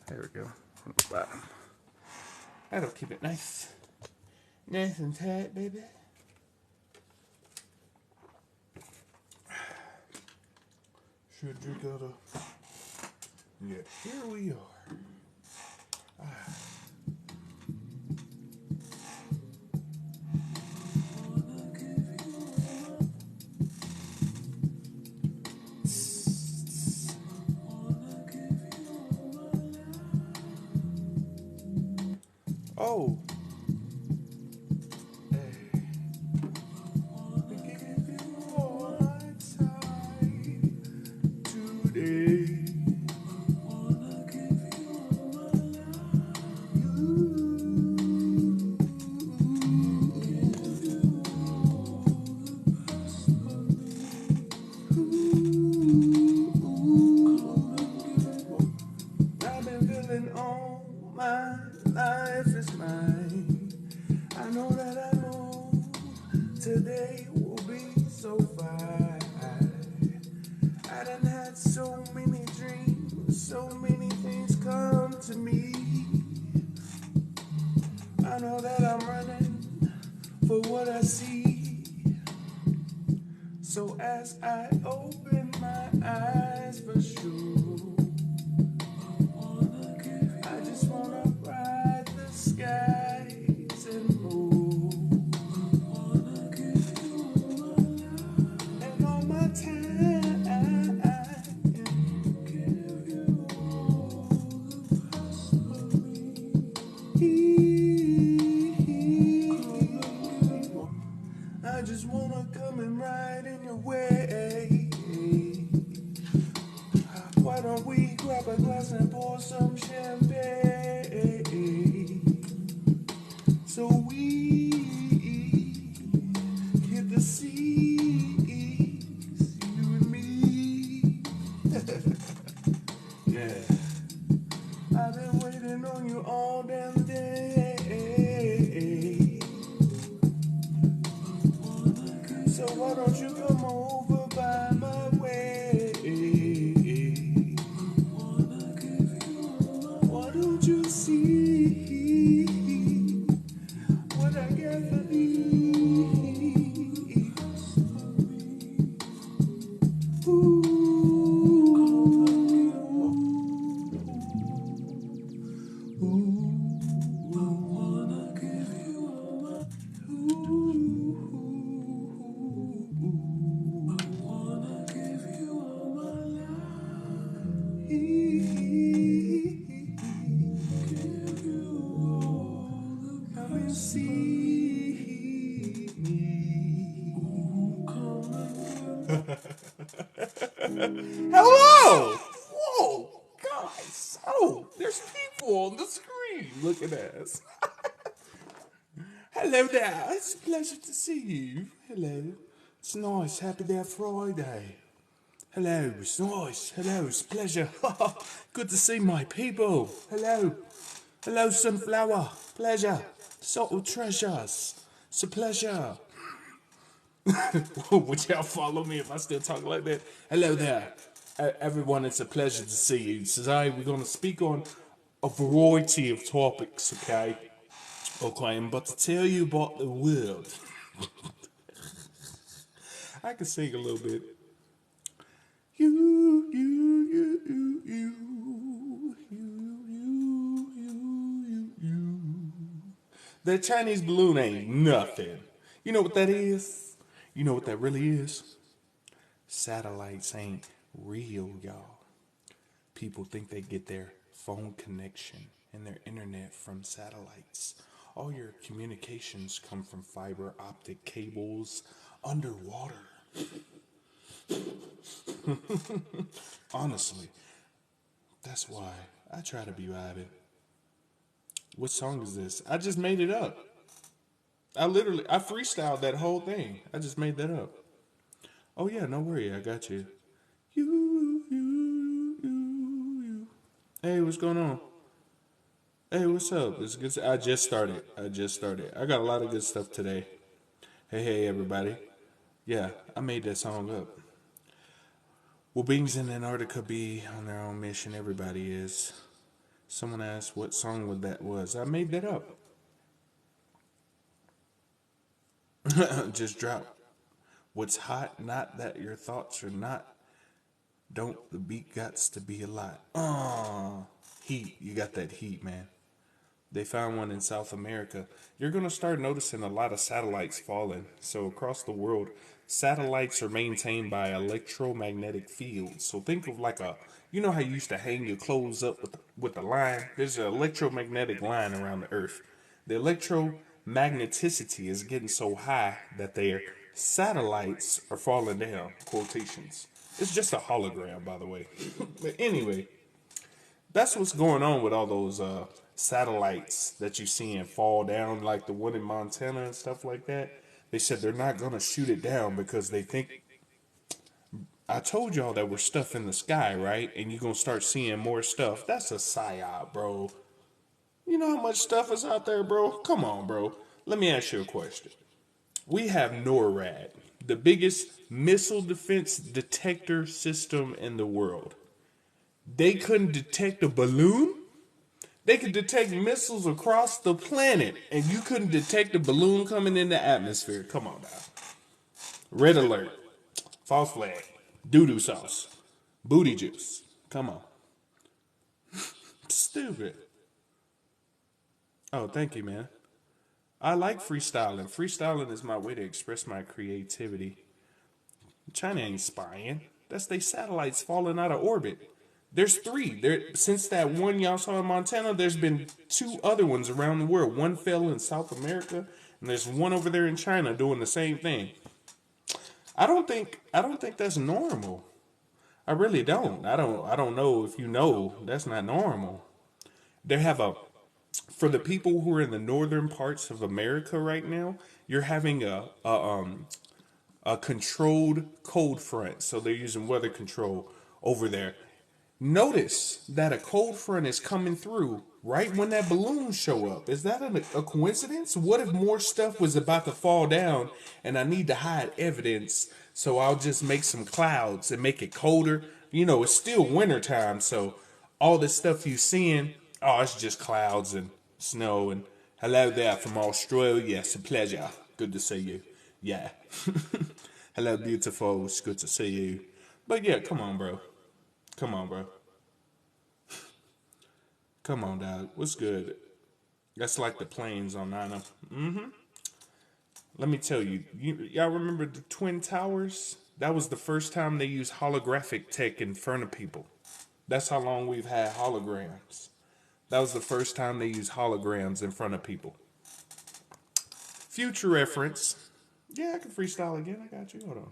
There we go. From the bottom. That'll keep it nice. Nice and tight, baby. Should drink out of. Yeah, here we are. Oh. I've been feeling all my life is mine. I know that I know today will be so fine. I done had so many dreams, so many things come to me. I know that I'm running for what I see. So as I open my eyes for sure, I just wanna ride the skies and move. And all my time, give you all the possibility. I just wanna come and ride in your way. Why don't we grab a glass and pour some champagne so we hit the seas, you and me. Yeah, I've been waiting on you all damn day. So why don't you come over by my way? Why don't you see what I got for thee? Ooh. Hello! Whoa, guys! Oh, there's people on the screen looking at us. Hello there. It's a pleasure to see you. Hello. It's nice. Happy there Friday. Hello. It's nice. Hello. It's a pleasure. Good to see my people. Hello. Hello, sunflower. Pleasure. Subtle treasures. It's a pleasure. Would y'all follow me if I still talk like that? Hello there. Everyone, it's a pleasure to see you. Today we're going to speak on a variety of topics, okay? Okay, I'm about to tell you about the world. I can sing a little bit. You. That Chinese balloon ain't nothing. You know what that is? You know what that really is? Satellites ain't real, y'all. People think they get their phone connection and their internet from satellites. All your communications come from fiber optic cables underwater. Honestly, that's why I try to be vibing. What song is this? I just made it up. I freestyled that whole thing. I just made that up. Oh yeah, no worry, I got you. You. Hey, what's going on? Hey, what's up? It's good. I just started. I got a lot of good stuff today. Hey, everybody. Yeah, I made that song up. Will beings in Antarctica be on their own mission? Everybody is. Someone asked what song that was. I made that up. Just drop. What's hot? Not that your thoughts are not. Don't the beat gots to be a lot. Heat. You got that heat, man. They found one in South America. You're going to start noticing a lot of satellites falling. So across the world, satellites are maintained by electromagnetic fields. So think of like you know how you used to hang your clothes up with the line? There's an electromagnetic line around the earth. The electromagneticity is getting so high that their satellites are falling down. Quotations. It's just a hologram, by the way. But anyway, that's what's going on with all those satellites that you see and fall down, like the one in Montana and stuff like that. They said they're not going to shoot it down because they think. I told y'all there was stuff in the sky, right? And you're going to start seeing more stuff. That's a psyop, bro. You know how much stuff is out there, bro? Come on, bro. Let me ask you a question. We have NORAD, the biggest missile defense detector system in the world. They couldn't detect a balloon? They could detect missiles across the planet, and you couldn't detect a balloon coming in the atmosphere. Come on now. Red alert. False flag. Doo-doo sauce. Booty juice. Come on. Stupid. Oh, thank you, man. I like freestyling. Freestyling is my way to express my creativity. China ain't spying. That's they satellites falling out of orbit. There's 3. Since that one y'all saw in Montana, there's been 2 other ones around the world. One fell in South America, and there's one over there in China doing the same thing. I don't think that's normal. I really don't. I don't know if you know. That's not normal. They have for the people who are in the northern parts of America right now, you're having a controlled cold front. So they're using weather control over there. Notice that a cold front is coming through right when that balloon show up. Is that a coincidence? What if more stuff was about to fall down and I need to hide evidence, so I'll just make some clouds and make it colder? You know, it's still wintertime, so all this stuff you seeing, it's just clouds and snow. And hello there from Australia. It's a pleasure. Good to see you. Yeah. Hello, beautiful. It's good to see you. But yeah, come on, bro. Come on, bro. Come on, dog. What's good? That's like the planes on 9. Let me tell you, y'all remember the Twin Towers? That was the first time they used holographic tech in front of people. That's how long we've had holograms. That was the first time they used holograms in front of people. Future reference. Yeah, I can freestyle again. I got you. Hold on.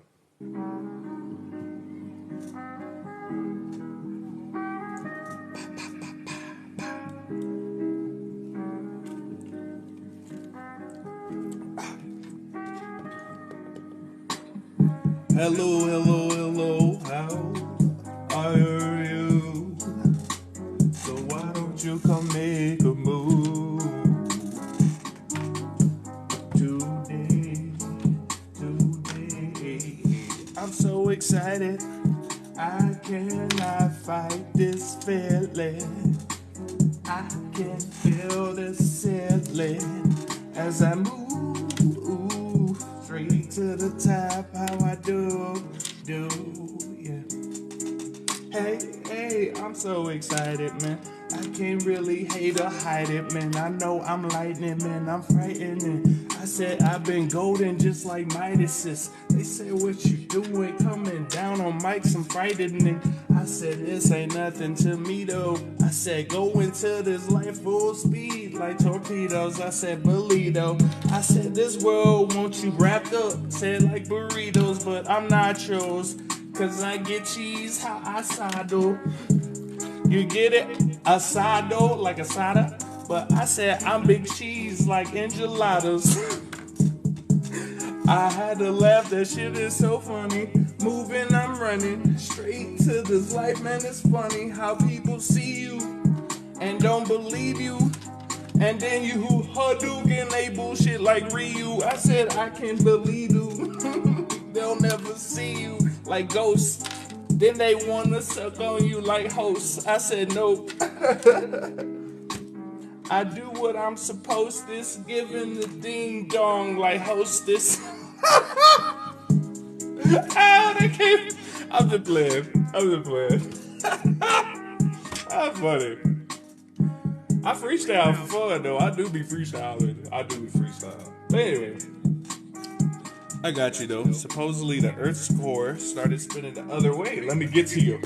Hello, hello, hello, how are you? So why don't you come make a move? Today, I'm so excited, I cannot fight this feeling. I can feel the ceiling as I move straight to the top. How I do, yeah. Hey, I'm so excited, man. I can't really hate or hide it, man. I know I'm lightning, man. I'm frightening. I said I've been golden just like Midas. They say what you doing, coming down on mics, I'm frightening. I said this ain't nothing to me though. I said go into this life full speed like torpedoes. I said Bolito. I said this world want you wrapped up, said like burritos, but I'm nachos. Cause I get cheese how asado. You get it? Asado like asada. But I said I'm big cheese like enchiladas. I had to laugh, that shit is so funny. Moving, I'm running straight to this life, man. It's funny how people see you and don't believe you. And then you Hadouken, they bullshit like Ryu. I said I can't believe you. They'll never see you like ghosts. Then they wanna suck on you like hosts. I said nope. I do what I'm supposed to, giving the ding dong like hostess. Oh, they came. I'm just playing. That's funny. I freestyle for fun though. I do be freestyling. But anyway, I got you though. Supposedly the Earth's core started spinning the other way. Let me get to you.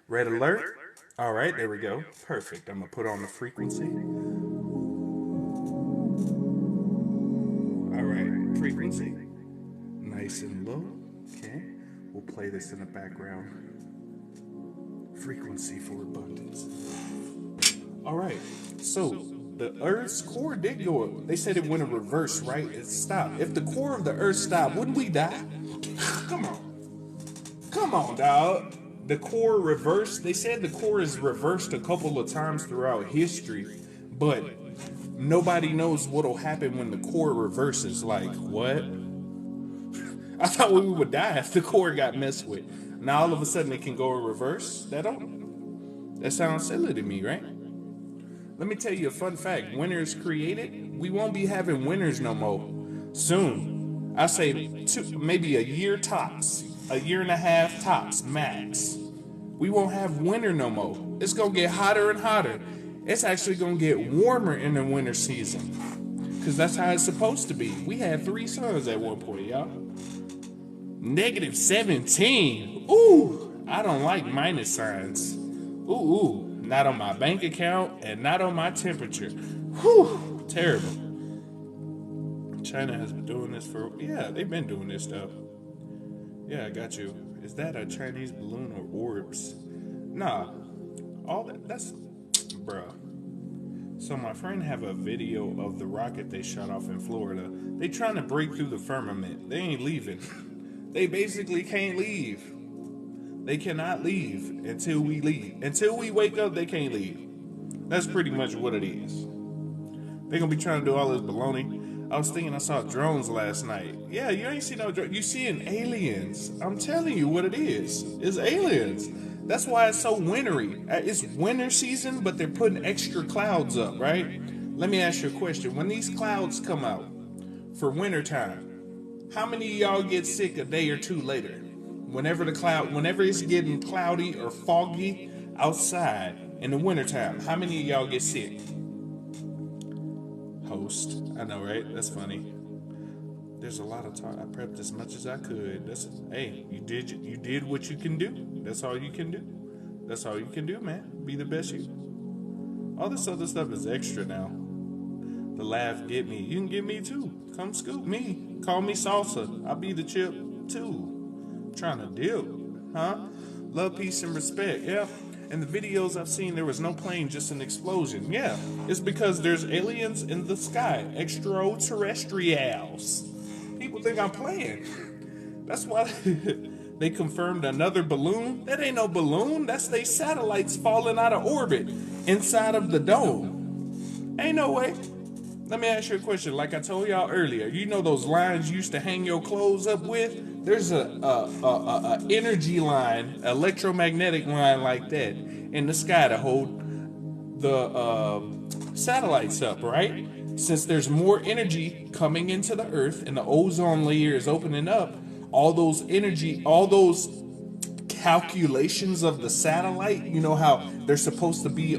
Red alert. All right, there we go. Perfect. I'm gonna put on the frequency. All right, frequency. Nice and low. Okay. We'll play this in the background. Frequency for abundance. All right. So the Earth's core did go up. They said it went in reverse, right? It stopped. If the core of the Earth stopped, wouldn't we die? Come on, dog. The core reversed. They said the core is reversed a couple of times throughout history, but nobody knows what'll happen when the core reverses. Like, what? I thought we would die if the core got messed with. Now all of a sudden it can go in reverse? That sounds silly to me, right? Let me tell you a fun fact. Winners created, we won't be having winners no more. Soon. I say maybe a year tops. A year and a half tops, max. We won't have winter no more. It's gonna get hotter and hotter. It's actually gonna get warmer in the winter season. Cause that's how it's supposed to be. We had 3 suns at one point, y'all. -17. Ooh, I don't like minus signs. Ooh, not on my bank account and not on my temperature. Whew, terrible. China has been doing this they've been doing this stuff. Yeah, I got you. Is that a Chinese balloon or orbs? Nah, all that's, bruh. So my friend have a video of the rocket they shot off in Florida. They trying to break through the firmament. They ain't leaving. They basically can't leave. They cannot leave until we leave. Until we wake up, they can't leave. That's pretty much what it is. They're gonna be trying to do all this baloney. I was thinking I saw drones last night. Yeah, you ain't seen no drones. You seeing aliens. I'm telling you what it is. It's aliens. That's why it's so wintry. It's winter season, but they're putting extra clouds up, right? Let me ask you a question. When these clouds come out for wintertime, how many of y'all get sick a day or two later? Whenever it's getting cloudy or foggy outside in the wintertime, how many of y'all get sick? Host. I know, right? That's funny. There's a lot of time. I prepped as much as I could. Hey, you did what you can do. That's all you can do. That's all you can do, man. Be the best you. All this other stuff is extra now. The laugh get me. You can get me too. Come scoop me. Call me salsa. I'll be the chip too. I'm trying to deal. Huh? Love, peace, and respect. Yeah. In the videos I've seen, there was no plane, just an explosion. Yeah. It's because there's aliens in the sky. Extraterrestrials. People think I'm playing. That's why they confirmed another balloon. That ain't no balloon. That's they satellites falling out of orbit inside of the dome. Ain't no way. Let me ask you a question. Like I told y'all earlier, you know those lines you used to hang your clothes up with? There's a energy line, electromagnetic line like that in the sky to hold the satellites up, right? Since there's more energy coming into the Earth and the ozone layer is opening up, all those calculations of the satellite, you know how they're supposed to be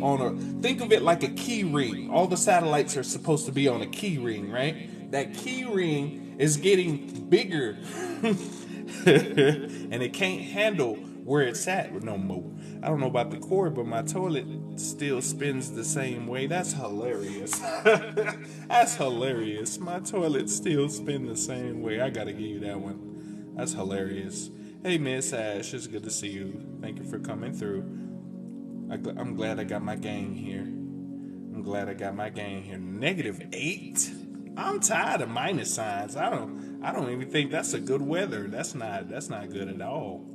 think of it like a key ring. All the satellites are supposed to be on a key ring, right? That key ring is getting bigger and it can't handle where it's at no more. I don't know about the cord, but my toilet still spins the same way. That's hilarious. That's hilarious. My toilet still spins the same way. I gotta give you that one. That's hilarious. Hey, Miss Ash, it's good to see you. Thank you for coming through. I'm glad I got my gang here. -8? I'm tired of minus signs. I don't even think that's a good weather. That's not good at all.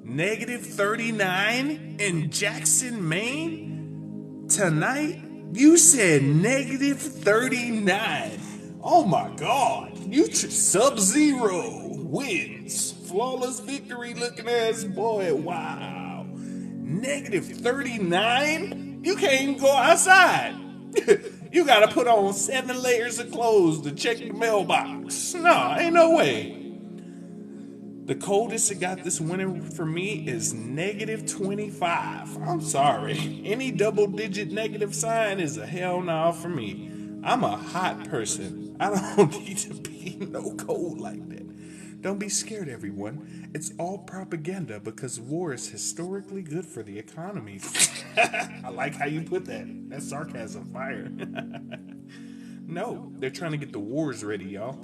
-39 in Jackson, Maine tonight? You said -39. Oh my God. Sub-Zero wins. Flawless victory looking ass boy. Wow. Negative 39? You can't even go outside. You gotta put on 7 layers of clothes to check the mailbox. No, ain't no way. The coldest it got this winter for me is negative 25. I'm sorry. Any double digit negative sign is a hell no for me. I'm a hot person. I don't need to be no cold like that. Don't be scared, everyone. It's all propaganda because war is historically good for the economy. I like how you put that. That's sarcasm fire. No, they're trying to get the wars ready, y'all.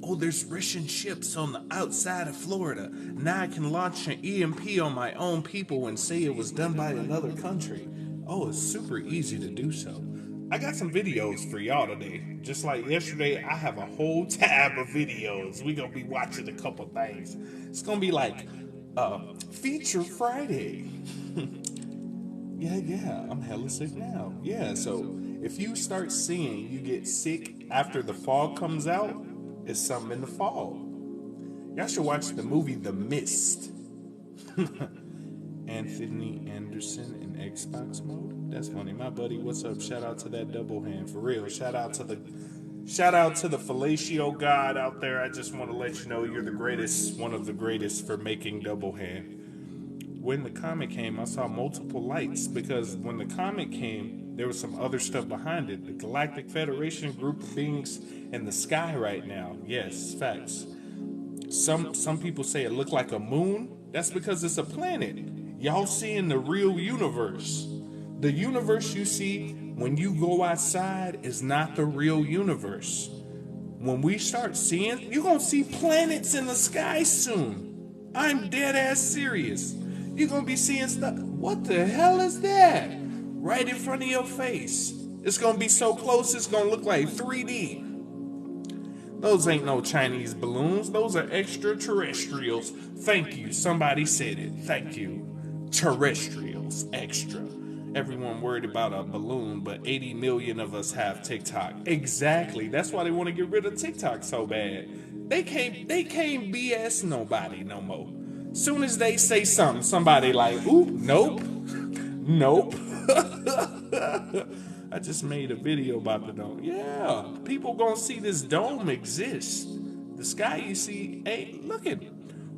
Oh, there's Russian ships on the outside of Florida. Now I can launch an EMP on my own people and say it was done by another country. Oh, it's super easy to do so. I got some videos for y'all today. Just like yesterday, I have a whole tab of videos. We gonna be watching a couple things. It's gonna be like Feature Friday. Yeah, I'm hella sick now. Yeah, so if you start seeing you get sick after the fall comes out, it's something in the fall. Y'all should watch the movie The Mist. Anthony Anderson in Xbox mode. That's funny. My buddy, what's up? Shout out to that double hand. For real. Shout out to the fellatio god out there. I just want to let you know you're the greatest, one of the greatest for making double hand. When the comic came, I saw multiple lights because when the comic came, there was some other stuff behind it. The Galactic Federation group of beings in the sky right now. Yes, facts. Some people say it looked like a moon. That's because it's a planet. Y'all seeing the real universe. The universe you see when you go outside is not the real universe. When we start seeing, you're gonna see planets in the sky soon. I'm dead ass serious. You're gonna be seeing stuff. What the hell is that? Right in front of your face. It's gonna be so close, it's gonna look like 3D. Those ain't no Chinese balloons. Those are extraterrestrials. Thank you. Somebody said it. Thank you. Terrestrials. Extra. Everyone worried about a balloon, but 80 million of us have TikTok. Exactly. That's why they want to get rid of TikTok so bad. They can't BS nobody no more. Soon as they say something, somebody like, ooh, nope. I just made a video about the dome. Yeah, people gonna see this dome exist. The sky you see, hey, look at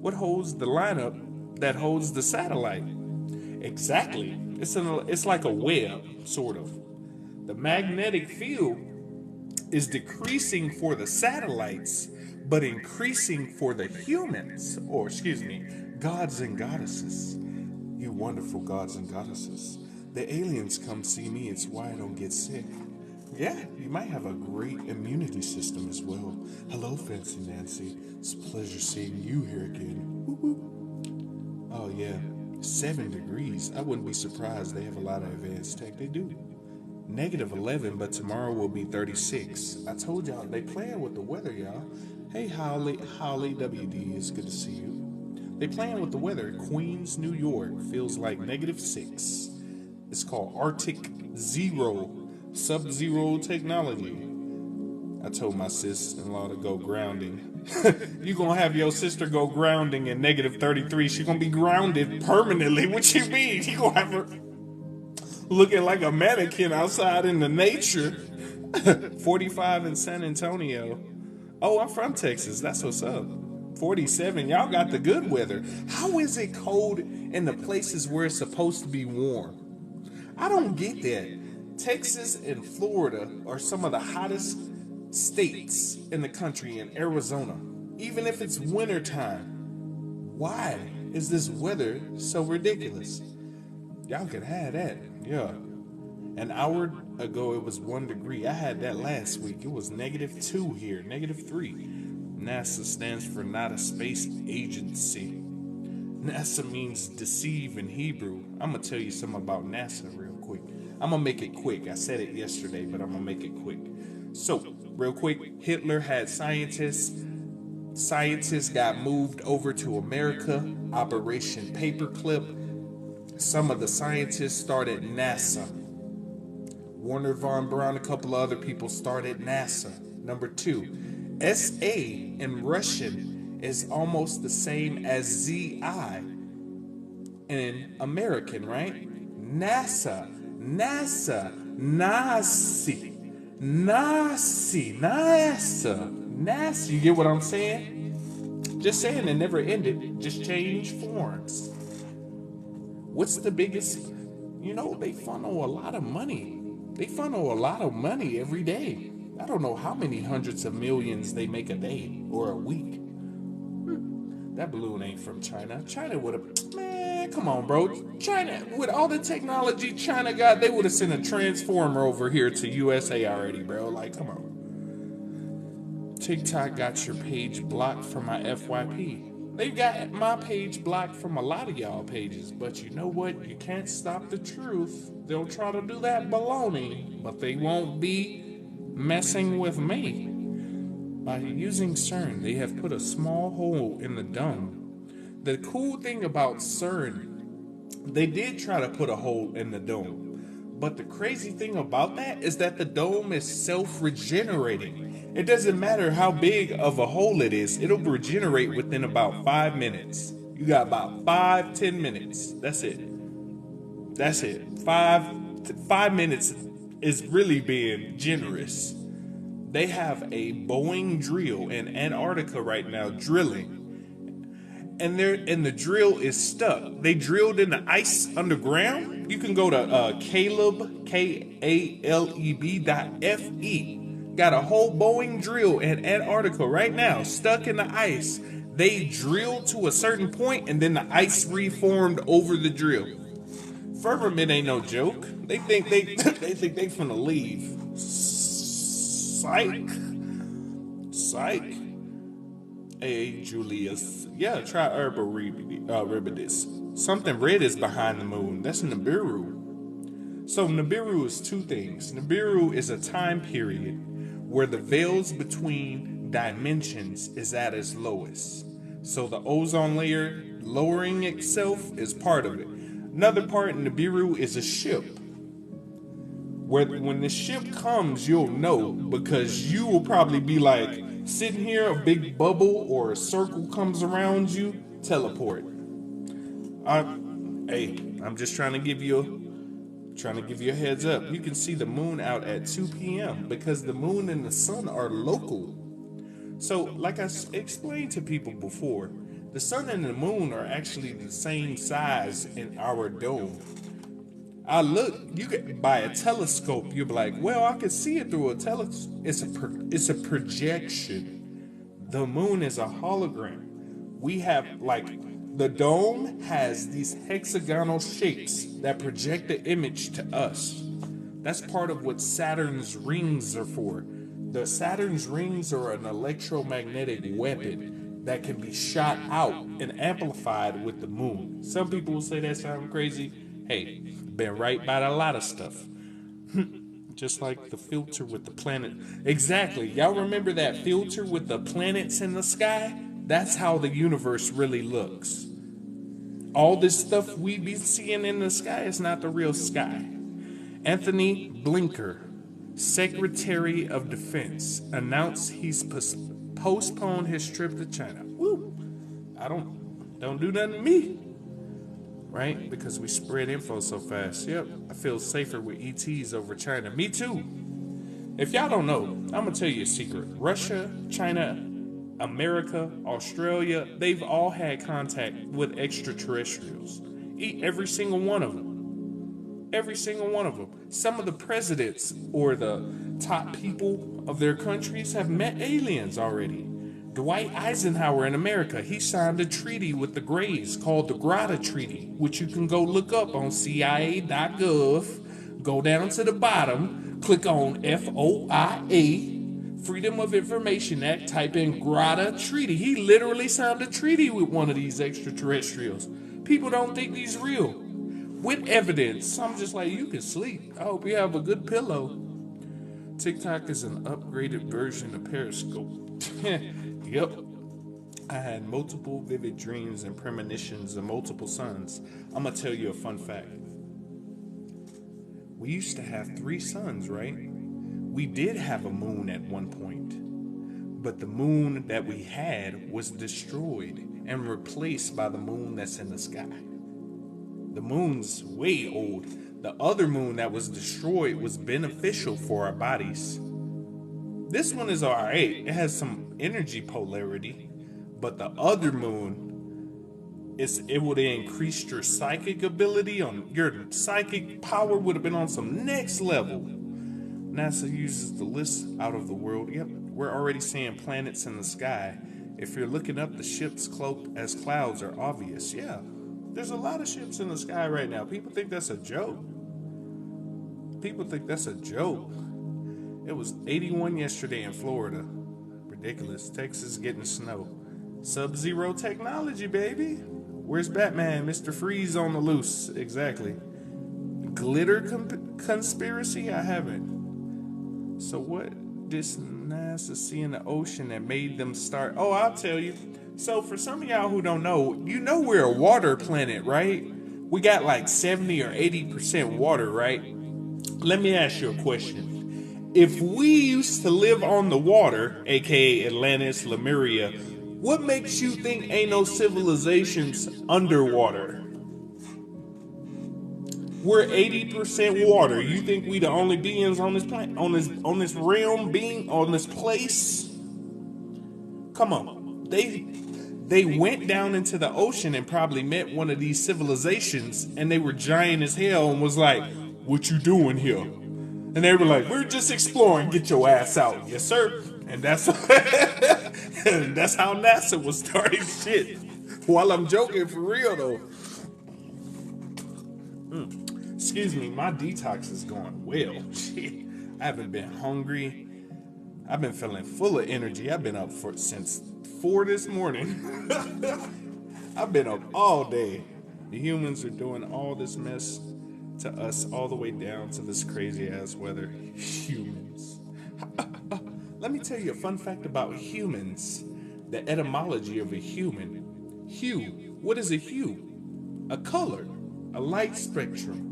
what holds the lineup that holds the satellite. Exactly. It's like a web, sort of. The magnetic field is decreasing for the satellites, but increasing for the humans, or excuse me, gods and goddesses. You wonderful gods and goddesses. The aliens come see me, it's why I don't get sick. Yeah, you might have a great immunity system as well. Hello, Fancy Nancy. It's a pleasure seeing you here again. Woo-hoo. Oh yeah, 7 degrees. I wouldn't be surprised. They have a lot of advanced tech. They do. Negative 11, but tomorrow will be 36. I told y'all, they playing with the weather, y'all. Hey, Holly WD, it's good to see you. They playing with the weather. Queens, New York, feels like negative 6. It's called Arctic Zero, Sub-Zero technology. I told my sister-in-law to go grounding. You gonna have your sister go grounding in negative 33. She gonna be grounded permanently. What you mean? You gonna have her looking like a mannequin outside in the nature. 45 in San Antonio. Oh, I'm from Texas. That's what's up. 47. Y'all got the good weather. How is it cold in the places where it's supposed to be warm? I don't get that. Texas and Florida are some of the hottest states in the country, in Arizona. Even if it's wintertime. Why is this weather so ridiculous? Y'all could have that. Yeah. An hour ago it was 1 degree. I had that last week. It was negative 2 here, negative 3. NASA stands for Not a Space Agency. NASA means deceive in Hebrew. I'm going to tell you something about NASA real quick. I'm going to make it quick. I said it yesterday, but I'm going to make it quick. So, real quick, Hitler had scientists. Scientists got moved over to America. Operation Paperclip. Some of the scientists started NASA. Warner Von Braun, a couple of other people started NASA. Number 2, SA in Russian is almost the same as ZI in American, right? NASA, NASA. You get what I'm saying? Just saying it never ended. Just change forms. What's the biggest? They funnel a lot of money. They funnel a lot of money every day. I don't know how many hundreds of millions they make a day or a week. That balloon ain't from China. China would have, man, come on, bro. China, with all the technology China got, they would have sent a transformer over here to USA already, bro. Like, come on. TikTok got your page blocked from my FYP. They got my page blocked from a lot of y'all pages, but you know what? You can't stop the truth. They'll try to do that baloney, but they won't be messing with me. By using CERN, they have put a small hole in the dome. The cool thing about CERN, they did try to put a hole in the dome. But the crazy thing about that is that the dome is self-regenerating. It doesn't matter how big of a hole it is, it'll regenerate within about 5 minutes. You got about 5-10 minutes. That's it. That's it. 5 minutes is really being generous. They have a Boeing drill in Antarctica right now drilling, and the drill is stuck. They drilled in the ice underground. You can go to Caleb KALEB.FE. Got a whole Boeing drill in Antarctica right now, stuck in the ice. They drilled to a certain point, and then the ice reformed over the drill. Firmament ain't no joke. They think they finna leave. Psych. Hey, Julius. Yeah, try Herba ribidis. Something red is behind the moon. That's Nibiru. So Nibiru is two things. Nibiru is a time period where the veils between dimensions is at its lowest. So the ozone layer lowering itself is part of it. Another part in Nibiru is a ship. When the ship comes, you'll know, because you will probably be like sitting here, a big bubble or a circle comes around you, teleport. I'm just trying to give you a heads up. You can see the moon out at 2 p.m. because the moon and the sun are local. So, like I explained to people before, the sun and the moon are actually the same size in our dome. You can by a telescope. You'll be like, well, I can see it through a telescope. It's a projection. The moon is a hologram. We have the dome has these hexagonal shapes that project the image to us. That's part of what Saturn's rings are for. The Saturn's rings are an electromagnetic weapon that can be shot out and amplified with the moon. Some people will say that sounds crazy. Hey, been right about a lot of stuff. Just like the filter with the planet. Exactly. Y'all remember that filter with the planets in the sky? That's how the universe really looks. All this stuff we be seeing in the sky is not the real sky. Anthony Blinken, Secretary of Defense, announced he's postponed his trip to China. Woo! Don't do nothing to me. Right? Because we spread info so fast. Yep, I feel safer with ETs over China. Me too. If y'all don't know, I'm going to tell you a secret. Russia, China, America, Australia, they've all had contact with extraterrestrials. Every single one of them. Every single one of them. Some of the presidents or the top people of their countries have met aliens already. Dwight Eisenhower in America, he signed a treaty with the Greys called the Grata Treaty, which you can go look up on CIA.gov. Go down to the bottom, click on FOIA, Freedom of Information Act, type in Grata Treaty. He literally signed a treaty with one of these extraterrestrials. People don't think he's real. With evidence. I'm just like, you can sleep. I hope you have a good pillow. TikTok is an upgraded version of Periscope. Yep. I had multiple vivid dreams and premonitions of multiple sons. I'm going to tell you a fun fact. We used to have 3 sons, right? We did have a moon at one point, but the moon that we had was destroyed and replaced by the moon that's in the sky. The moon's way old. The other moon that was destroyed was beneficial for our bodies. This one is alright. It has some energy polarity, but the other moon, it would have increased your psychic ability. On your psychic power would have been on some next level. NASA uses the list out of the world. Yep, we're already seeing planets in the sky. If you're looking up, the ships cloaked as clouds are obvious. Yeah, there's a lot of ships in the sky right now. People think that's a joke. People think that's a joke. It was 81 yesterday in Florida. Ridiculous. Texas getting snow. Sub-zero technology, baby. Where's Batman? Mr. Freeze on the loose. Exactly. Glitter conspiracy? I haven't. So what did NASA see in the ocean that made them start? Oh, I'll tell you. So for some of y'all who don't know, you know we're a water planet, right? We got like 70 or 80% water, right? Let me ask you a question. If we used to live on the water, aka Atlantis, Lemuria, what makes you think ain't no civilizations underwater? We're 80% water. You think we the only beings on this planet, on this realm, being on this place? Come on, they went down into the ocean and probably met one of these civilizations, and they were giant as hell and was like, "What you doing here?" And they were like, "We're just exploring. Get your ass out." Yes, sir. And that's that's how NASA was starting shit. While I'm joking, for real though. Excuse me, my detox is going well. Shit, I haven't been hungry. I've been feeling full of energy. I've been up since 4 this morning. I've been up all day. The humans are doing all this mess to us all the way down to this crazy ass weather. Humans. Let me tell you a fun fact about humans. The etymology of a human. Hue. What is a hue? A color. A light spectrum.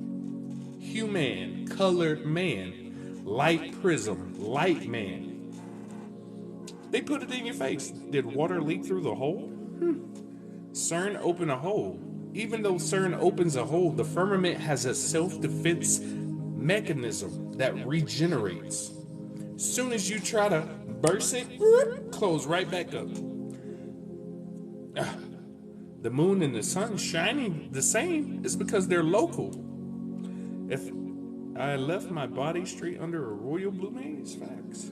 Human. Colored man. Light prism. Light man. They put it in your face. Did water leak through the hole? CERN opened a hole. Even though CERN opens a hole, the firmament has a self-defense mechanism that regenerates. Soon as you try to burst it, close right back up. The moon and the sun shining the same is because they're local. If I left my body straight under a royal blue maze, facts.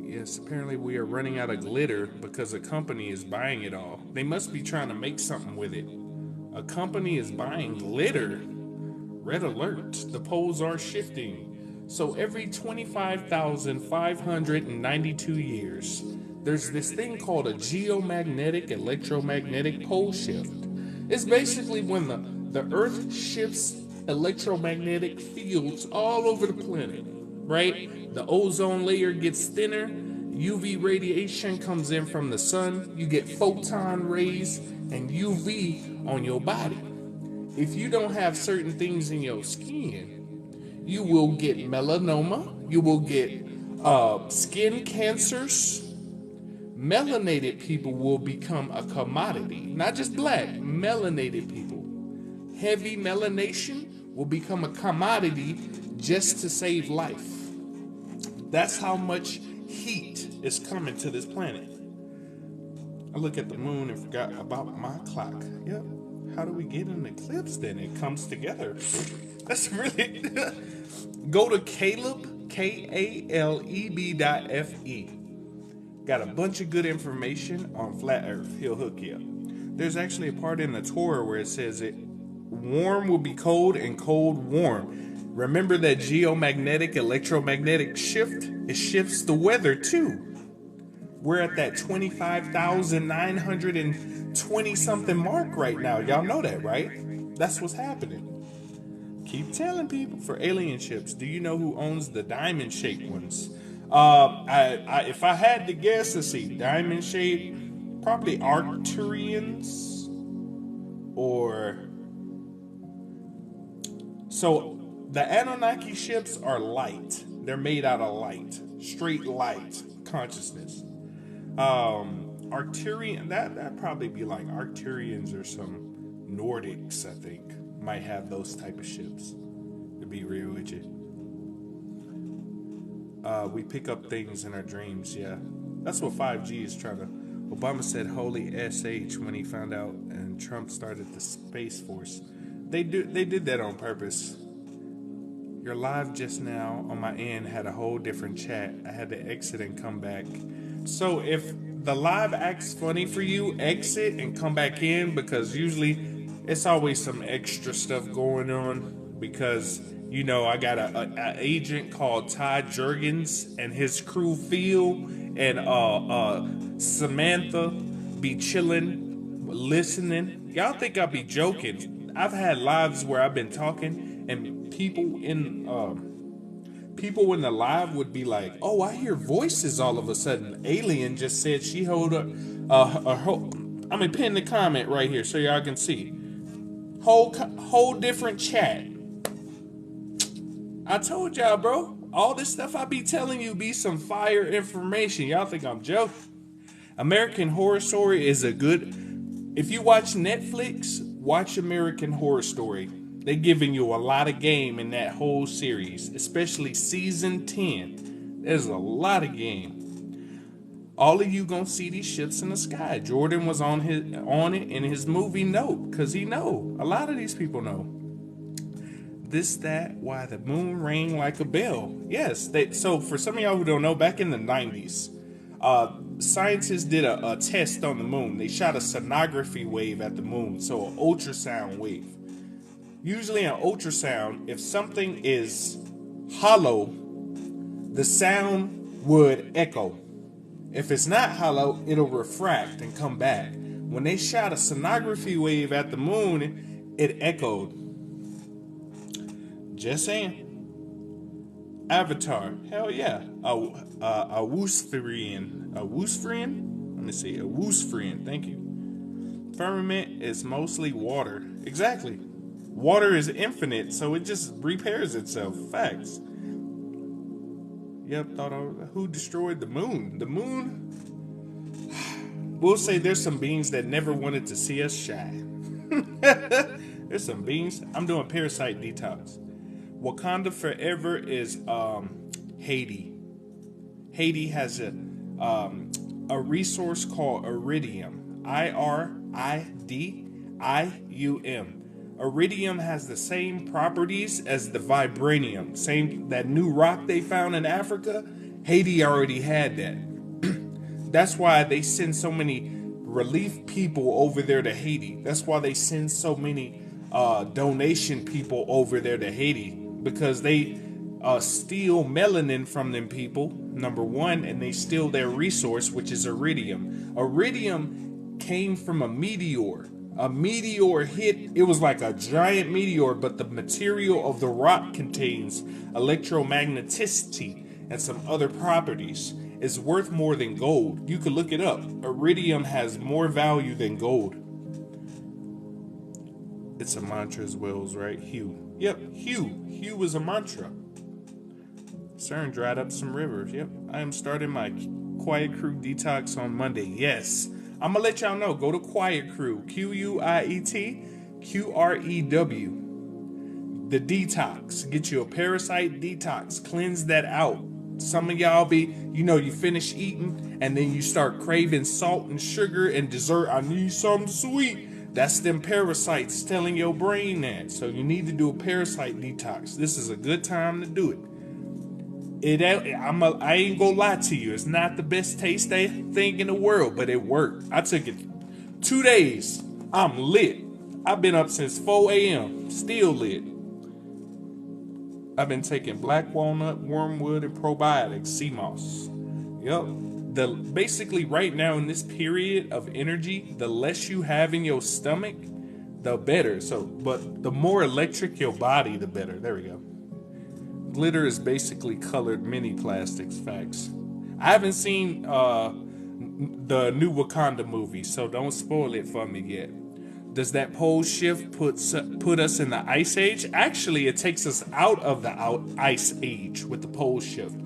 Yes, apparently we are running out of glitter because a company is buying it all. They must be trying to make something with it. A company is buying glitter. Red alert. The poles are shifting. So every 25,592 years, there's this thing called a geomagnetic electromagnetic pole shift. It's basically when the Earth shifts electromagnetic fields all over the planet, right? The ozone layer gets thinner, UV radiation comes in from the sun, you get photon rays and UV on your body. If you don't have certain things in your skin, you will get melanoma, you will get skin cancers. Melanated people will become a commodity, not just black, melanated people. Heavy melanation will become a commodity just to save life. That's how much heat is coming to this planet. I look at the moon and forgot about my clock. Yep. How do we get an eclipse then? It comes together. That's really... Go to Caleb, KALEB.FE. Got a bunch of good information on flat Earth. He'll hook you up. There's actually a part in the Torah where it says warm will be cold and cold warm. Remember that geomagnetic electromagnetic shift? It shifts the weather too. We're at that 25,920 something mark right now. Y'all know that, right? That's what's happening. Keep telling people. For alien ships, do you know who owns the diamond shaped ones? If I had to guess, let's see, diamond shaped, probably Arcturians or... So the Anunnaki ships are light. They're made out of light, straight light consciousness. Arcturian, that'd probably be like Arcturians or some Nordics, I think, might have those type of ships, to be real with you. We pick up things in our dreams, yeah. That's what 5G is trying to... Obama said holy SH when he found out, and Trump started the Space Force. They did that on purpose. Your live just now on my end had a whole different chat. I had to exit and come back. So if the live acts funny for you, exit and come back in, because usually it's always some extra stuff going on, because you know I got a agent called Todd Jurgens and his crew Phil and Samantha be chilling, listening. Y'all think I be joking? I've had lives where I've been talking and people in the live would be like, "Oh, I hear voices all of a sudden." Alien just said she hold up I'm gonna pin the comment right here so y'all can see. Whole different chat. I told y'all, bro. All this stuff I be telling you be some fire information. Y'all think I'm joking? American Horror Story is a good... If you watch Netflix, watch American Horror Story. They're giving you a lot of game in that whole series, especially season 10. There's a lot of game. All of you gonna see these ships in the sky. Jordan was on it in his movie Note, because he know. A lot of these people know. This, that, why the moon rang like a bell. Yes, so for some of y'all who don't know, back in the 90s, scientists did a test on the moon. They shot a sonography wave at the moon, so an ultrasound wave. Usually an ultrasound, if something is hollow, the sound would echo. If it's not hollow, it'll refract and come back. When they shot a sonography wave at the moon, it echoed. Just saying. Avatar, hell yeah. A Woospherian. A Woospherian? Let me see. A Woospherian, thank you. Firmament is mostly water. Exactly. Water is infinite, so it just repairs itself. Facts. Yep, who destroyed the moon? The moon? We'll say there's some beings that never wanted to see us shine. There's some beings. I'm doing parasite detox. Wakanda Forever is Haiti. Haiti has a resource called iridium. IRIDIUM. Iridium has the same properties as the vibranium. Same, that new rock they found in Africa, Haiti already had that. That's why they send so many relief people over there to Haiti. That's why they send so many donation people over there to Haiti, because they steal melanin from them people, number one, and they steal their resource, which is iridium. Iridium came from a meteor. A meteor hit, it was like a giant meteor, but the material of the rock contains electromagneticity and some other properties. It's worth more than gold. You could look it up. Iridium has more value than gold. It's a mantra as well, right? Hue. Yep, Hue. Hue is a mantra. CERN dried up some rivers. Yep, I am starting my Quiet Crew detox on Monday. Yes. I'm going to let y'all know. Go to Quiet Crew. QUIETQREW. The detox. Get you a parasite detox. Cleanse that out. Some of y'all you finish eating and then you start craving salt and sugar and dessert. I need something sweet. That's them parasites telling your brain that. So you need to do a parasite detox. This is a good time to do it. I ain't gonna lie to you. It's not the best taste thing in the world, but it worked. I took it 2 days. I'm lit. I've been up since 4 a.m. Still lit. I've been taking black walnut, wormwood, and probiotics, sea moss. Yep. Basically right now in this period of energy, the less you have in your stomach, the better. But the more electric your body, the better. There we go. Glitter is basically colored mini plastics. Facts. I haven't seen the new Wakanda movie, so don't spoil it for me yet. Does that pole shift put us in the ice age? Actually, it takes us out of the ice age with the pole shift,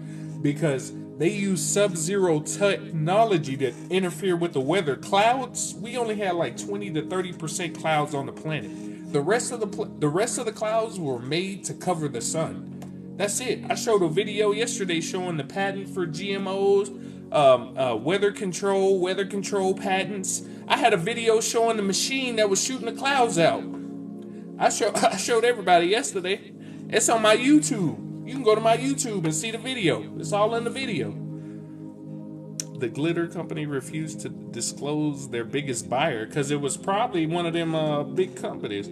because they use sub-zero technology to interfere with the weather. Clouds, we only had like 20 to 30% clouds on the planet. The rest of the clouds were made to cover the sun. That's it. I showed a video yesterday showing the patent for GMOs, weather control patents. I had a video showing the machine that was shooting the clouds out. I showed everybody yesterday. It's on my YouTube. You can go to my YouTube and see the video. It's all in the video. The glitter company refused to disclose their biggest buyer because it was probably one of them big companies.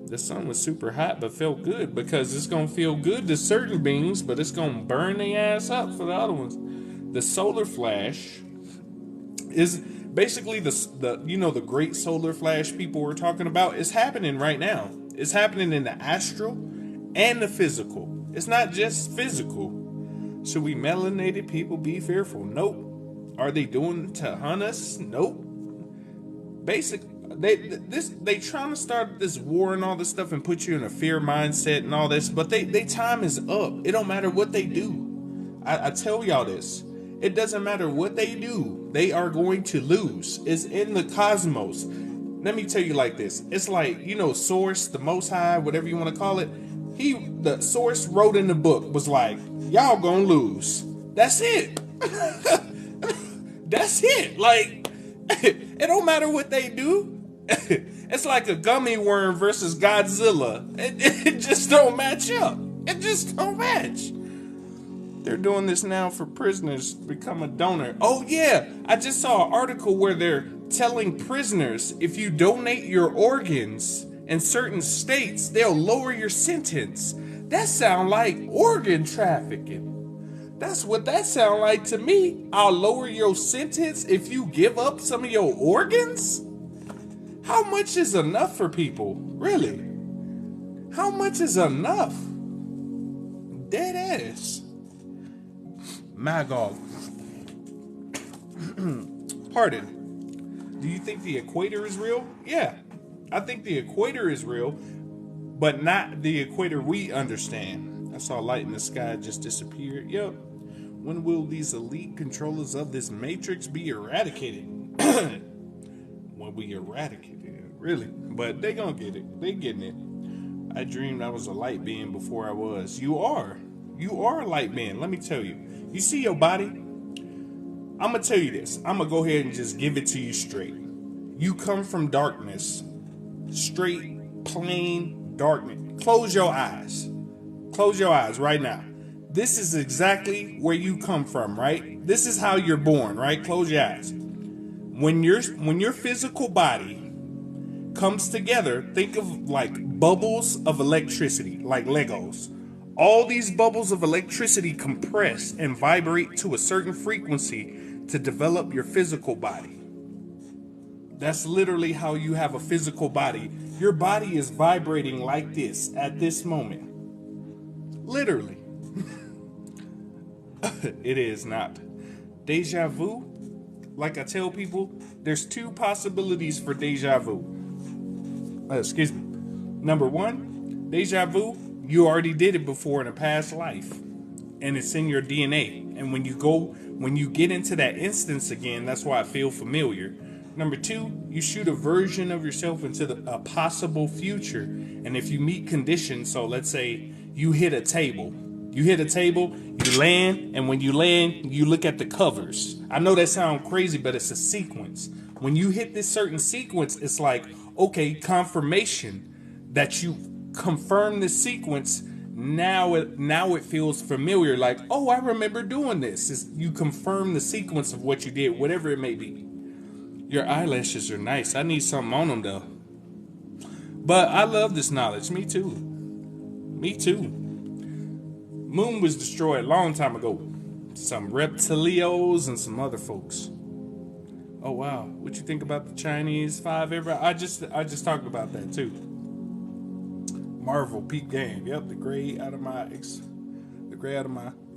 The sun was super hot but felt good, because it's going to feel good to certain beings, but it's going to burn their ass up for the other ones. The solar flash is basically the great solar flash people were talking about. Is happening right now. It's happening in the astral and the physical. It's not just physical. Should we melanated people be fearful? Nope. Are they doing it to hunt us? Nope. They trying to start this war and all this stuff and put you in a fear mindset and all this, but they time is up. It don't matter what they do. I tell y'all this. It doesn't matter what they do. They are going to lose. It's in the cosmos. Let me tell you like this. It's like, Source, the Most High, whatever you want to call it. The Source wrote in the book was like, y'all gonna lose. That's it. That's it. Like, it don't matter what they do. It's like a gummy worm versus Godzilla. It just don't match up. It just don't match. They're doing this now for prisoners to become a donor. Oh yeah, I just saw an article where they're telling prisoners if you donate your organs in certain states, they'll lower your sentence. That sound like organ trafficking. That's what that sound like to me. I'll lower your sentence if you give up some of your organs? How much is enough for people? Really? How much is enough? Dead ass. Magog. Pardon. Do you think the equator is real? Yeah. I think the equator is real, but not the equator we understand. I saw light in the sky just disappear. Yep. When will these elite controllers of this matrix be eradicated? When we eradicate it, really. But they gonna get it. They getting it. I dreamed I was a light being before I was. You are. You are a light being. Let me tell you. You see your body? I'm gonna tell you this. I'm gonna go ahead and just give it to you straight. You come from darkness. Straight, plain darkness. Close your eyes. Close your eyes right now. This is exactly where you come from, right? This is how you're born, right? Close your eyes. When your physical body comes together, think of like bubbles of electricity, like Legos. All these bubbles of electricity compress and vibrate to a certain frequency to develop your physical body. That's literally how you have a physical body. Your body is vibrating like this at this moment. Literally. It is not. Deja vu? Like I tell people, there's two possibilities for deja vu. Excuse me. Number one, deja vu, you already did it before in a past life. And it's in your DNA. And when you get into that instance again, that's why I feel familiar. Number two, you shoot a version of yourself into a possible future. And if you meet conditions, so let's say you hit a table. You hit a table, you land, and when you land, you look at the covers. I know that sounds crazy, but it's a sequence. When you hit this certain sequence, it's like, okay, confirmation that you confirm the sequence. Now it feels familiar, like, oh, I remember doing this. You confirm the sequence of what you did, whatever it may be. Your eyelashes are nice. I need something on them, though. But I love this knowledge. Me too. Me too. Moon was destroyed a long time ago. Some reptilios and some other folks. Oh, wow. What you think about the Chinese 5 ever? I just talked about that, too. Marvel peak game. Yep, the gray out of my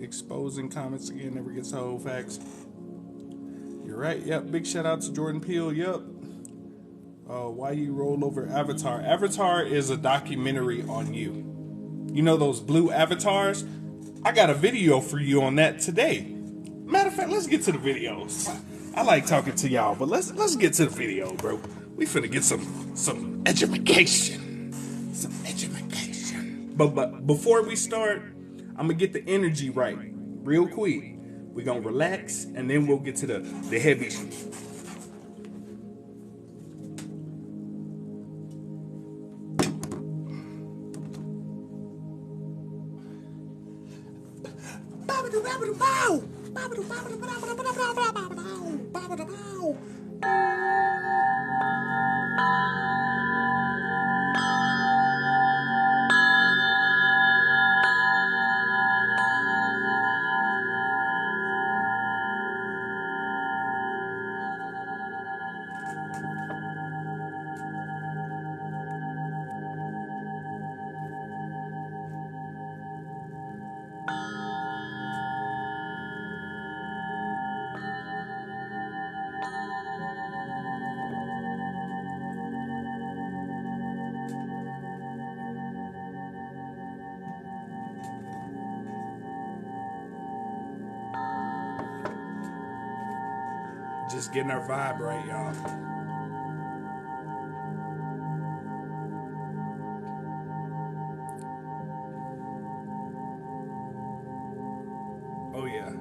exposing comments again never gets old. Facts. You're right. Yep. Big shout out to Jordan Peele. Yep. Why you roll over Avatar? Avatar is a documentary on you. You know those blue avatars? I got a video for you on that today. Matter of fact, let's get to the videos. I like talking to y'all, but let's get to the video, bro. We finna get some education. Some education. But before we start, I'm gonna get the energy right real quick. We're gonna relax and then we'll get to the heavy. Just getting our vibe right, y'all. Oh yeah.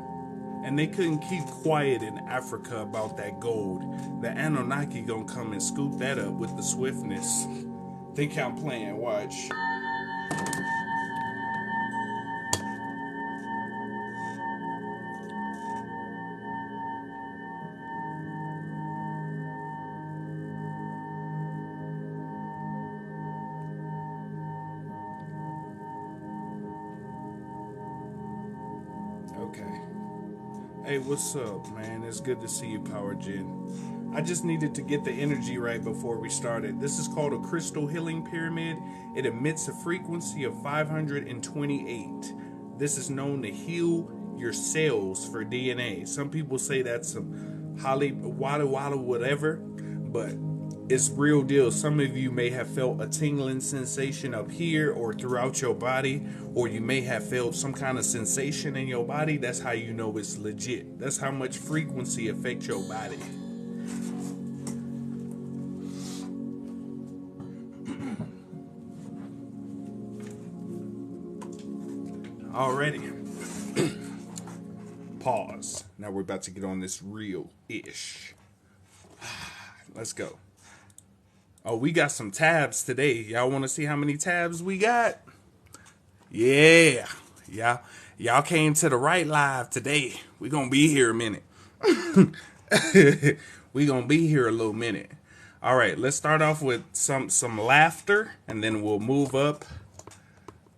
And they couldn't keep quiet in Africa about that gold. The Anunnaki gonna come and scoop that up with the swiftness. Think I'm playing, watch. Okay. Hey, what's up, man? It's good to see you, Power Gen. I just needed to get the energy right before we started. This is called a crystal healing pyramid. It emits a frequency of 528. This is known to heal your cells for DNA. Some people say that's some wada whatever, but it's real deal. Some of you may have felt a tingling sensation up here or throughout your body, or you may have felt some kind of sensation in your body. That's how you know it's legit. That's how much frequency affects your body. Alrighty. Pause. Now we're about to get on this real-ish. Let's go. Oh, we got some tabs today. Y'all want to see how many tabs we got? Yeah. Y'all came to the right live today. We gonna be here a minute. We gonna be here a little minute. All right, let's start off with some laughter, and then we'll move up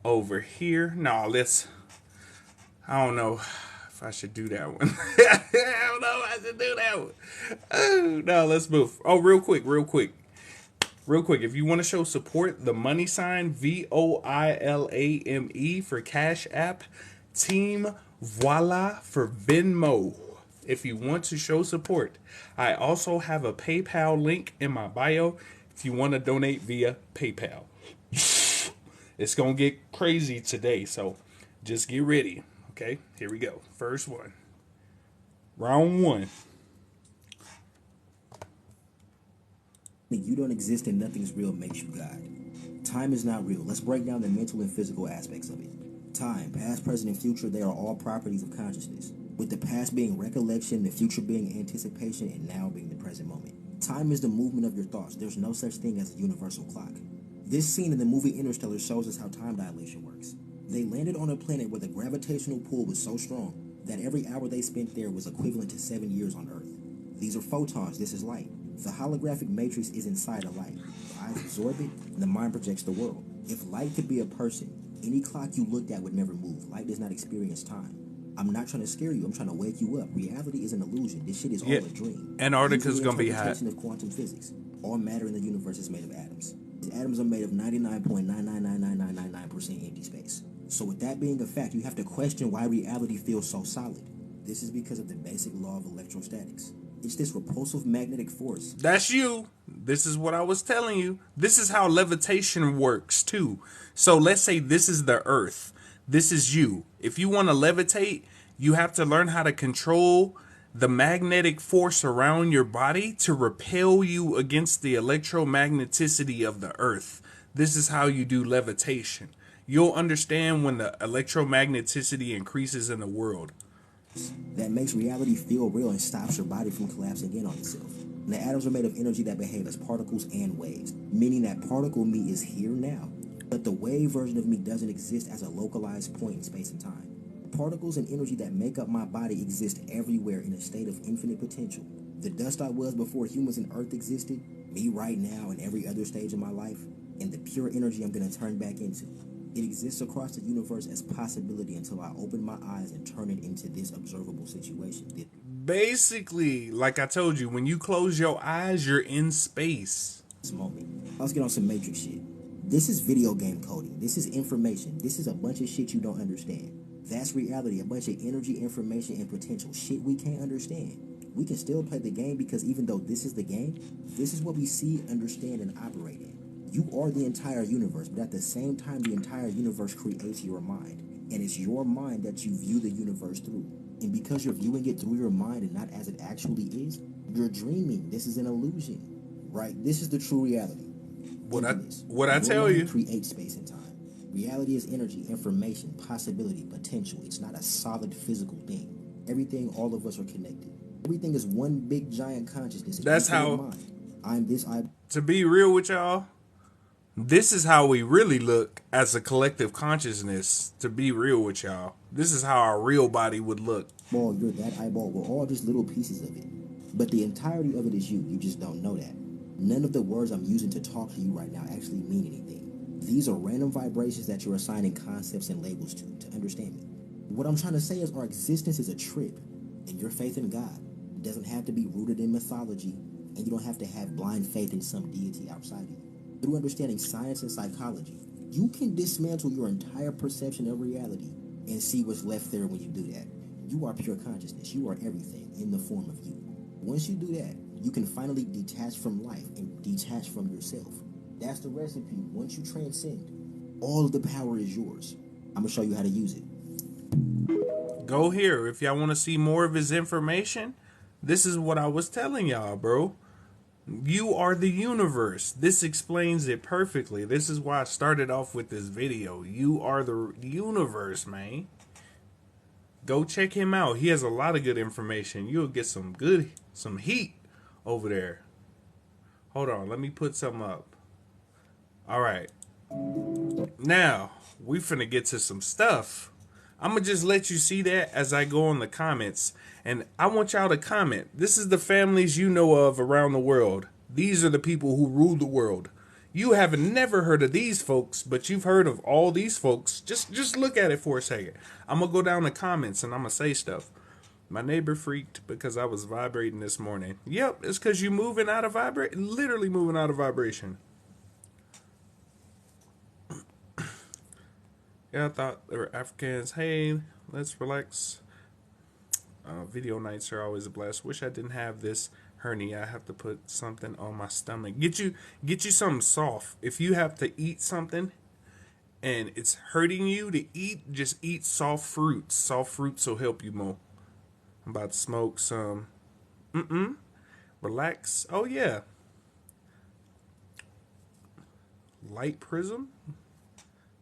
over here. No, I don't know if I should do that one. I don't know if I should do that one. Oh, no, let's move. Oh, real quick. If you want to show support, the money sign VOILAME for Cashapp, TeamVoila for Venmo. If you want to show support, I also have a PayPal link in my bio if you want to donate via PayPal. It's going to get crazy today, so just get ready. Okay, here we go. First one. Round one. You don't exist and nothing's real makes you God. Time is not real. Let's break down the mental and physical aspects of it. Time, past, present, and future, they are all properties of consciousness. With the past being recollection, the future being anticipation, and now being the present moment. Time is the movement of your thoughts. There's no such thing as a universal clock. This scene in the movie Interstellar shows us how time dilation works. They landed on a planet where the gravitational pull was so strong that every hour they spent there was equivalent to 7 years on Earth. These are photons, this is light. The holographic matrix is inside a light. The eyes absorb it, and the mind projects the world. If light could be a person, any clock you looked at would never move. Light does not experience time. I'm not trying to scare you, I'm trying to wake you up. Reality is an illusion. This shit is all a dream. Antarctica's gonna be hot. Of quantum physics. All matter in the universe is made of atoms. The atoms are made of 99.9999999% empty space. So with that being a fact, you have to question why reality feels so solid. This is because of the basic law of electrostatics. It's this repulsive magnetic force. That's you. This is what I was telling you. This is how levitation works too. So let's say this is the earth. This is you. If you want to levitate, you have to learn how to control the magnetic force around your body to repel you against the electromagneticity of the earth. This is how you do levitation. You'll understand when the electromagneticity increases in the world. That makes reality feel real and stops your body from collapsing in on itself. And the atoms are made of energy that behave as particles and waves, meaning that particle me is here now, but the wave version of me doesn't exist as a localized point in space and time. Particles and energy that make up my body exist everywhere in a state of infinite potential. The dust I was before humans and Earth existed, me right now and every other stage of my life, and the pure energy I'm going to turn back into. It exists across the universe as possibility until I open my eyes and turn it into this observable situation. Basically, like I told you, when you close your eyes, you're in space. This moment. Let's get on some Matrix shit. This is video game coding. This is information. This is a bunch of shit you don't understand. That's reality, a bunch of energy, information, and potential. Shit we can't understand. We can still play the game because even though this is the game, this is what we see, understand, and operate in. You are the entire universe, but at the same time, the entire universe creates your mind. And it's your mind that you view the universe through. And because you're viewing it through your mind and not as it actually is, you're dreaming. This is an illusion, right? This is the true reality. What I tell you. Create space and time. Reality is energy, information, possibility, potential. It's not a solid physical thing. Everything, all of us are connected. Everything is one big giant consciousness. That's how. Mind. I'm this. To be real with y'all, this is how we really look as a collective consciousness. To be real with y'all, this is how our real body would look. Ball, you're that eyeball. We're all just little pieces of it. But the entirety of it is you. You just don't know that. None of the words I'm using to talk to you right now actually mean anything. These are random vibrations that you're assigning concepts and labels to understand me. What I'm trying to say is our existence is a trip, and your faith in God doesn't have to be rooted in mythology, and you don't have to have blind faith in some deity outside of you. Through understanding science and psychology, you can dismantle your entire perception of reality and see what's left there when you do that. You are pure consciousness. You are everything in the form of you. Once you do that, you can finally detach from life and detach from yourself. That's the recipe. Once you transcend, all of the power is yours. I'm going to show you how to use it. Go here. If y'all want to see more of his information, this is what I was telling y'all, bro. You are the universe. This explains it perfectly. This is why I started off with this video. You are the universe, man. Go check him out. He has a lot of good information. You'll get some heat over there. Hold on. Let me put some up. All right. Now, we finna get to some stuff. I'm going to just let you see that as I go on the comments. And I want y'all to comment. This is the families you know of around the world. These are the people who rule the world. You have never heard of these folks, but you've heard of all these folks. Just look at it for a second. I'm going to go down the comments and I'm going to say stuff. My neighbor freaked because I was vibrating this morning. Yep, it's because you moving out of vibration. Literally moving out of vibration. Yeah, I thought they were Africans. Hey, let's relax. Video nights are always a blast. Wish I didn't have this hernia. I have to put something on my stomach. Get you something soft. If you have to eat something and it's hurting you to eat, just eat soft fruits. Soft fruits will help you more. I'm about to smoke some. Relax. Oh yeah. Light prism.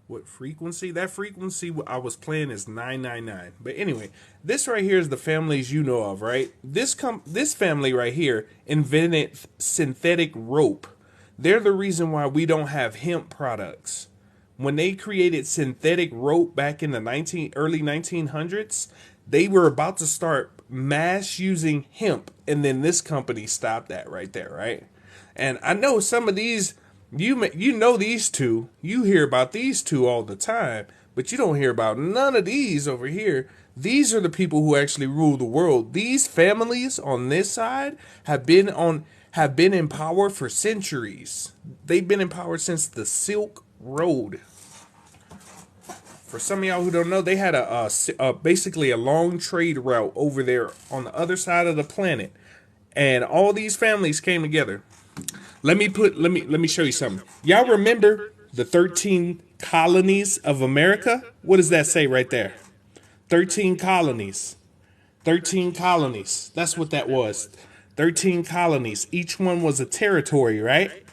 What frequency? That frequency I was playing is 999. But anyway, this right here is the families you know of, right? This family right here invented synthetic rope. They're the reason why we don't have hemp products. When they created synthetic rope back in the early 1900s, they were about to start mass using hemp, and then this company stopped that right there, right? And I know some of these. You know these two. You hear about these two all the time, but you don't hear about none of these over here. These are the people who actually rule the world. These families on this side have been in power for centuries. They've been in power since the Silk Road. For some of y'all who don't know, they had basically a long trade route over there on the other side of the planet. and all these families came together. Let me show you something. Y'all remember the 13 colonies of America? What does that say right there? 13 colonies. 13 colonies. That's what that was. 13 colonies. Each one was a territory, right?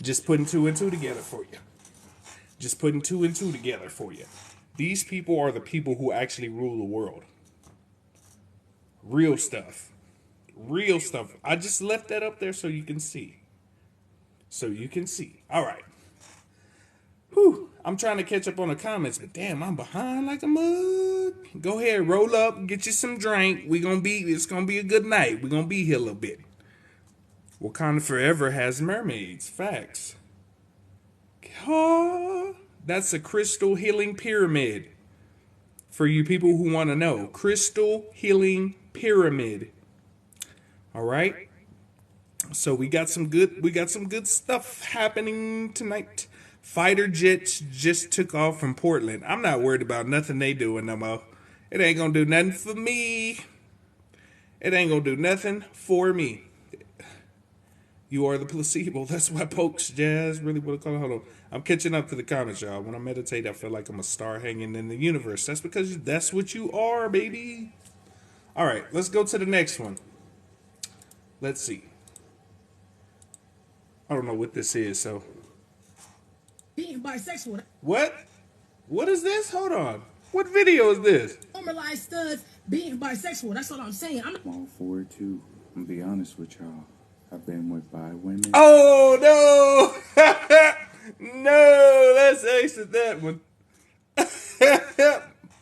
Just putting two and two together for you. Just putting two and two together for you. These people are the people who actually rule the world. Real stuff. Real stuff. I just left that up there so you can see. So you can see. All right. Whew. I'm trying to catch up on the comments, but damn, I'm behind like a mug. Go ahead, roll up, get you some drink. It's gonna be a good night. We're gonna be here a little bit. Wakanda Forever has mermaids. Facts. Oh, that's a crystal healing pyramid. For you people who want to know, crystal healing pyramid. All right. So we got some good stuff happening tonight. Fighter jets just took off from Portland. I'm not worried about nothing they doing no more. It ain't gonna do nothing for me. It ain't gonna do nothing for me. You are the placebo. That's why Pokes Jazz really want to call it. Hold on. I'm catching up to the comments, y'all. When I meditate, I feel like I'm a star hanging in the universe. That's because that's what you are, baby. All right, let's go to the next one. Let's see. I don't know what this is, so. Being bisexual. What? What is this? Hold on. What video is this? Normalized studs being bisexual. That's what I'm saying. I'm all for it too. I'm gonna be honest with y'all. I've been with 5 women. Oh no! No, let's exit that one.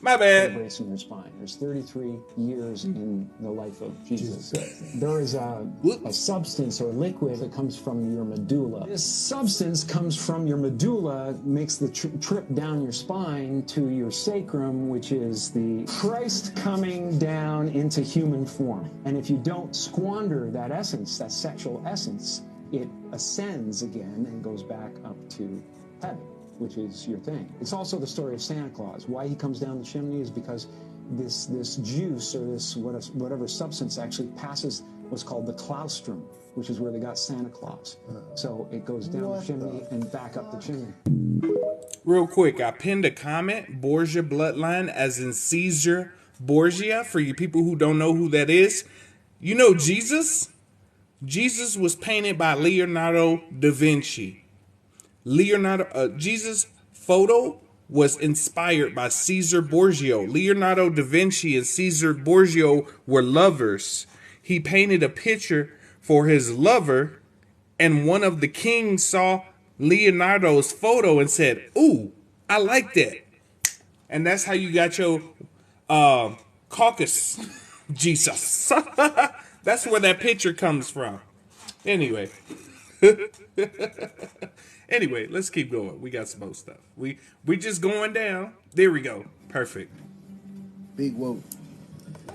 My bad. Bracing your spine. There's 33 years in the life of Jesus. There is a substance or liquid that comes from your medulla. This substance comes from your medulla, makes the trip down your spine to your sacrum, which is the Christ coming down into human form. And if you don't squander that essence, that sexual essence, it ascends again and goes back up to heaven, which is your thing. It's also the story of Santa Claus. Why he comes down the chimney is because this juice or this whatever substance actually passes what's called the claustrum, which is where they got Santa Claus. So it goes down the chimney and back up the chimney. Real quick, I pinned a comment, Borgia bloodline, as in Caesar Borgia, for you people who don't know who that is. You know Jesus? Jesus was painted by Leonardo da Vinci. Jesus' photo was inspired by Caesar Borgia. Leonardo da Vinci and Caesar Borgia were lovers. He painted a picture for his lover, and one of the kings saw Leonardo's photo and said, "Ooh, I like that." And that's how you got your caucus Jesus. That's where that picture comes from. Anyway. Anyway, let's keep going. We got some more stuff. We just going down. There we go. Perfect. Big whoa.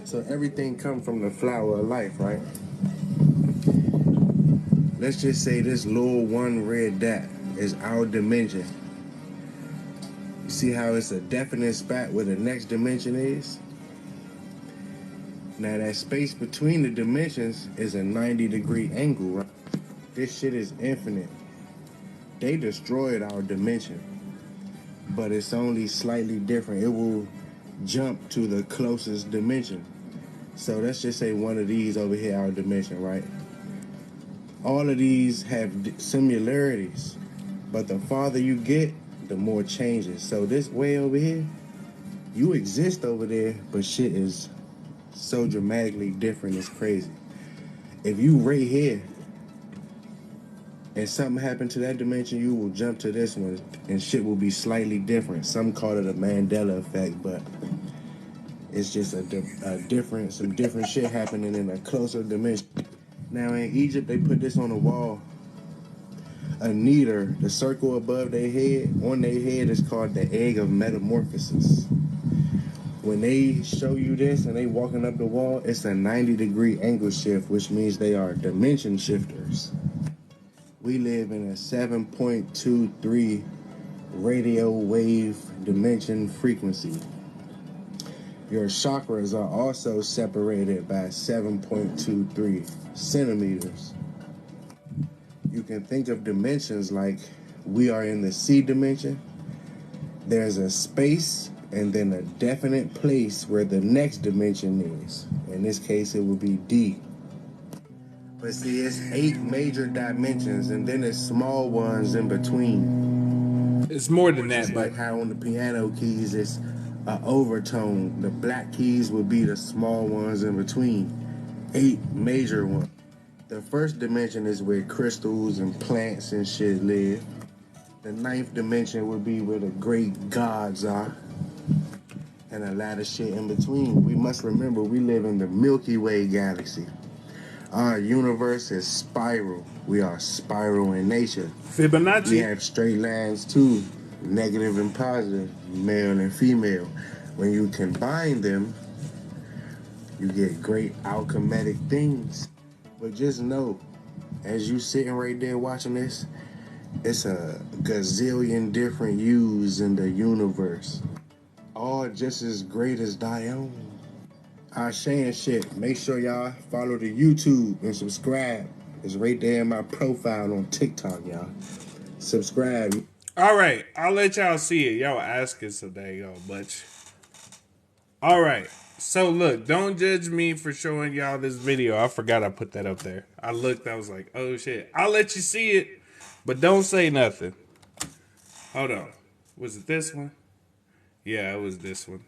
So everything come from the flower of life, right? Let's just say this little one red dot is our dimension. You see how it's a definite spot where the next dimension is? Now that space between the dimensions is a 90-degree angle, right? This shit is infinite. They destroyed our dimension, but it's only slightly different. It will jump to the closest dimension. So let's just say one of these over here, our dimension, right? All of these have similarities, but the farther you get, the more changes. So this way over here, you exist over there, but shit is so dramatically different, it's crazy. If you right here, and something happened to that dimension, you will jump to this one, and shit will be slightly different. Some call it a Mandela effect, but it's just some different shit happening in a closer dimension. Now in Egypt, they put this on the wall. A needle, the circle above their head, on their head is called the egg of metamorphosis. When they show you this and they walking up the wall, it's a 90-degree angle shift, which means they are dimension shifters. We live in a 7.23 radio wave dimension frequency. Your chakras are also separated by 7.23 centimeters. You can think of dimensions like we are in the C dimension. There's a space and then a definite place where the next dimension is. In this case, it would be D. But see, it's 8 major dimensions and then there's small ones in between. It's more than Just that, like how on the piano keys, it's an overtone. The black keys would be the small ones in between. 8 major ones. The first dimension is where crystals and plants and shit live. The 9th dimension would be where the great gods are. And a lot of shit in between. We must remember we live in the Milky Way galaxy. Our universe is spiral. We are spiral in nature. Fibonacci. We have straight lines too, negative and positive, male and female. When you combine them, you get great alchemic things. But just know, as you sitting right there watching this, it's a gazillion different yous in the universe. All just as great as thy own. Saying shit. Make sure y'all follow the YouTube and subscribe. It's right there in my profile on TikTok, y'all. Subscribe. All right, I'll let y'all see it. Y'all asking so dang much. All right, so look, don't judge me for showing y'all this video. I forgot I put that up there. I looked, I was like, oh shit. I'll let you see it, but don't say nothing. Hold on. Was it this one? Yeah, it was this one.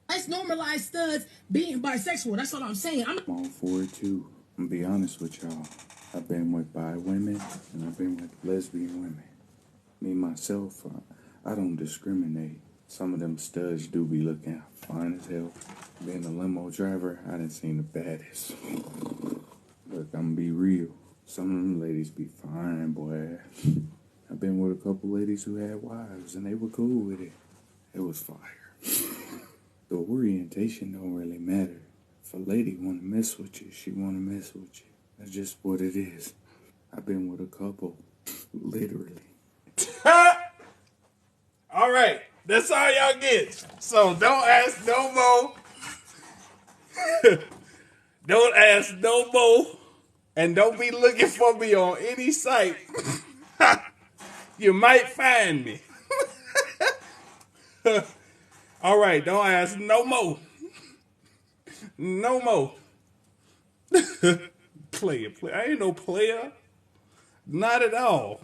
Let's normalize studs being bisexual. That's what I'm saying. I'm all for it too. I'm gonna be honest with y'all. I've been with bi women and I've been with lesbian women. Me, myself, I don't discriminate. Some of them studs do be looking fine as hell. Being a limo driver, I done seen the baddest. Look, I'm gonna be real. Some of them ladies be fine, boy. I've been with a couple ladies who had wives and they were cool with it. It was fire. The orientation don't really matter. If a lady want to mess with you, she want to mess with you. That's just what it is. I've been with a couple, literally. All right, that's all y'all get. So don't ask no more. Don't ask no more. And don't be looking for me on any site. You might find me. All right, don't ask no more. No more. Player. I ain't no player. Not at all.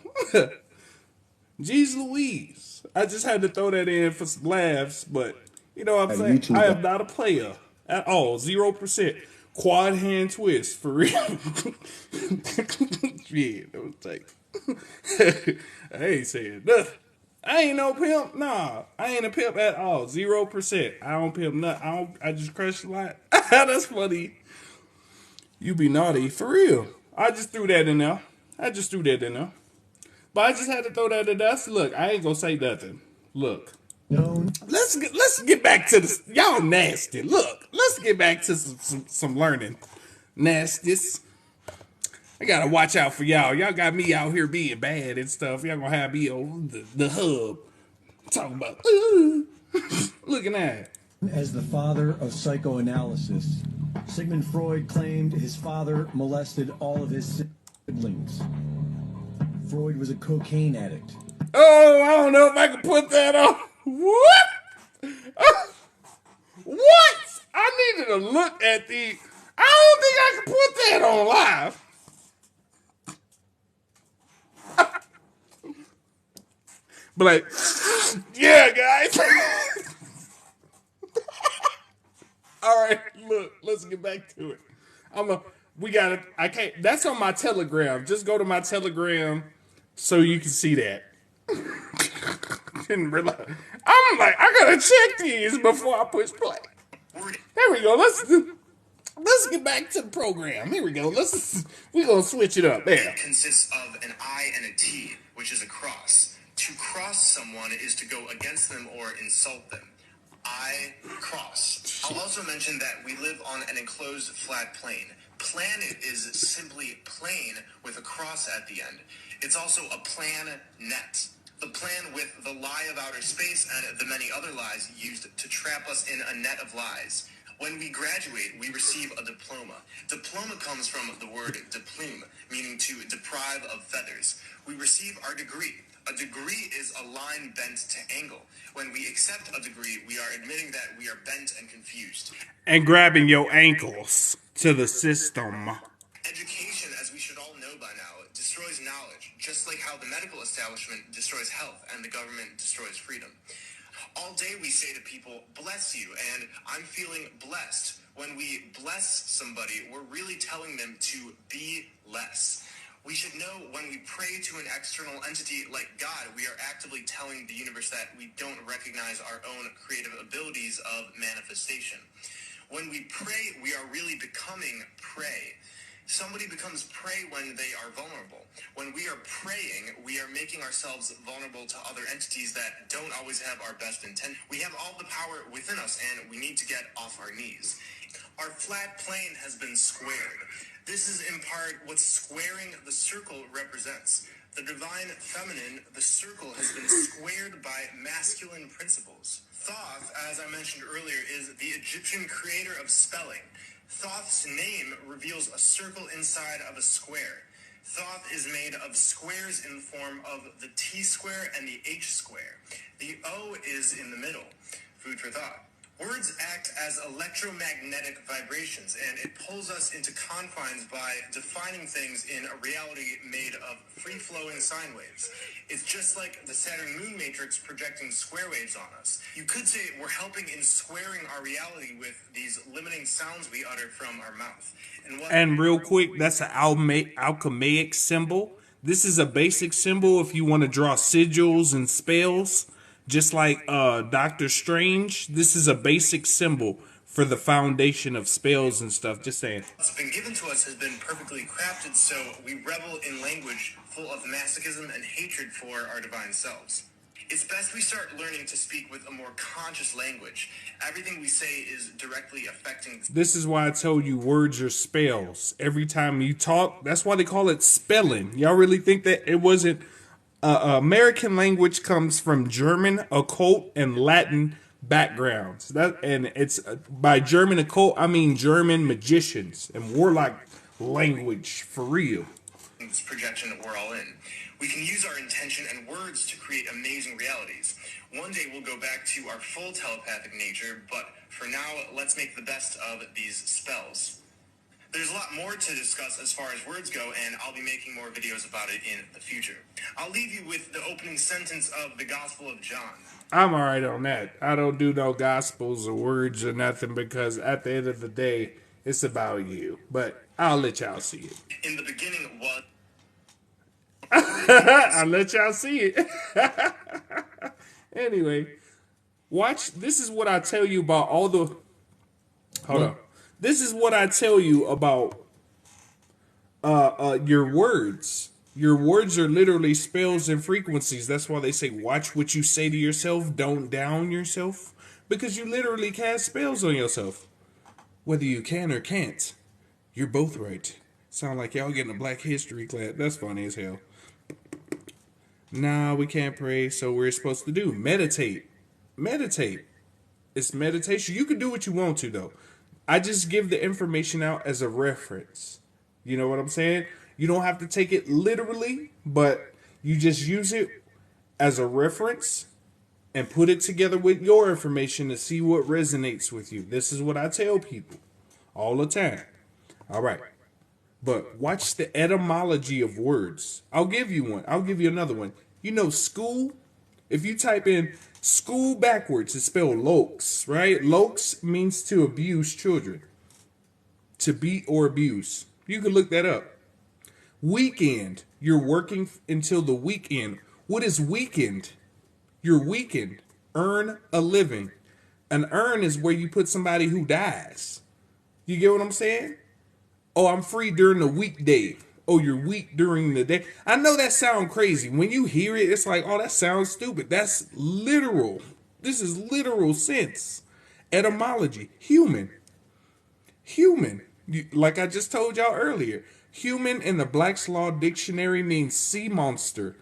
Jeez Louise. I just had to throw that in for some laughs, but you know what I'm saying? YouTube. I am not a player at all. 0%. Quad hand twist, for real. Yeah, don't take. I ain't saying nothing. I ain't no pimp. Nah, I ain't a pimp at all. 0%. I don't pimp nothing. I just crush a lot. That's funny. You be naughty. For real. I just threw that in there. But I just had to throw that in there. Look, I ain't gonna say nothing. Look. No. Let's get back to this. Y'all nasty. Look, let's get back to some learning. Nasties. I gotta watch out for y'all. Y'all got me out here being bad and stuff. Y'all gonna have me on the hub talking about looking at it. As the father of psychoanalysis, Sigmund Freud claimed his father molested all of his siblings. Freud was a cocaine addict. Oh, I don't know if I can put that on. What? What? I needed to look at the. I don't think I can put that on live. But like, yeah, guys. All right, look, let's get back to it. I can't, that's on my Telegram. Just go to my Telegram so you can see that. Didn't realize. I'm like, I gotta check these before I push play. There we go. Let's get back to the program. Here we go. We're gonna switch it up. There. It consists of an I and a T, which is a cross. To cross someone is to go against them or insult them. I cross. I'll also mention that we live on an enclosed flat plane. Planet is simply plane with a cross at the end. It's also a plan net. The plan with the lie of outer space and the many other lies used to trap us in a net of lies. When we graduate, we receive a diploma. Diploma comes from the word deplume, meaning to deprive of feathers. We receive our degree. A degree is a line bent to angle. When we accept a degree, we are admitting that we are bent and confused. And grabbing your ankles to the system. Education, as we should all know by now, destroys knowledge, just like how the medical establishment destroys health and the government destroys freedom. All day we say to people, bless you, and I'm feeling blessed. When we bless somebody, we're really telling them to be less. We should know when we pray to an external entity like God, we are actively telling the universe that we don't recognize our own creative abilities of manifestation. When we pray, we are really becoming prey. Somebody becomes prey when they are vulnerable. When we are praying, we are making ourselves vulnerable to other entities that don't always have our best intent. We have all the power within us, and we need to get off our knees. Our flat plane has been squared. This is in part what squaring the circle represents. The divine feminine, the circle, has been squared by masculine principles. Thoth, as I mentioned earlier, is the Egyptian creator of spelling. Thoth's name reveals a circle inside of a square. Thoth is made of squares in the form of the T square and the H square. The O is in the middle. Food for thought. Words act as electromagnetic vibrations, and it pulls us into confines by defining things in a reality made of free-flowing sine waves. It's just like the Saturn-Moon matrix projecting square waves on us. You could say we're helping in squaring our reality with these limiting sounds we utter from our mouth. And real quick, that's an alchemaic symbol. This is a basic symbol if you want to draw sigils and spells. Just like Doctor Strange, this is a basic symbol for the foundation of spells and stuff. Just saying. What's been given to us has been perfectly crafted, so we revel in language full of masochism and hatred for our divine selves. It's best we start learning to speak with a more conscious language. Everything we say is directly affecting... This is why I told you words are spells. Every time you talk, that's why they call it spelling. Y'all really think that it wasn't... American language comes from German, occult, and Latin backgrounds. And it's by German occult, I mean German magicians and warlock language for real. This projection that we're all in. We can use our intention and words to create amazing realities. One day we'll go back to our full telepathic nature, but for now, let's make the best of these spells. There's a lot more to discuss as far as words go, and I'll be making more videos about it in the future. I'll leave you with the opening sentence of the Gospel of John. I'm alright on that. I don't do no gospels or words or nothing because at the end of the day, it's about you. But I'll let y'all see it. In the beginning was... I'll let y'all see it. Anyway, watch. This is what I tell you about all the... Hold on. This is what I tell you about your words. Your words are literally spells and frequencies. That's why they say, watch what you say to yourself. Don't down yourself. Because you literally cast spells on yourself. Whether you can or can't. You're both right. Sound like y'all getting a Black History class. That's funny as hell. Nah, we can't pray. So we're supposed to do meditate. Meditate. It's meditation. You can do what you want to, though. I just give the information out as a reference. You know what I'm saying? You don't have to take it literally, but you just use it as a reference and put it together with your information to see what resonates with you. This is what I tell people all the time. All right. But watch the etymology of words. I'll give you one. I'll give you another one. You know, school. If you type in school backwards, it's spelled lokes, right? Lokes means to abuse children. To beat or abuse. You can look that up. Weekend. You're working until the weekend. What is weekend? Your weekend. Earn a living. An urn is where you put somebody who dies. You get what I'm saying? Oh, I'm free during the weekday. Oh, you're weak during the day. I know that sounds crazy. When you hear it, it's like, oh, that sounds stupid. That's literal. This is literal sense. Etymology. Human. Human. Like I just told y'all earlier. Human in the Black's Law Dictionary means sea monster.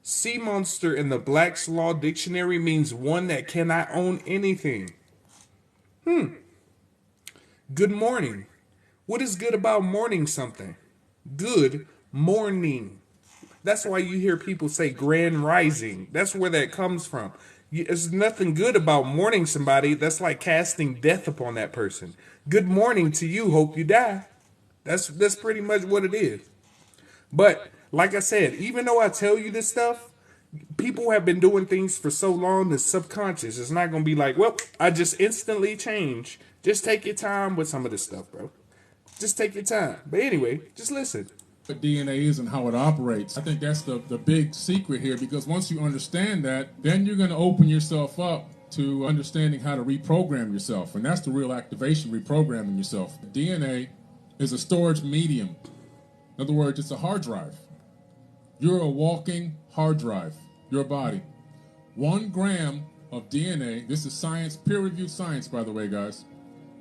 Sea monster in the Black's Law Dictionary means one that cannot own anything. Good morning. What is good about morning something? Good morning. That's why you hear people say grand rising. That's where that comes from. There's nothing good about mourning somebody. That's like casting death upon that person. Good morning to you. Hope you die. That's pretty much what it is. But like I said, even though I tell you this stuff, people have been doing things for so long, the subconscious is not going to be like, well, I just instantly change. Just take your time with some of this stuff, bro. Just take your time. But anyway, just listen. What DNA is and how it operates. I think that's the big secret here, because once you understand that, then you're going to open yourself up to understanding how to reprogram yourself. And that's the real activation, reprogramming yourself. DNA is a storage medium. In other words, it's a hard drive. You're a walking hard drive, your body. 1 gram of DNA, this is science, peer-reviewed science, by the way, guys.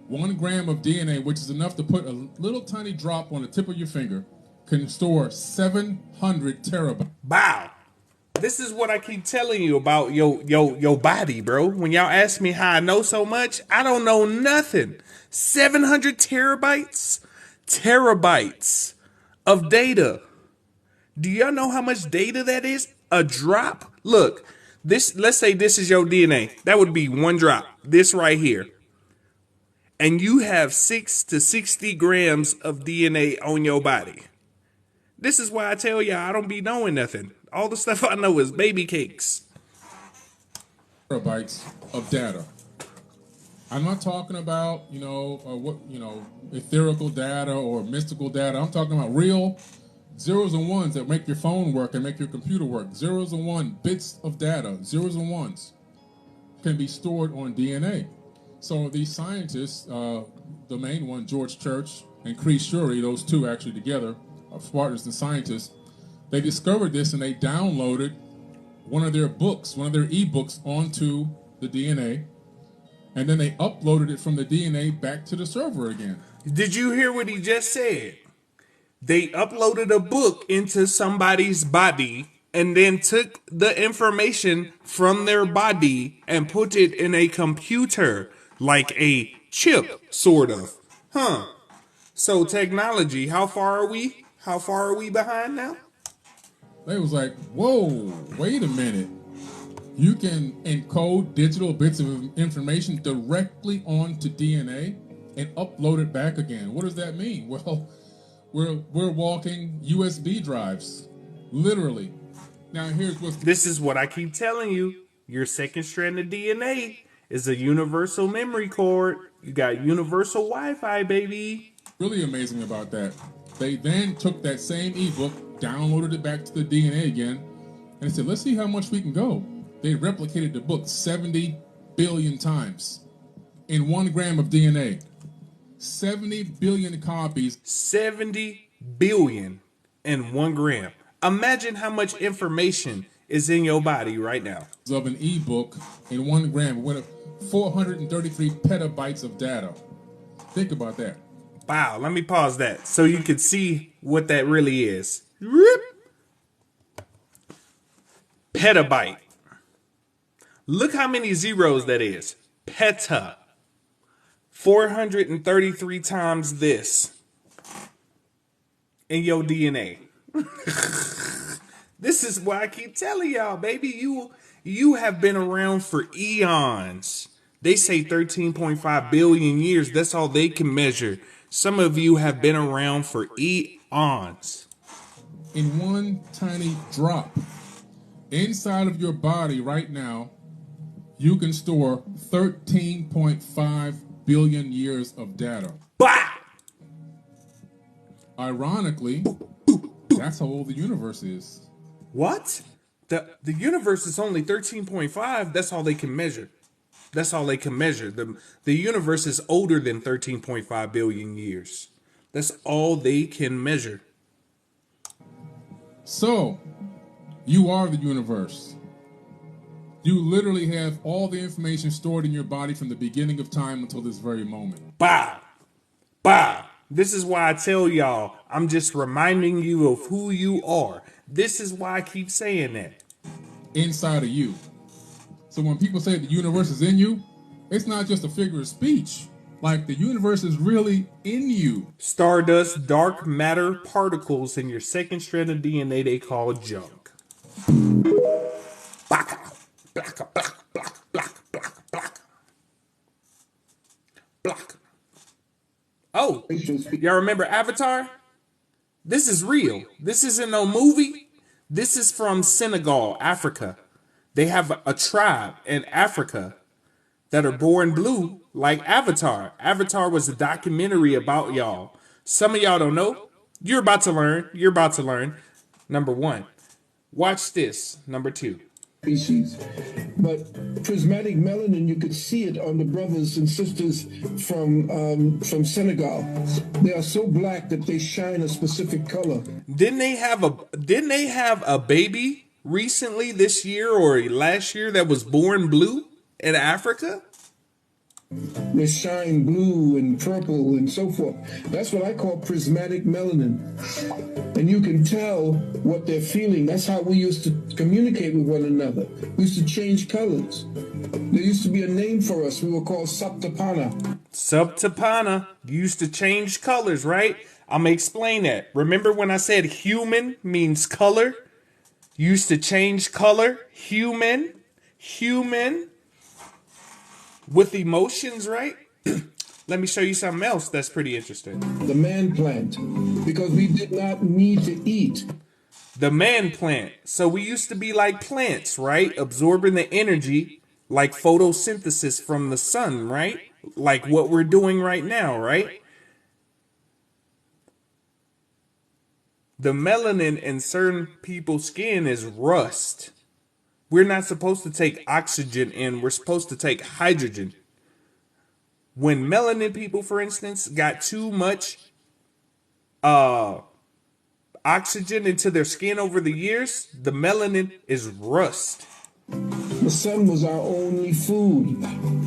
1 gram of DNA, which is enough to put a little tiny drop on the tip of your finger, can store 700 terabytes. Wow. This is what I keep telling you about your body, bro. When y'all ask me how I know so much, I don't know nothing. 700 terabytes? Terabytes of data. Do y'all know how much data that is? A drop? Look, this. Let's say this is your DNA. That would be 1 drop. This right here. And you have 6 to 60 grams of DNA on your body. This is why I tell y'all I don't be knowing nothing. All the stuff I know is baby cakes. Terabytes of data. I'm not talking about, etherical data or mystical data. I'm talking about real zeros and ones that make your phone work and make your computer work. Zeros and one bits of data, zeros and ones, can be stored on DNA. So these scientists, the main one, George Church and Chris Shuri, those two actually together, partners and scientists, they discovered this and they downloaded one of their books, one of their ebooks onto the DNA, and then they uploaded it from the DNA back to the server again. Did you hear what he just said? They uploaded a book into somebody's body and then took the information from their body and put it in a computer, like a chip, sort of. So technology, how far are we? How far are we behind now? They was like, whoa, wait a minute. You can encode digital bits of information directly onto DNA and upload it back again. What does that mean? Well, we're walking USB drives, literally. Now here's what. This is what I keep telling you. Your second strand of DNA is a universal memory cord. You got universal Wi-Fi, baby. Really amazing about that. They then took that same ebook, downloaded it back to the DNA again, and they said, let's see how much we can go. They replicated the book 70 billion times in 1 gram of DNA. 70 billion copies. 70 billion in 1 gram. Imagine how much information is in your body right now. Of an ebook in 1 gram with 433 petabytes of data. Think about that. Wow, let me pause that so you can see what that really is. Petabyte. Look how many zeros that is. Peta. 433 times this in your DNA. This is why I keep telling y'all, baby, you have been around for eons. They say 13.5 billion years. That's all they can measure. Some of you have been around for eons. In 1 tiny drop inside of your body right now, you can store 13.5 billion years of data. Bah! Ironically, that's how old the universe is. What? The universe is only 13.5. That's all they can measure. That's all they can measure. The universe is older than 13.5 billion years. That's all they can measure. So, you are the universe. You literally have all the information stored in your body from the beginning of time until this very moment. Bah! Bah! This is why I tell y'all, I'm just reminding you of who you are. This is why I keep saying that. inside of you. So when people say the universe is in you, it's not just a figure of speech. Like, the universe is really in you. Stardust, dark matter particles in your second strand of DNA they call junk. Blaka, blaka, blaka, blaka, blaka, blaka, blaka. Blaka. Oh, y'all remember Avatar? This is real. This isn't no movie. This is from Senegal, Africa. They have a tribe in Africa that are born blue like Avatar. Avatar was a documentary about y'all. Some of y'all don't know. You're about to learn. You're about to learn. Number one. Watch this. Number two. Species. But prismatic melanin, you could see it on the brothers and sisters from Senegal. They are so black that they shine a specific color. Didn't they have a baby recently this year or last year that was born blue in Africa? They shine blue and purple and so forth. That's what I call prismatic melanin. And you can tell what they're feeling. That's how we used to communicate with one another. We used to change colors. There used to be a name for us. We were called Saptapana. Saptapana used to change colors, right? I'm going to explain that. Remember when I said human means color? Used to change color. Human with emotions, right? Let me show you something else that's pretty interesting. The man plant, because we did not need to eat. The man plant. So we used to be like plants, right? Absorbing the energy like photosynthesis from the sun, right? Like what we're doing right now, right? The melanin in certain people's skin is rust. We're not supposed to take oxygen in. We're supposed to take hydrogen. When melanin people, for instance, got too much oxygen into their skin over the years, the melanin is rust. The sun was our only food.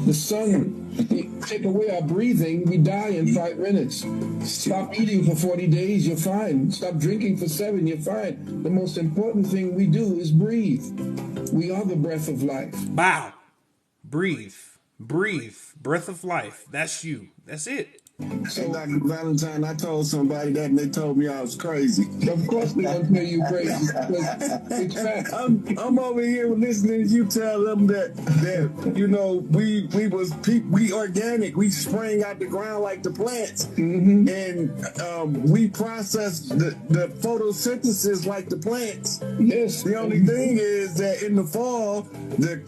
The sun, take away our breathing, we die in 5 minutes. Stop eating for 40 days, you're fine. Stop drinking for 7, you're fine. The most important thing we do is breathe. We are the breath of life. Wow. Breathe. Breathe. Breath of life. That's you. That's it. So, Dr. Valentine, I told somebody that and they told me I was crazy. Of course they're going to tell you crazy. It's fact. I'm over here listening to you tell them that you know, we organic. We sprang out the ground like the plants. Mm-hmm. And we process the photosynthesis like the plants. Yes. The only thing is that in the fall, the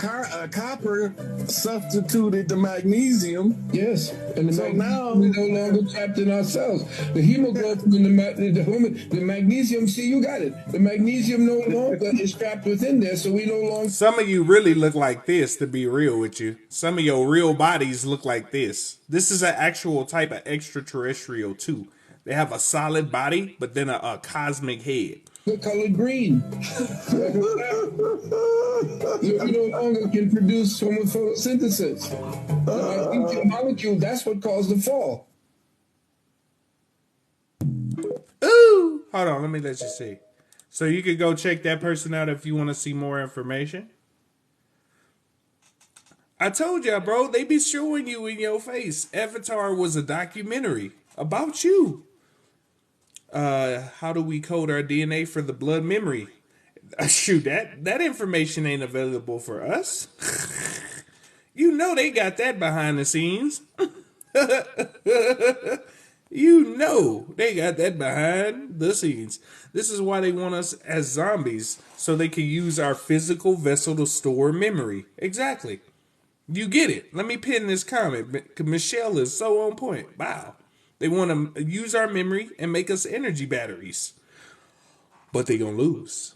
copper substituted the magnesium. Yes. And so now we're no longer trapped in ourselves. The hemoglobin the magnesium, see, you got it. The magnesium no longer is trapped within there, so we no longer... Some of you really look like this, to be real with you. Some of your real bodies look like this. This is an actual type of extraterrestrial, too. They have a solid body, but then a cosmic head. The color green. You no longer can produce photosynthesis. The molecule, that's what caused the fall. Ooh! Hold on, let me let you see. So you could go check that person out if you want to see more information. I told y'all, bro, they be showing you in your face. Avatar was a documentary about you. How do we code our DNA for the blood memory? Shoot, that information ain't available for us. You know they got that behind the scenes. You know they got that behind the scenes. This is why they want us as zombies, so they can use our physical vessel to store memory. Exactly. You get it. Let me pin this comment. Michelle is so on point. Wow. They want to use our memory and make us energy batteries. But they gonna lose.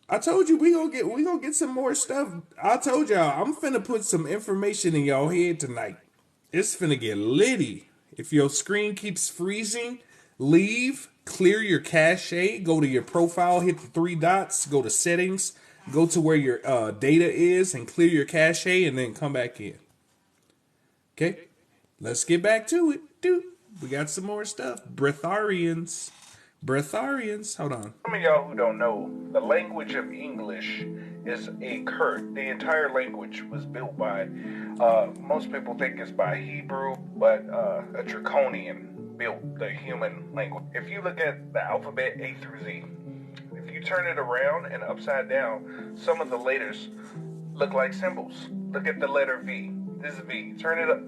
I told you we gonna get some more stuff. I told y'all I'm finna put some information in y'all head tonight. It's finna get litty. If your screen keeps freezing, leave, clear your cache, go to your profile, hit the 3 dots, go to settings, go to where your data is and clear your cache and then come back in. Okay, let's get back to it, dude. We got some more stuff. Breatharians. Hold on. Some of y'all who don't know, the language of English is a curse. The entire language was built by, most people think it's by Hebrew, but a draconian built the human language. If you look at the alphabet A through Z, if you turn it around and upside down, some of the letters look like symbols. Look at the letter V. This is V. Turn it up,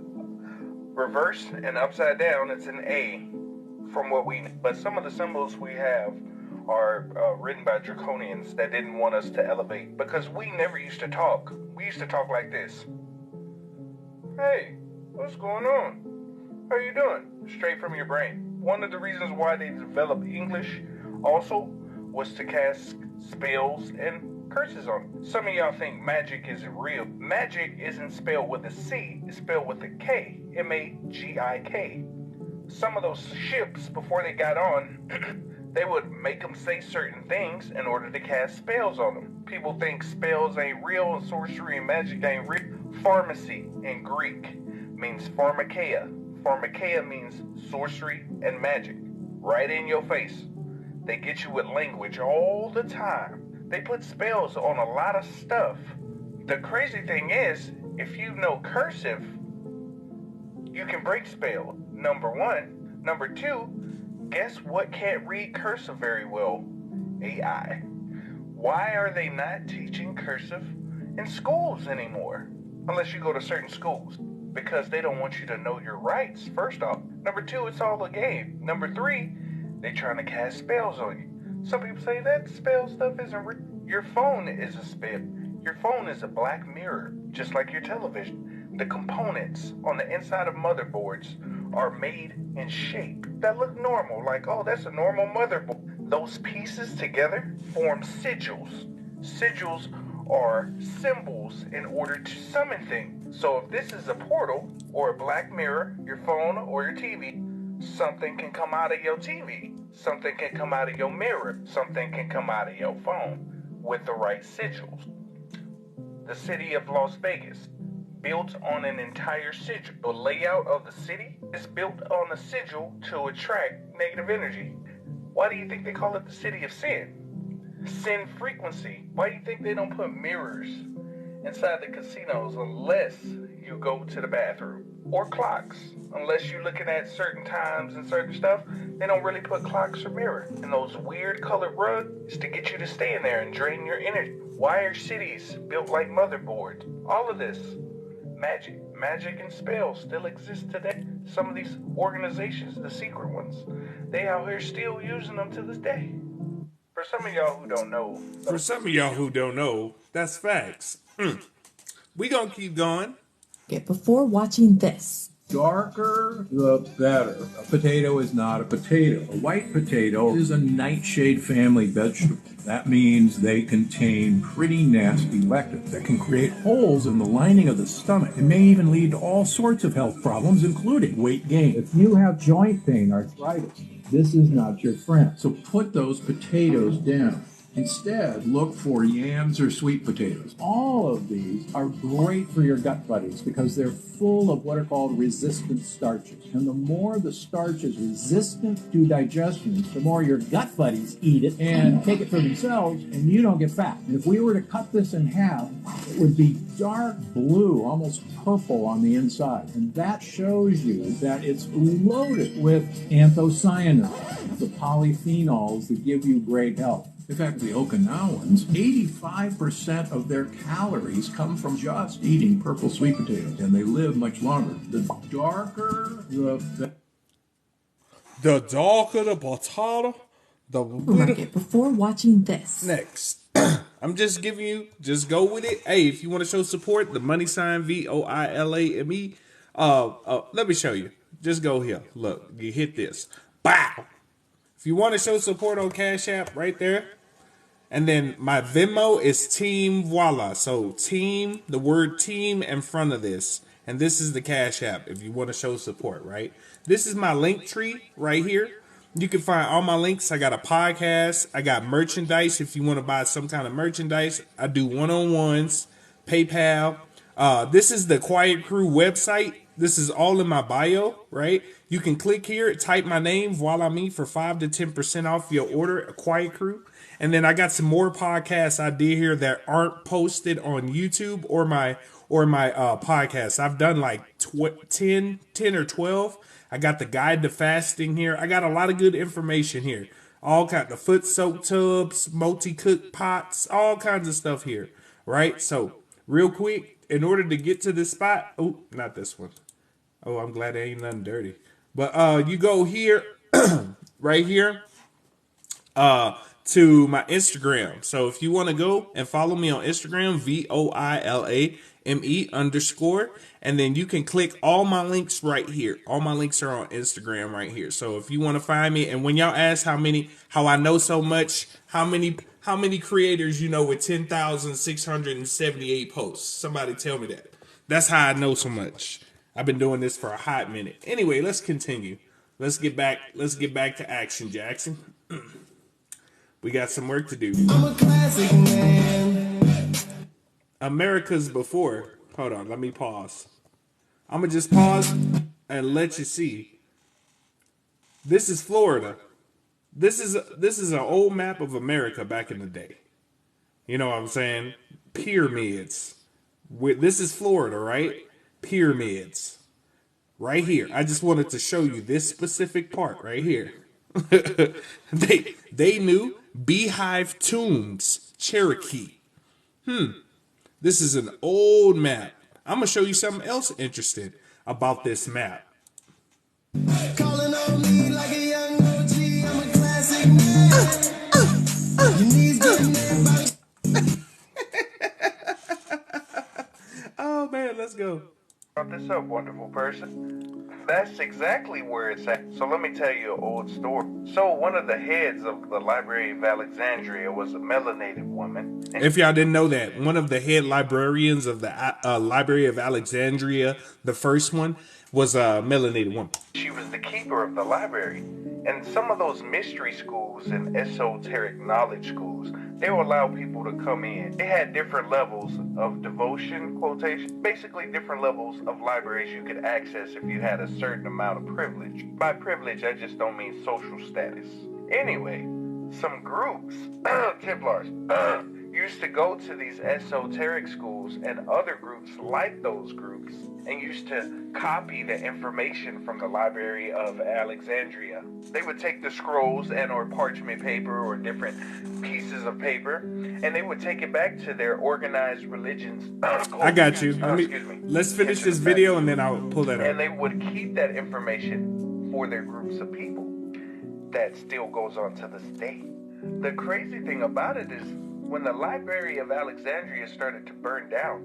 reverse and upside down, it's an A from what we know. But some of the symbols we have are written by draconians that didn't want us to elevate, because we never used to talk. We used to talk like this. Hey, what's going on? How are you doing? Straight from your brain. One of the reasons why they developed English also was to cast spells and curses on it. Some of y'all think magic isn't real. Magic isn't spelled with a C, it's spelled with a K. M-A-G-I-K. Some of those ships, before they got on, they would make them say certain things in order to cast spells on them. People think spells ain't real and sorcery and magic ain't real. Pharmacy in Greek means pharmakeia. Pharmakeia means sorcery and magic. Right in your face. They get you with language all the time. They put spells on a lot of stuff. The crazy thing is, if you know cursive, you can break spell. Number one. Number two, guess what can't read cursive very well? AI. Why are they not teaching cursive in schools anymore? Unless you go to certain schools. Because they don't want you to know your rights, first off. Number two, it's all a game. Number three, they trying to cast spells on you. Some people say that spell stuff isn't real. Your phone is a spell. Your phone is a black mirror, just like your television. The components on the inside of motherboards are made in shape that look normal, like, oh, that's a normal motherboard. Those pieces together form sigils. Sigils are symbols in order to summon things. So if this is a portal or a black mirror, your phone or your TV, something can come out of your TV. Something can come out of your mirror. Something can come out of your phone with the right sigils. The city of Las Vegas, built on an entire sigil. The layout of the city is built on a sigil to attract negative energy. Why do you think they call it the city of sin? Sin frequency. Why do you think they don't put mirrors inside the casinos unless you go to the bathroom? Or clocks. Unless you're looking at certain times and certain stuff, they don't really put clocks or mirror. And those weird colored rugs is to get you to stay in there and drain your energy. Why are cities built like motherboards? All of this. Magic and spells still exist today. Some of these organizations, the secret ones, they out here still using them to this day. For some of y'all who don't know, that's facts. We gonna keep going. Before watching this. Darker, the better. A potato is not a potato. A white potato is a nightshade family vegetable. That means they contain pretty nasty lectins that can create holes in the lining of the stomach. It may even lead to all sorts of health problems, including weight gain. If you have joint pain, arthritis, this is not your friend. So put those potatoes down. Instead, look for yams or sweet potatoes. All of these are great for your gut buddies because they're full of what are called resistant starches. And the more the starch is resistant to digestion, the more your gut buddies eat it and take it for themselves, and you don't get fat. And if we were to cut this in half, it would be dark blue, almost purple on the inside. And that shows you that it's loaded with anthocyanins, the polyphenols that give you great health. In fact, the Okinawans, 85% of their calories come from just eating purple sweet potatoes, and they live much longer. The darker the darker the potato, the Market before watching this. Next. I'm just giving you, just go with it. Hey, if you want to show support, the money sign VOILAME. Let me show you. Just go here. Look, you hit this. Bow. If you want to show support on Cashapp, right there. And then my Venmo is TeamVoila. So team, the word team in front of this. And this is the Cashapp if you want to show support, right? This is my link tree right here. You can find all my links. I got a podcast. I got merchandise if you want to buy some kind of merchandise. I do one-on-ones, PayPal. This is the Quiet Crew website. This is all in my bio, right? You can click here, type my name, Voilame, for 5 to 10% off your order, a Quiet Crew. And then I got some more podcasts I did here that aren't posted on YouTube or my podcast. I've done like 10 or 12. I got the guide to fasting here. I got a lot of good information here. All kind the foot soak tubs, multi-cook pots, all kinds of stuff here. Right? So real quick, in order to get to this spot, oh, not this one. Oh, I'm glad there ain't nothing dirty. But you go here, right here, to my Instagram. So if you want to go and follow me on Instagram, VOILAME_, and then you can click all my links right here. All my links are on Instagram right here. So if you want to find me, and when y'all ask how I know so much, how many creators you know with 10,678 posts? Somebody tell me that. That's how I know so much. I've been doing this for a hot minute. Anyway, let's continue. Let's get back to action, Jackson. We got some work to do. I'm a classic man. America's before. Hold on, let me pause. I'm gonna just pause and let you see. This is Florida. This is an old map of America back in the day. You know what I'm saying? Pyramids. This is Florida, right? Pyramids. Right here. I just wanted to show you this specific part right here. They knew Beehive Tombs, Cherokee. This is an old map. I'm gonna show you something else interesting about this map. Calling on me like a young OG, I'm a classic man. Your knees getting Oh man, let's go. Brought this up, wonderful person. That's exactly where it's at. So let me tell you an old story. So one of the heads of the Library of Alexandria was a melanated woman. If y'all didn't know that, one of the head librarians of the Library of Alexandria, the first one, was a melanated woman. She was the keeper of the library. And some of those mystery schools and esoteric knowledge schools, they will allow people to come in. They had different levels of devotion, quotation, basically different levels of libraries you could access if you had a certain amount of privilege. By privilege, I just don't mean social status. Anyway, some groups, Templars, used to go to these esoteric schools, and other groups like those groups, and used to copy the information from the Library of Alexandria. They would take the scrolls and or parchment paper or different pieces of paper, and they would take it back to their organized religions. I got you. Let's finish this video and then I'll pull that up. And they would keep that information for their groups of people. That still goes on to this day. The crazy thing about it is, when the Library of Alexandria started to burn down,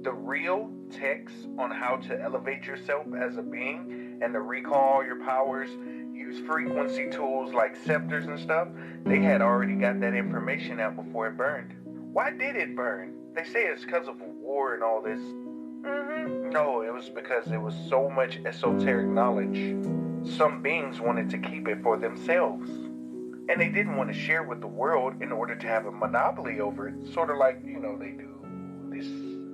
the real texts on how to elevate yourself as a being and to recall all your powers, use frequency tools like scepters and stuff, they had already got that information out before it burned. Why did it burn? They say it's because of war and all this. No, it was because there was so much esoteric knowledge. Some beings wanted to keep it for themselves. And they didn't want to share with the world in order to have a monopoly over it, sort of like, you know, they do this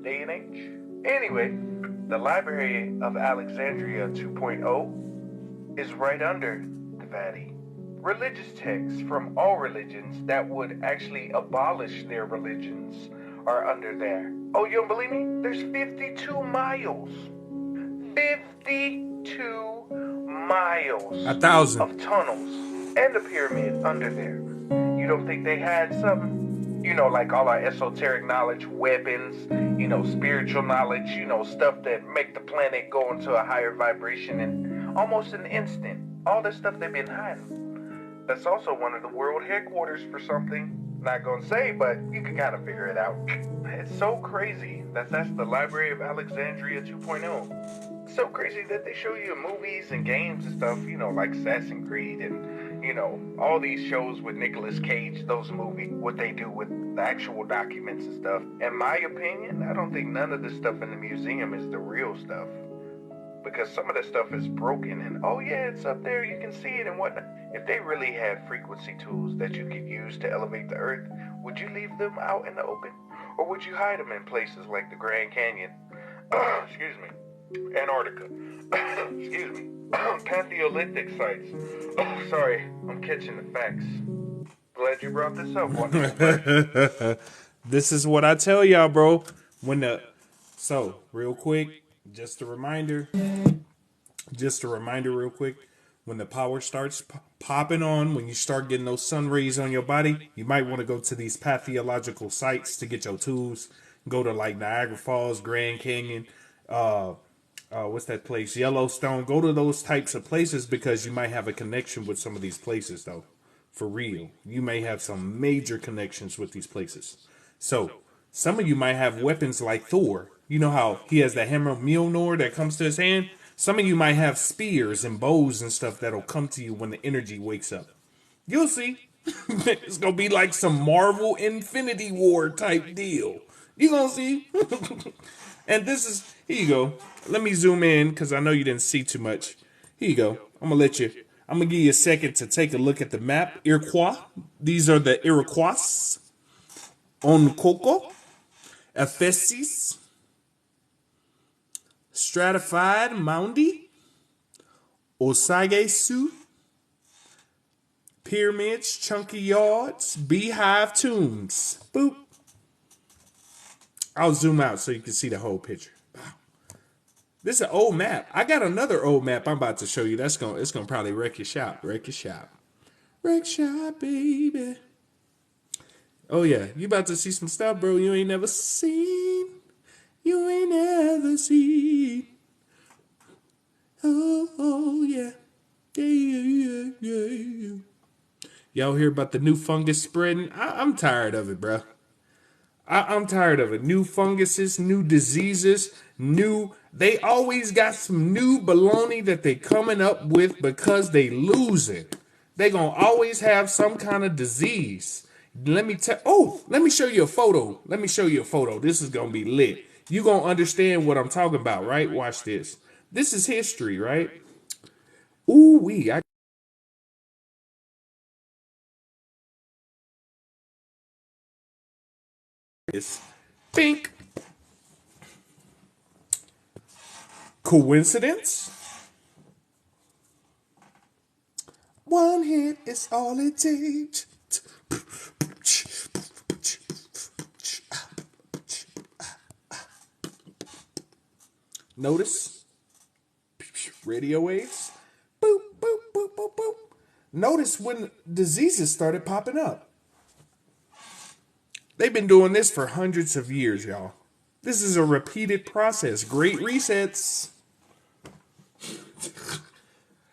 day and age. Anyway, the Library of Alexandria 2.0 is right under the Vati. Religious texts from all religions that would actually abolish their religions are under there. Oh, you don't believe me? There's 52 miles. 52 miles 1,000 of tunnels and a pyramid under there. You don't think they had something? You know, like all our esoteric knowledge, weapons, you know, spiritual knowledge, you know, stuff that make the planet go into a higher vibration in almost an instant. All this stuff they've been hiding. That's also one of the world headquarters for something. Not gonna say, but you can kind of figure it out. It's so crazy that that's the Library of Alexandria 2.0. It's so crazy that they show you in movies and games and stuff, you know, like Assassin's Creed and, you know, all these shows with Nicolas Cage, those movies, what they do with the actual documents and stuff. In my opinion, I don't think none of the stuff in the museum is the real stuff. Because some of the stuff is broken and, oh yeah, it's up there, you can see it and whatnot. If they really had frequency tools that you could use to elevate the earth, would you leave them out in the open? Or would you hide them in places like the Grand Canyon? Excuse me. Antarctica. Excuse me. Paleolithic sites. Oh, sorry, I'm catching the facts. glad you brought this up, wonderful. This is what I tell y'all, bro. So real quick, just a reminder, real quick. When the power starts popping on, when you start getting those sun rays on your body, you might want to go to these pathological sites to get your tools. Go to like Niagara Falls, Grand Canyon, what's that place? Yellowstone. Go to those types of places because you might have a connection with some of these places, though. For real. You may have some major connections with these places. So, some of you might have weapons like Thor. You know how he has the hammer of Mjolnir that comes to his hand? Some of you might have spears and bows and stuff that'll come to you when the energy wakes up. You'll see. It's going to be like some Marvel Infinity War type deal. You're going to see. And this is, here you go. Let me zoom in because I know you didn't see too much. Here you go. I'm going to give you a second to take a look at the map. Iroquois. These are the Iroquois. Onkoko. Ephesus. Stratified Moundy. Osage-Sioux. Pyramids, chunky yards, beehive tombs. Boop. I'll zoom out so you can see the whole picture. This is an old map. I got another old map I'm about to show you. It's gonna probably wreck your shop. Wreck shop, baby. Oh yeah, you about to see some stuff, bro. You ain't never seen. Oh yeah. Yeah. Y'all hear about the new fungus spreading? I'm tired of it, bro. I'm tired of it. New funguses, new diseases, they always got some new baloney that they coming up with because they losing. They gonna always have some kind of disease. Let me show you a photo. This is gonna be lit. You gonna understand what I'm talking about, right? Watch this. This is history, right? Ooh wee. Think. Coincidence? One hit is all it takes. Notice? Radio waves? Boop, boop, boop, boop, boop. Notice when diseases started popping up. They've been doing this for hundreds of years, y'all. This is a repeated process. Great resets.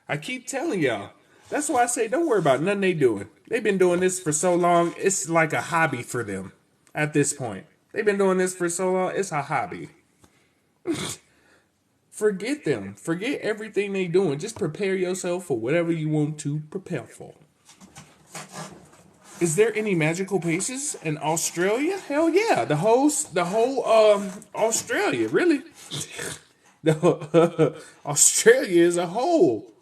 I keep telling y'all. That's why I say don't worry about nothing they doing. They've been doing this for so long, it's like a hobby for them at this point. They've been doing this for so long, it's a hobby. Forget them. Forget everything they doing. Just prepare yourself for whatever you want to prepare for. Is there any magical places in Australia? Hell yeah. The whole Australia, really. Australia as a whole.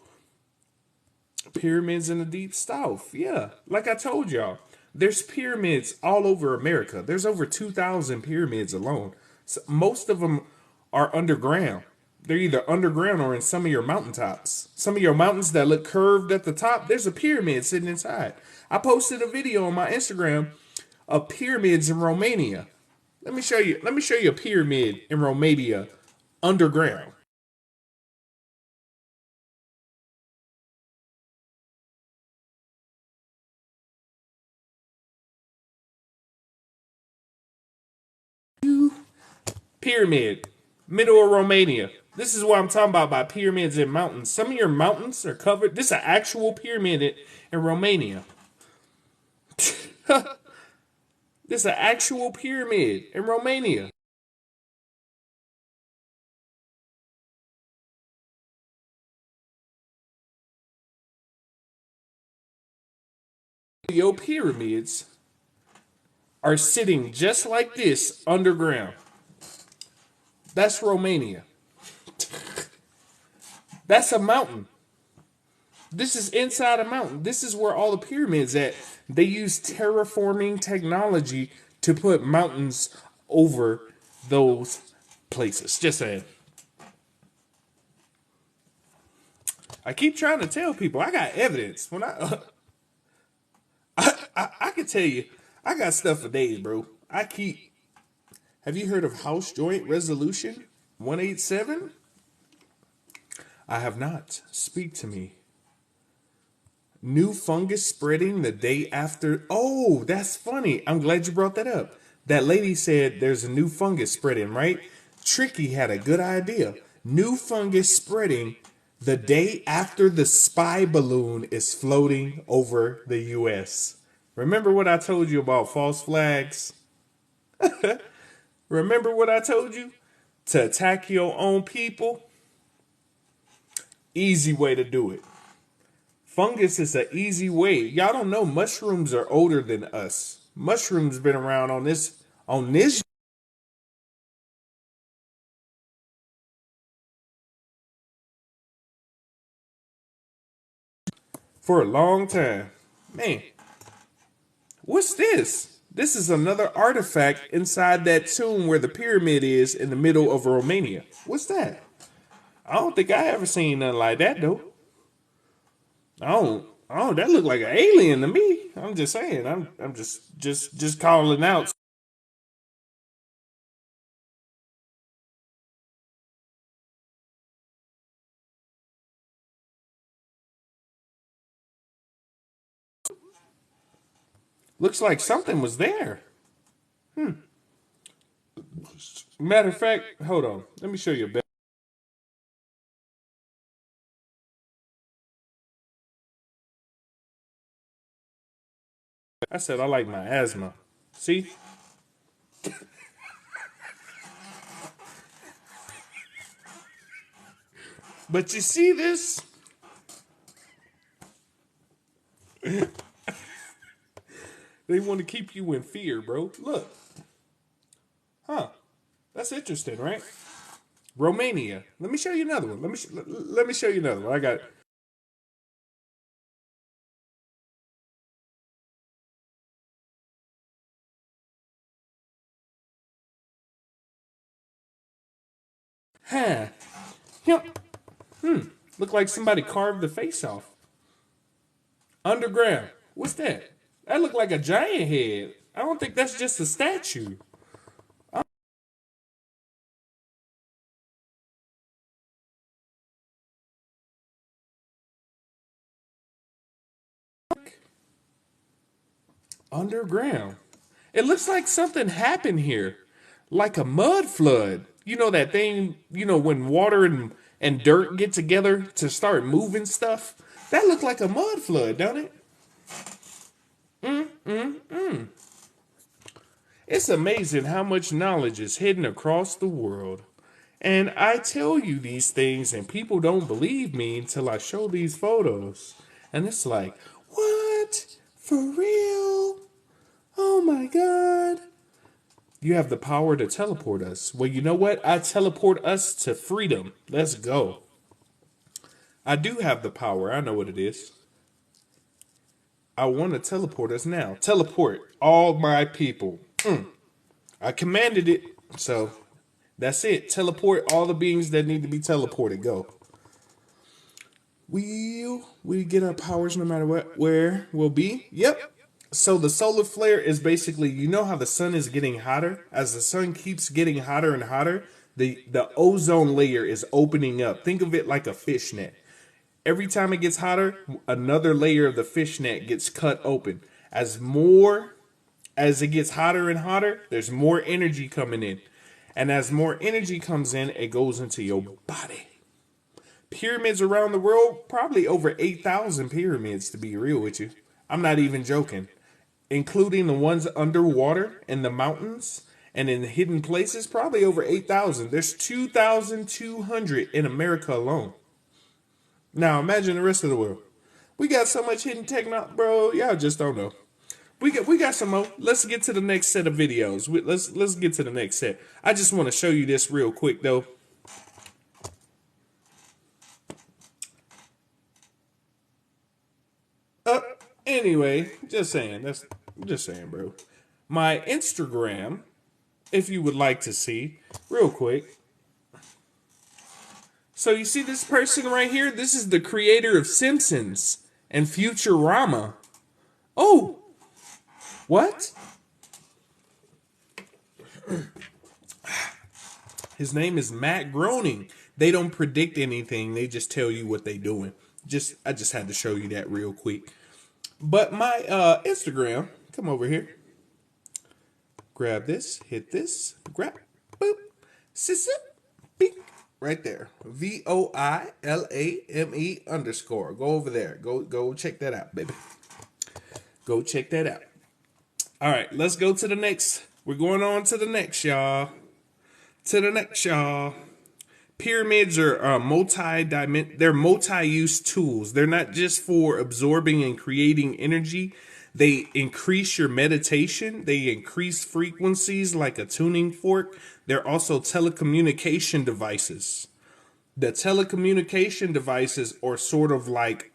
Pyramids in the deep south. Yeah. Like I told y'all, there's pyramids all over America. There's over 2,000 pyramids alone. So most of them are underground. They're either underground or in some of your mountaintops. Some of your mountains that look curved at the top, there's a pyramid sitting inside. I posted a video on my Instagram of pyramids in Romania. Let me show you a pyramid in Romania underground. Pyramid, middle of Romania. This is what I'm talking about by pyramids in mountains. Some of your mountains are covered. This is an actual pyramid in Romania. This is an actual pyramid in Romania. Your pyramids are sitting just like this underground. That's Romania. That's a mountain. This is inside a mountain. This is where all the pyramids at. They use terraforming technology to put mountains over those places. Just saying. I keep trying to tell people I got evidence. When I can tell you, I got stuff for days, bro. Have you heard of House Joint Resolution 187? I have not. Speak to me. New fungus spreading the day after. Oh, that's funny. I'm glad you brought that up. That lady said there's a new fungus spreading, right? Tricky had a good idea. New fungus spreading the day after the spy balloon is floating over the U.S. Remember what I told you about false flags? Remember what I told you? To attack your own people? Easy way to do it. Fungus is an easy way. Y'all don't know mushrooms are older than us. Mushrooms been around on this for a long time. Man, what's this? This is another artifact inside that tomb where the pyramid is in the middle of Romania. What's that? I don't think I ever seen nothing like that though. That look like an alien to me. I'm just saying. I'm just calling out. Looks like something was there. Matter of fact, hold on. Let me show you a bit. I said I like my asthma. See? But you see this? They want to keep you in fear, bro. Look. Huh. That's interesting, right? Romania. Let me show you another one. Let me show you another one. I got Huh. Yep. Look like somebody carved the face off. Underground. What's that? That look like a giant head. I don't think that's just a statue. Underground. It looks like something happened here. Like a mud flood. You know that thing, when water and dirt get together to start moving stuff? That looked like a mud flood, don't it? It's amazing how much knowledge is hidden across the world. And I tell you these things and people don't believe me until I show these photos. And it's like, what? For real? Oh my God. You have the power to teleport us. Well, you know what? I teleport us to freedom. Let's go. I do have the power. I know what it is. I want to teleport us now. Teleport all my people. I commanded it. So that's it. Teleport all the beings that need to be teleported. Go. We get our powers no matter where we'll be. Yep. So the solar flare is basically, you know how the sun is getting hotter? As the sun keeps getting hotter and hotter, the ozone layer is opening up. Think of it like a fishnet. Every time it gets hotter, another layer of the fishnet gets cut open. As it gets hotter and hotter, there's more energy coming in. And as more energy comes in, it goes into your body. Pyramids around the world, probably over 8,000 pyramids to be real with you. I'm not even joking. Including the ones underwater in the mountains and in hidden places, probably over 8,000. There's 2,200 in America alone. Now imagine the rest of the world. We got so much hidden technology, bro. Y'all just don't know. We got some more. Let's get to the next set of videos. Let's get to the next set. I just want to show you this real quick though. Anyway, just saying, bro. My Instagram, if you would like to see, real quick. So you see this person right here? This is the creator of Simpsons and Futurama. Oh, What? His name is Matt Groening. They don't predict anything. They just tell you what they doing. I just had to show you that real quick. But my Instagram, come over here. Grab this, hit this, grab, boop, sip, beep, right there. VOILAME_. Go over there. Go check that out, baby. Go check that out. All right, let's go to the next. We're going on to the next, y'all. Pyramids are they're multi-use tools. They're not just for absorbing and creating energy. They increase your meditation. They increase frequencies like a tuning fork. They're also telecommunication devices. The telecommunication devices are sort of like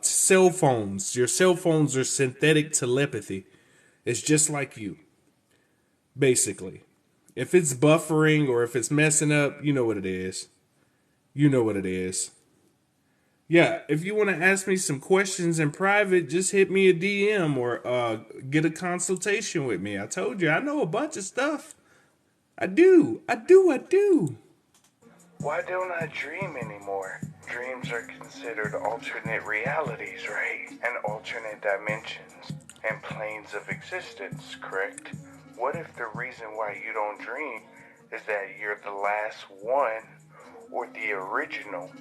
cell phones. Your cell phones are synthetic telepathy. It's just like you, basically. If it's buffering or if it's messing up, you know what it is. Yeah, if you want to ask me some questions in private, just hit me a DM or get a consultation with me. I told you, I know a bunch of stuff. I do. Why don't I dream anymore? Dreams are considered alternate realities, right? And alternate dimensions and planes of existence, correct? What if the reason why you don't dream is that you're the last one or the original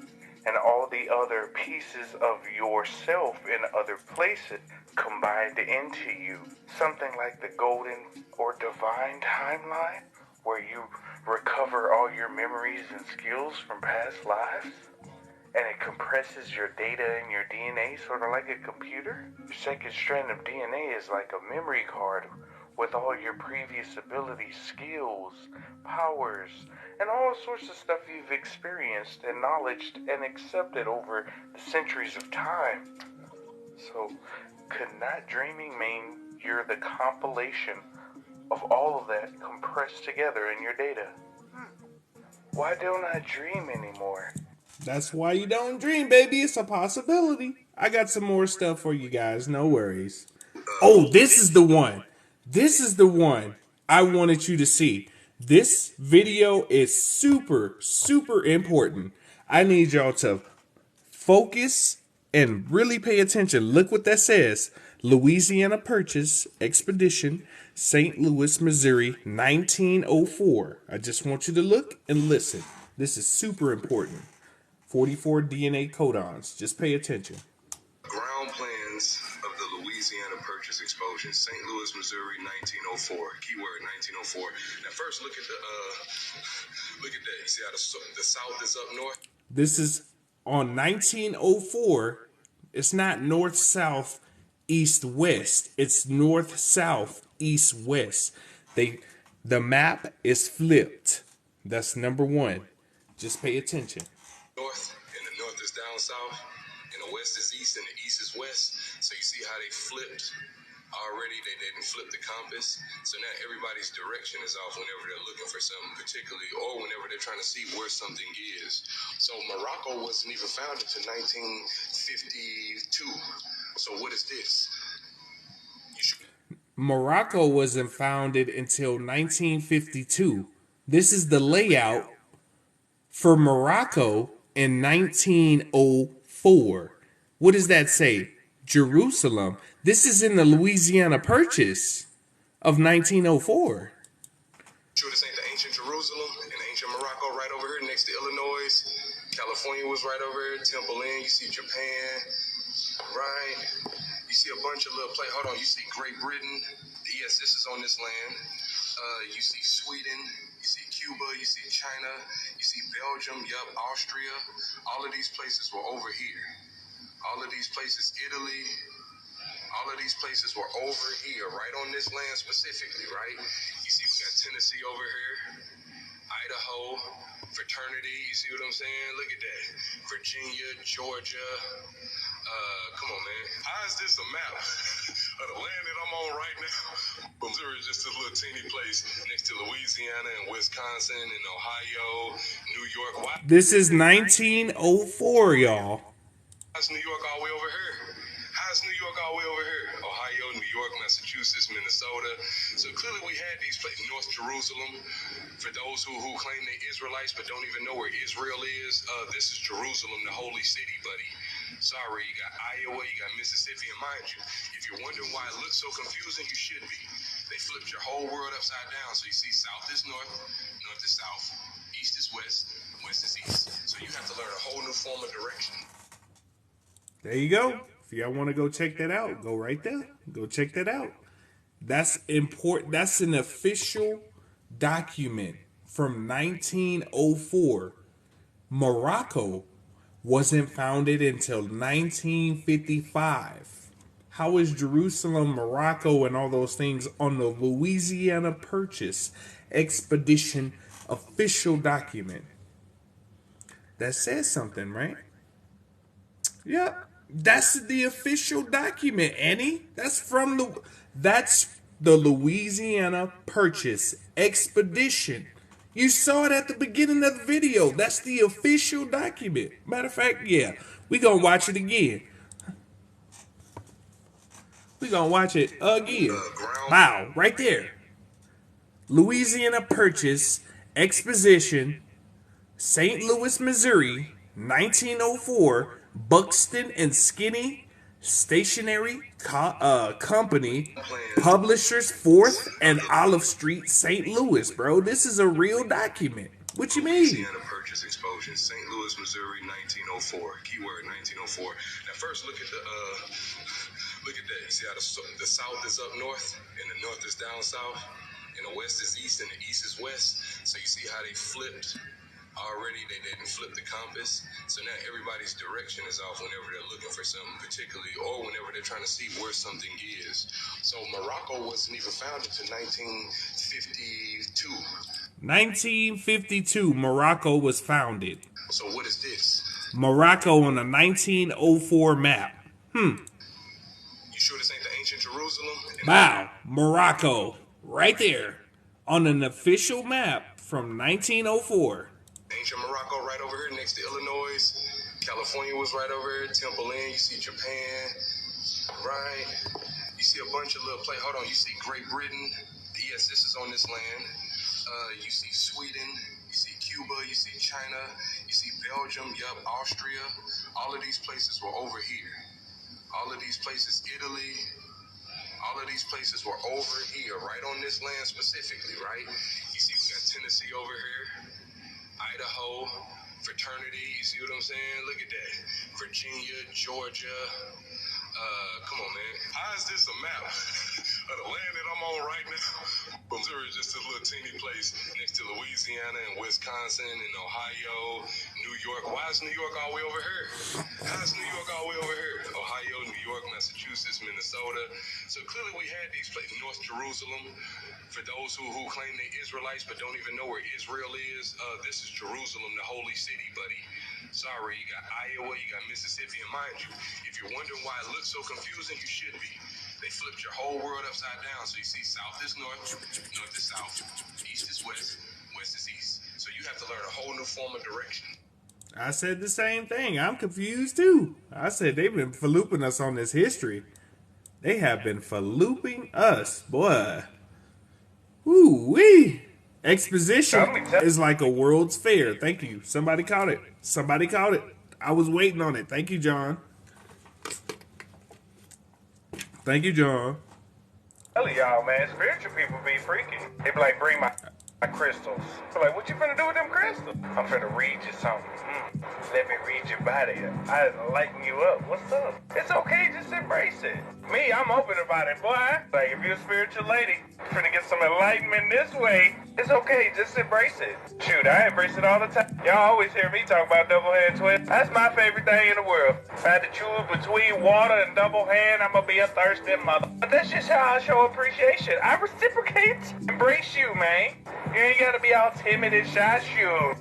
and all the other pieces of yourself in other places combined into you? Something like the golden or divine timeline where you recover all your memories and skills from past lives? And it compresses your data and your DNA sort of like a computer? Your second strand of DNA is like a memory card with all your previous abilities, skills, powers, and all sorts of stuff you've experienced, acknowledged, and accepted over the centuries of time. So, could not dreaming mean you're the compilation of all of that compressed together in your data? Why don't I dream anymore? That's why you don't dream, baby. It's a possibility. I got some more stuff for you guys. No worries. Oh, this is the one. This is the one I wanted you to see. This video is super, super important. I need y'all to focus and really pay attention. Look what that says. Louisiana Purchase Expedition, St. Louis, Missouri, 1904. I just want you to look and listen. This is super important. 44 DNA codons. Just pay attention. Ground plans of the Louisiana Purchase Explosion, St. Louis, Missouri, 1904. Keyword 1904. Now, first look at that. You see how the south is up north? This is on 1904. It's not north, south, east, west. It's north, south, east, west. The map is flipped. That's number one. Just pay attention. North, and the north is down south, and the west is east, and the east is west. So you see how they flipped already? They didn't flip the compass. So now everybody's direction is off whenever they're looking for something particularly, or whenever they're trying to see where something is. So Morocco wasn't even founded until 1952. So what is this? Morocco wasn't founded until 1952. This is the layout for Morocco in 1904. What does that say? Jerusalem. This is in the Louisiana Purchase of 1904. Sure, this ain't the ancient Jerusalem and ancient Morocco right over here next to Illinois. California was right over here. Temple Inn. You see Japan, right? You see a bunch of little places. Hold on. You see Great Britain. Yes, this is on this land. You see Sweden. You see Cuba. You see China. You see Belgium. Yup, Austria. All of these places were over here. All of these places, Italy. All of these places were over here, right on this land specifically, right? You see, we got Tennessee over here, Idaho, fraternity. You see what I'm saying? Look at that. Virginia, Georgia. Come on, man. How is this a map of the land that I'm on right now? Missouri is just a little teeny place next to Louisiana and Wisconsin and Ohio, New York. Why? This is 1904, y'all. That's New York all the way over here. How is New York all the way over here? Ohio, New York, Massachusetts, Minnesota. So clearly we had these places. North Jerusalem. For those who claim they're Israelites but don't even know where Israel is, this is Jerusalem, the holy city, buddy. Sorry, you got Iowa, you got Mississippi, and mind you, if you're wondering why it looks so confusing, you should be. They flipped your whole world upside down. So you see south is north, north is south, east is west, west is east. So you have to learn a whole new form of direction. There you go. If y'all want to go check that out, go right there. Go check that out. That's important. That's an official document from 1904. Morocco wasn't founded until 1955. How is Jerusalem, Morocco, and all those things on the Louisiana Purchase Expedition official document? That says something, right? Yeah, that's the official document, Annie. That's the Louisiana Purchase Expedition. You saw it at the beginning of the video. That's the official document. Matter of fact, yeah, we gonna watch it again. We gonna watch it again. Wow, right there. Louisiana Purchase Exposition, St. Louis, Missouri, 1904. Buxton and Skinny Stationery Company, Publishers 4th and Olive Street, St. Louis, bro. This is a real document. What you mean? Louisiana Purchase Explosion, St. Louis, Missouri, 1904. Keyword 1904. Now first look at that. You see how the south is up north and the north is down south and the west is east and the east is west. So you see how they flipped already. They didn't flip the compass. So now everybody's direction is off whenever they're looking for something particularly or whenever they're trying to see where something is. So Morocco wasn't even founded until 1952. 1952, Morocco was founded. So what is this? Morocco on a 1904 map. You sure this ain't the ancient Jerusalem? Wow, Morocco, right there on an official map from 1904. Ancient Morocco right over here next to Illinois. California was right over here. Temple Inn. You see Japan, right? You see a bunch of little places. Hold on. You see Great Britain. Yes, this is on this land. You see Sweden. You see Cuba. You see China. You see Belgium. Yup, Austria. All of these places were over here. All of these places, Italy. All of these places were over here, right on this land specifically, right? You see, we got Tennessee over here. Idaho, fraternity, you see what I'm saying? Look at that. Virginia, Georgia. Come on, man. How is this a map of the land that I'm on right now? Missouri is just a little teeny place next to Louisiana and Wisconsin and Ohio, New York. Why is New York all the way over here? How is New York all the way over here? Ohio, New York, Massachusetts, Minnesota. So clearly we had these places. North Jerusalem. For those who claim they're Israelites but don't even know where Israel is, this is Jerusalem, the holy city, buddy. Sorry, you got Iowa, you got Mississippi, and mind you, if you're wondering why it looks so confusing, you should be. They flipped your whole world upside down. So you see south is north, north is south, east is west, west is east. So you have to learn a whole new form of direction. I said the same thing. I'm confused too. I said they've been fallooping us on this history. They have been fallooping us, boy. Woo-wee. Exposition is like a World's Fair. Thank you. Somebody caught it. Somebody caught it. I was waiting on it. Thank you, John. Thank you, John. Tell y'all, man, spiritual people be freaky. They be like, bring my crystals. I'm like, what you finna do with them crystals? I'm finna read you something. Let me read your body. I lighten you up. What's up? It's okay, just embrace it. Me, I'm open about it, boy. Like, if you're a spiritual lady, finna get some enlightenment this way, it's okay, just embrace it. Shoot, I embrace it all the time. Y'all always hear me talk about double hand twist. That's my favorite thing in the world. If I had to choose between water and double hand, I'm gonna be a thirsty mother. But that's just how I show appreciation. I reciprocate. Embrace you, man. You ain't gotta be all timid and shy. Shoot.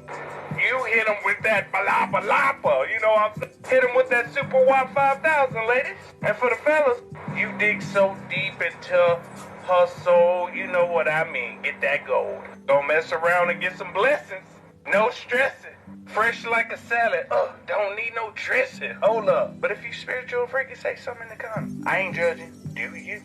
You hit them with that balapa. You know what I'm saying? Hit them with that Super Watt 5000, ladies. And for the fellas, you dig so deep into hustle. You know what I mean. Get that gold. Don't mess around and get some blessings. No stressing. Fresh like a salad. Don't need no dressing. Hold up. But if you spiritual or freaky, say something in the comments. I ain't judging. Do you?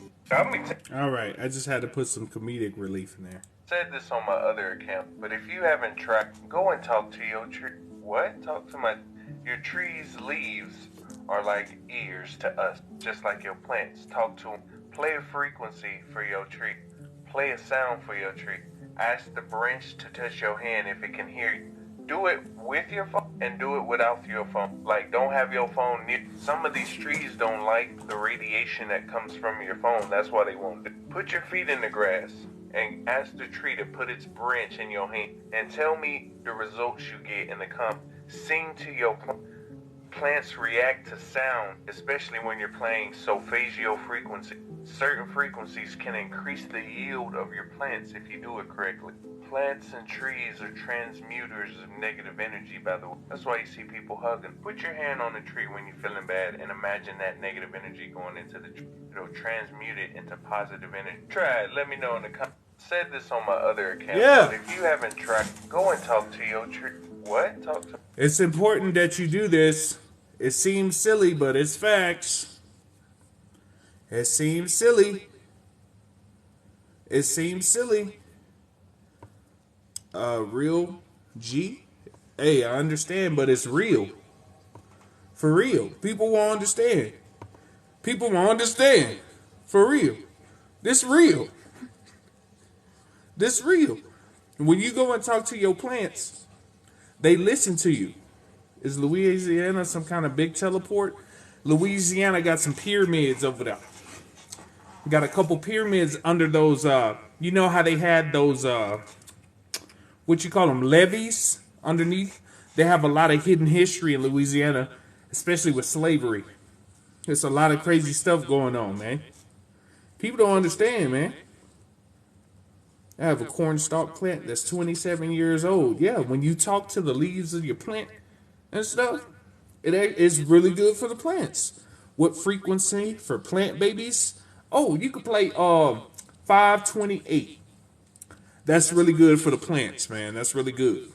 All right, I just had to put some comedic relief in there. Said this on my other account, but if you haven't tried, go and talk to your tree. What? Talk to your tree's leaves are like ears to us, just like your plants. Talk to them. Play a frequency for your tree. Play a sound for your tree. Ask the branch to touch your hand if it can hear you. Do it with your phone and do it without your phone. Like, don't have your phone near. Some of these trees don't like the radiation that comes from your phone. That's why they won't do it. Put your feet in the grass and ask the tree to put its branch in your hand and tell me the results you get in the comments. Sing to your plants react to sound, especially when you're playing solfeggio frequency. Certain frequencies can increase the yield of your plants if you do it correctly. Plants and trees are transmuters of negative energy, by the way. That's why you see people hugging. Put your hand on the tree when you're feeling bad and imagine that negative energy going into the tree. It'll transmute it into positive energy. Try it. Let me know in the comments. Said this on my other account. Yeah. But if you haven't tried, go and talk to your tree. What? Talk to. It's important that you do this. It seems silly, but it's facts. It seems silly. It seems silly. Real G. Hey, I understand, but it's real. For real. People won't understand. People won't understand. For real. This real. This real. When you go and talk to your plants, they listen to you. Is Louisiana some kind of big teleport? Louisiana got some pyramids over there. Got a couple pyramids under those, you know how they had those, what you call them, levees underneath? They have a lot of hidden history in Louisiana, especially with slavery. There's a lot of crazy stuff going on, man. People don't understand, man. I have a cornstalk plant that's 27 years old. Yeah, when you talk to the leaves of your plant and stuff, it is really good for the plants. What frequency for plant babies? Oh, you could play 528. That's really good for the plants, man. That's really good.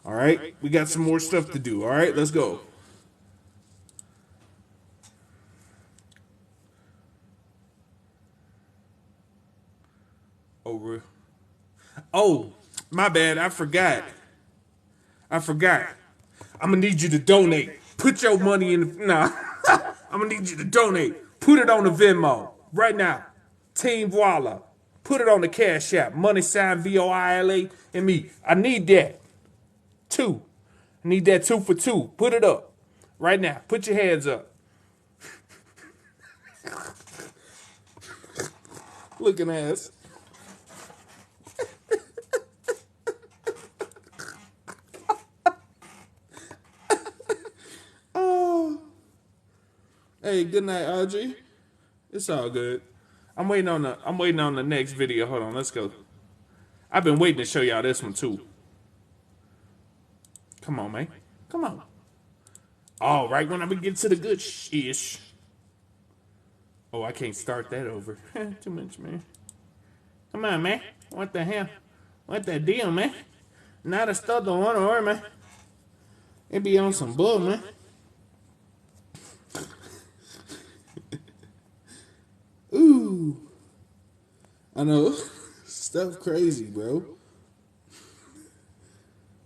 All right, we got some more stuff to do. All right, let's go. Over. Oh, my bad. I forgot. I'm gonna need you to donate. Put your money in the. Nah. I'm gonna need you to donate. Put it on the Venmo right now. TeamVoila. Put it on the Cashapp. Money sign Voila and me. I need that. 2. I need that 2 for 2. Put it up right now. Put your hands up. Looking ass. Oh. Hey, good night, Audrey. It's all good. I'm waiting on the next video. Hold on, let's go. I've been waiting to show y'all this one too. Come on, man. Come on. All right, when I get to the good ish. Oh, I can't start that over. Too much, man. Come on, man. What the hell? What the deal, man? Not a stud the one or man. It be on some bull, man. Ooh. I know. Stuff crazy, bro.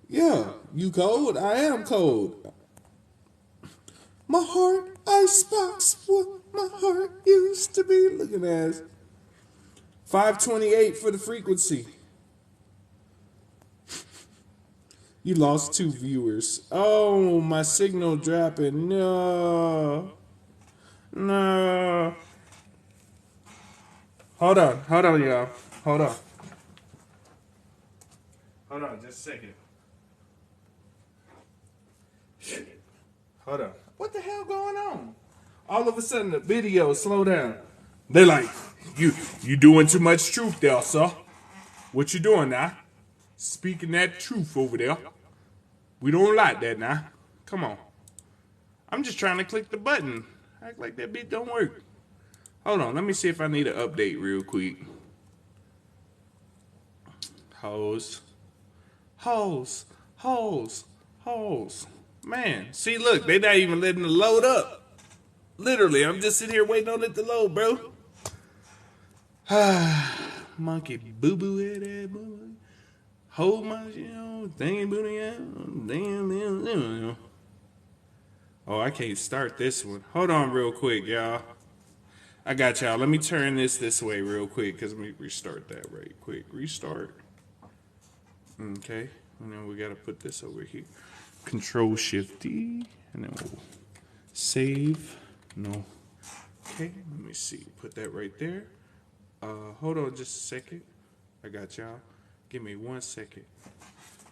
Yeah, you cold? I am cold. My heart, icebox, what my heart used to be. Looking at 528 for the frequency. You lost 2 viewers. Oh, my signal dropping. No. No. Hold on, y'all. Hold on, just a second. Hold on. What the hell going on? All of a sudden the video slow down. They're like, you doing too much truth there, sir. What you doing now? Speaking that truth over there. We don't like that now. Come on. I'm just trying to click the button. Act like that beat don't work. Hold on, let me see if I need an update real quick. Hoes. Holes. Man, see, look, they not even letting it load up. Literally, I'm just sitting here waiting on it to load, bro. Monkey boo-boo head, boo-boo. Hold my, dang booty out. Damn. Oh, I can't start this one. Hold on real quick, y'all. I got y'all. Let me turn this way real quick, because let me restart that right quick. Restart. Okay. And then we got to put this over here. Control-Shift-D. And then we'll save. No. Okay. Let me see. Put that right there. Hold on just a second. I got y'all. Give me 1 second.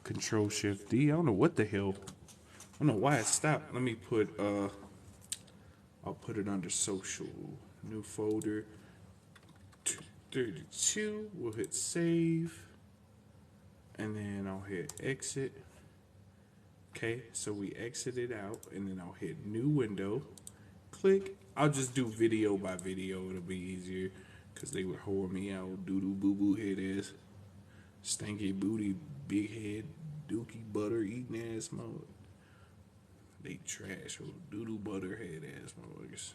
Control-Shift-D. I don't know what the hell. I don't know why it stopped. Let me put, I'll put it under social. New folder. 32. We'll hit save. And then I'll hit exit. Okay, so we exited out. And then I'll hit new window. Click. I'll just do video by video. It'll be easier. Because they would whore me out. Doo-doo boo-boo head ass. Stanky booty, big head, dookie butter eating ass mode. They trash, doo-doo butter head ass motherfuckers.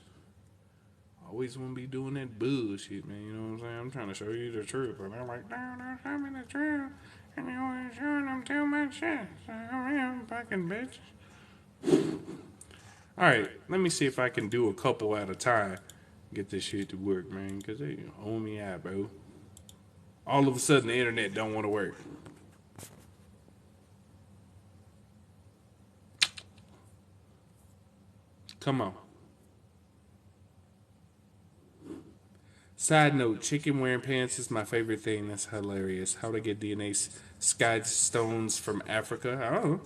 Always want to be doing that bullshit, man. You know what I'm saying? I'm trying to show you the truth, but they're like, no, show me the truth. And you always showing them too much shit. So I'm fucking bitch. Alright, let me see if I can do a couple at a time. Get this shit to work, man, because they owe me out, bro. All of a sudden, the internet don't want to work. Come on. Side note, chicken wearing pants is my favorite thing. That's hilarious. How to get DNA sky stones from Africa? I don't know.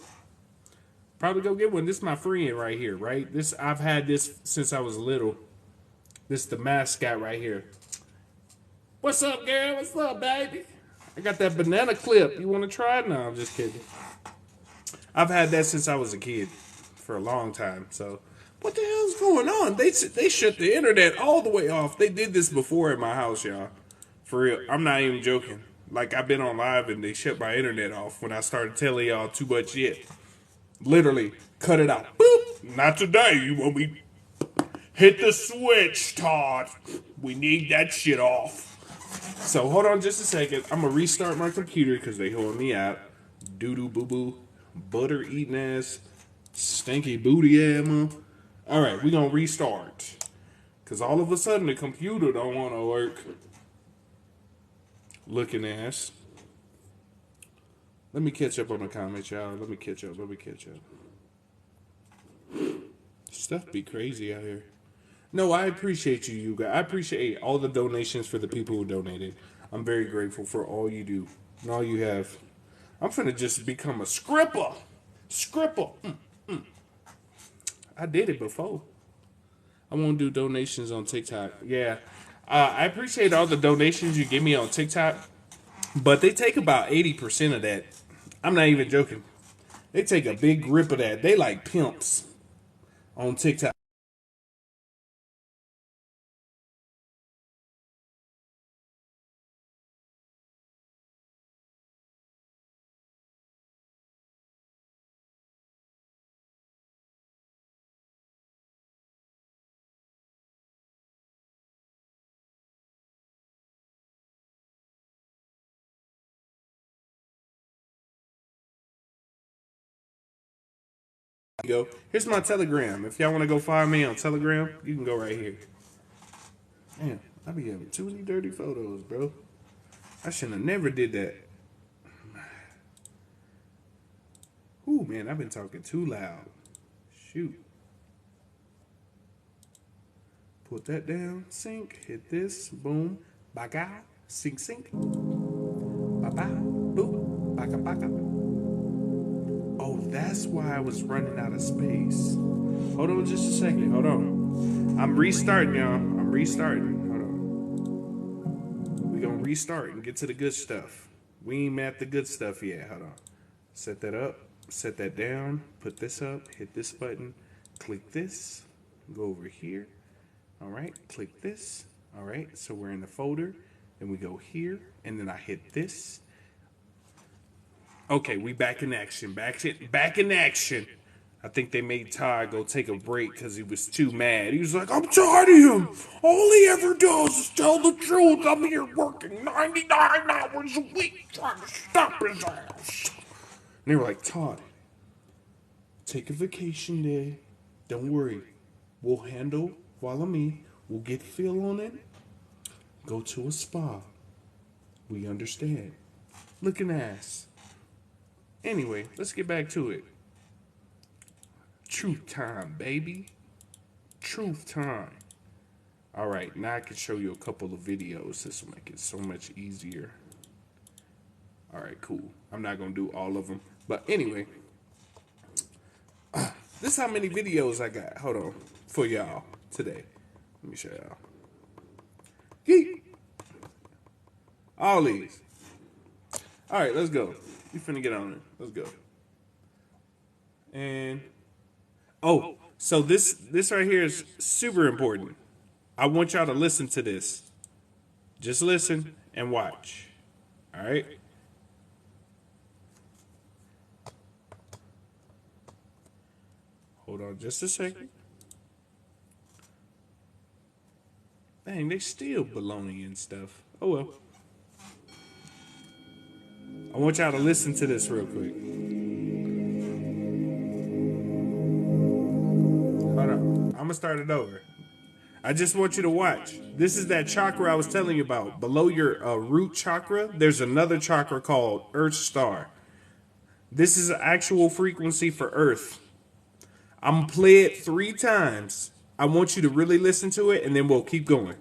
Probably go get one. This is my friend right here, right? I've had this since I was little. This is the mascot right here. What's up, girl? What's up, baby? I got that banana clip. You want to try it? No, I'm just kidding. I've had that since I was a kid for a long time. So, what the hell's going on? They shut the internet all the way off. They did this before at my house, y'all. For real. I'm not even joking. Like, I've been on live and they shut my internet off when I started telling y'all too much shit. Literally, cut it out. Boop. Not today. You want me? Hit the switch, Todd. We need that shit off. So, hold on just a second. I'm going to restart my computer because they holding me out. Doo-doo boo-boo. Butter eating ass. Stinky booty ass. Alright, we're going to restart. Because all of a sudden the computer don't want to work. Looking ass. Let me catch up on the comments, y'all. Let me catch up. Stuff be crazy out here. No, I appreciate you guys. I appreciate all the donations for the people who donated. I'm very grateful for all you do and all you have. I'm finna just become a scripper. I did it before. I won't do donations on TikTok. Yeah. I appreciate all the donations you give me on TikTok, but they take about 80% of that. I'm not even joking. They take a big grip of that. They like pimps on TikTok. Go. Here's my Telegram. If y'all want to go find me on Telegram, you can go right here. Man, I be having too many dirty photos, bro. I should have never did that. Ooh, man, I've been talking too loud. Shoot. Put that down. Sync. Hit this. Boom. Baka. Sync. Baba. Boop. Baka. Oh, that's why I was running out of space. Hold on just a second. Hold on. I'm restarting, y'all. I'm restarting. Hold on. We're going to restart and get to the good stuff. We ain't at the good stuff yet. Hold on. Set that up. Set that down. Put this up. Hit this button. Click this. Go over here. All right. Click this. All right. So we're in the folder. Then we go here. And then I hit this. Okay, we back in action. Back in action. I think they made Todd go take a break because he was too mad. He was like, I'm tired of him. All he ever does is tell the truth. I'm here working 99 hours a week trying to stop his ass. And they were like, Todd, take a vacation day. Don't worry. We'll handle Voilame. We'll get Phil on it. Go to a spa. We understand. Looking ass. Anyway, let's get back to it. Truth time, baby. Truth time. Alright, now I can show you a couple of videos. This will make it so much easier. Alright, cool. I'm not going to do all of them. But anyway, this is how many videos I got. Hold on. For y'all today. Let me show y'all. Yeet. All these. Alright, let's go. We finna get on it. Let's go. And oh, so this right here is super important. I want y'all to listen to this. Just listen and watch. All right? Hold on just a second. Dang, they still baloney and stuff. Oh well. I want y'all to listen to this real quick. Hold on. I'm going to start it over. I just want you to watch. This is that chakra I was telling you about. Below your root chakra, there's another chakra called Earth Star. This is an actual frequency for Earth. I'm going to play it 3 times. I want you to really listen to it, and then we'll keep going.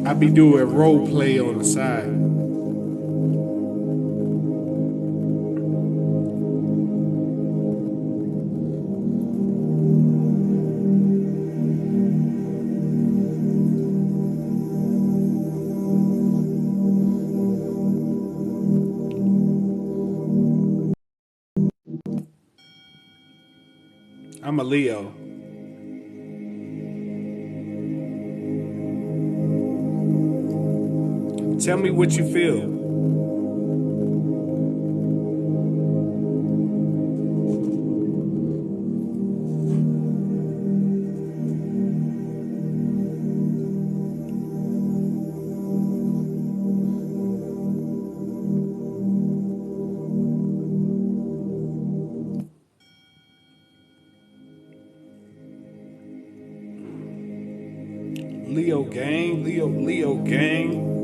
I be doing role play on the side. I'm a Leo. Tell me what you feel. Leo gang, Leo gang.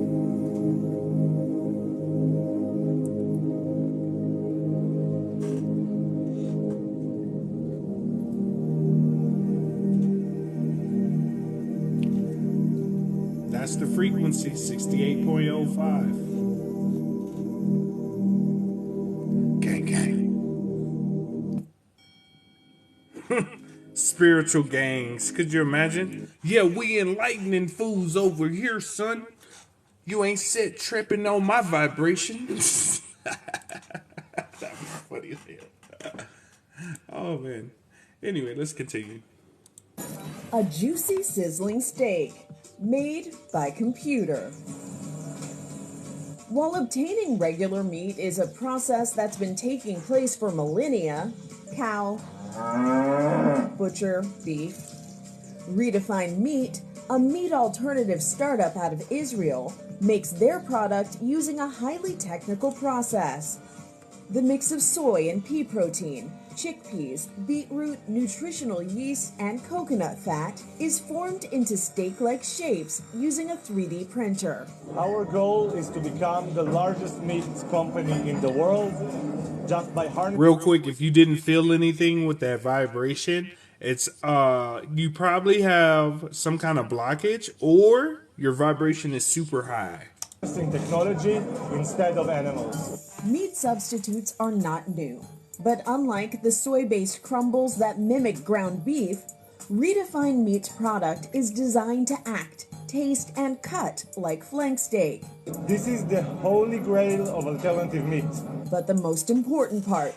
That's the frequency, 68.05. Gang, gang. Spiritual gangs. Could you imagine? Yeah, we enlightening fools over here, son. You ain't set tripping on my vibration. That's funny as hell. Oh, man. Anyway, let's continue. A juicy, sizzling steak made by computer. While obtaining regular meat is a process that's been taking place for millennia, cow, butcher, beef, Redefined Meat, a meat alternative startup out of Israel, makes their product using a highly technical process. The mix of soy and pea protein, chickpeas, beetroot, nutritional yeast, and coconut fat is formed into steak-like shapes using a 3D printer. Our goal is to become the largest meat company in the world just by harnessing... Real quick, if you didn't feel anything with that vibration, it's you probably have some kind of blockage or your vibration is super high. Using technology instead of animals. Meat substitutes are not new, but unlike the soy-based crumbles that mimic ground beef, Redefined Meat's product is designed to act, taste, and cut like flank steak. This is the holy grail of alternative meat. But the most important part,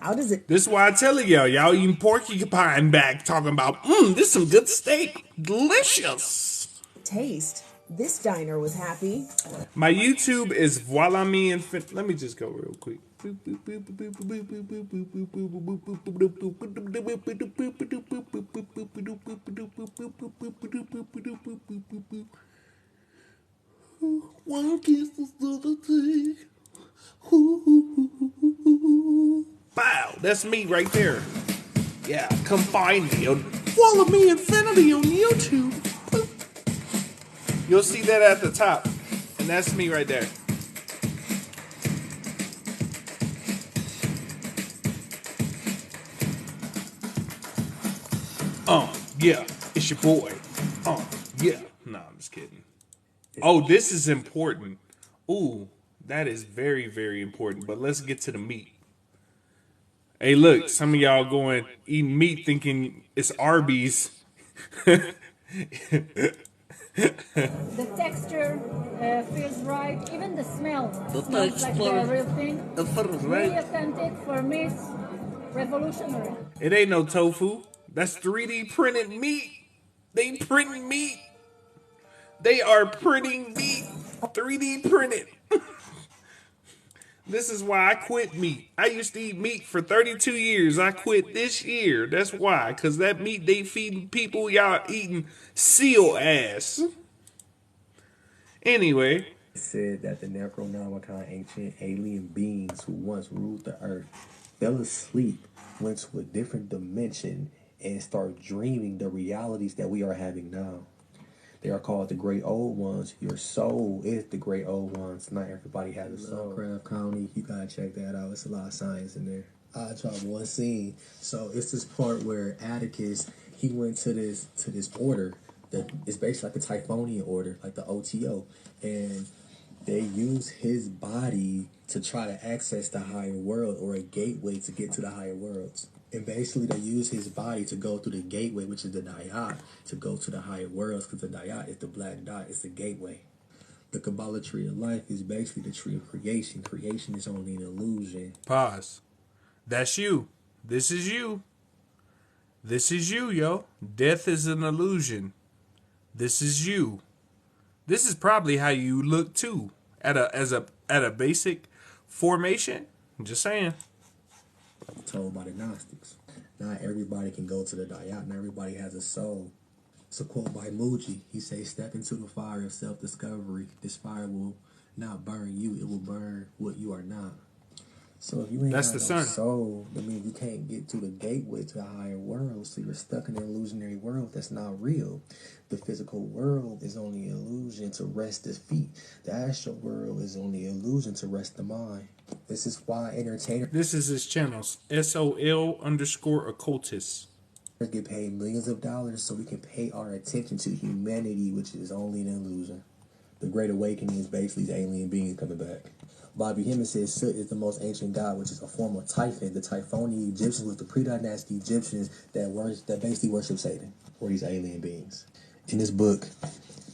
how does it... This is why I tell y'all eating porcupine back talking about, this is some good steak. Delicious. Taste. This diner was happy. My YouTube is Voilame and let me just go real quick. One kiss is the thing. Wow, that's me right there. Yeah, come find me on Voilame Infinity on YouTube. You'll see that at the top, and that's me right there. Yeah, it's your boy. Yeah. No, I'm just kidding. Oh, this is important. Ooh, that is very, very important. But let's get to the meat. Hey, look, some of y'all going eating meat thinking it's Arby's. The texture feels right. Even the smell smells like the real thing. Really authentic for me. It's revolutionary. It ain't no tofu. That's 3D printed meat. They print meat. They are printing meat. 3D printed. This is why I quit meat. I used to eat meat for 32 years. I quit this year. That's why. Because that meat they feeding people, y'all eating seal ass. Anyway. It said that the Necronomicon, ancient alien beings who once ruled the earth, fell asleep, went to a different dimension, and started dreaming the realities that we are having now. They are called the Great Old Ones. Your soul is the Great Old Ones. Not everybody has a soul. Lovecraft County, you gotta check that out. It's a lot of science in there. I tried one scene. So it's this part where Atticus, he went to this order that is basically like a Typhonian order, like the OTO, and they use his body to try to access the higher world, or a gateway to get to the higher worlds. And basically they use his body to go through the gateway, which is the Dayat, to go to the higher worlds, because the Dayat is the black dot, it's the gateway. The Kabbalah tree of life is basically the tree of creation. Creation is only an illusion. Pause. That's you. This is you. This is you, yo. Death is an illusion. This is you. This is probably how you look too. At a basic formation. I'm just saying. Told by the Gnostics. Not everybody can go to the Dayat. Not everybody has a soul. It's a quote by Muji. He says, "Step into the fire of self-discovery. This fire will not burn you. It will burn what you are not." So if you ain't got no soul, that means you can't get to the gateway to the higher world. So you're stuck in an illusionary world that's not real. The physical world is only an illusion to rest the feet. The astral world is only an illusion to rest the mind. This is why entertainers... This is his channels. SOL_occultist. Get paid millions of dollars so we can pay our attention to humanity, which is only an illusion. The Great Awakening is basically alien beings coming back. Bobby Hemming says Soot is the most ancient god, which is a form of Typhon. The Typhonian Egyptians was the pre-dynasty Egyptians that basically worship Satan, or these alien beings. In this book,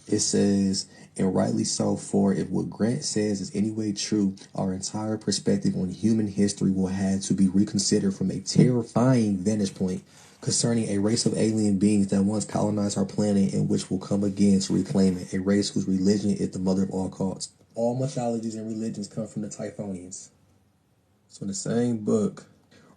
it says, and rightly so, for if what Grant says is anyway true, our entire perspective on human history will have to be reconsidered from a terrifying vantage point concerning a race of alien beings that once colonized our planet and which will come again to reclaim it, a race whose religion is the mother of all cults. All mythologies and religions come from the Typhonians. So in the same book,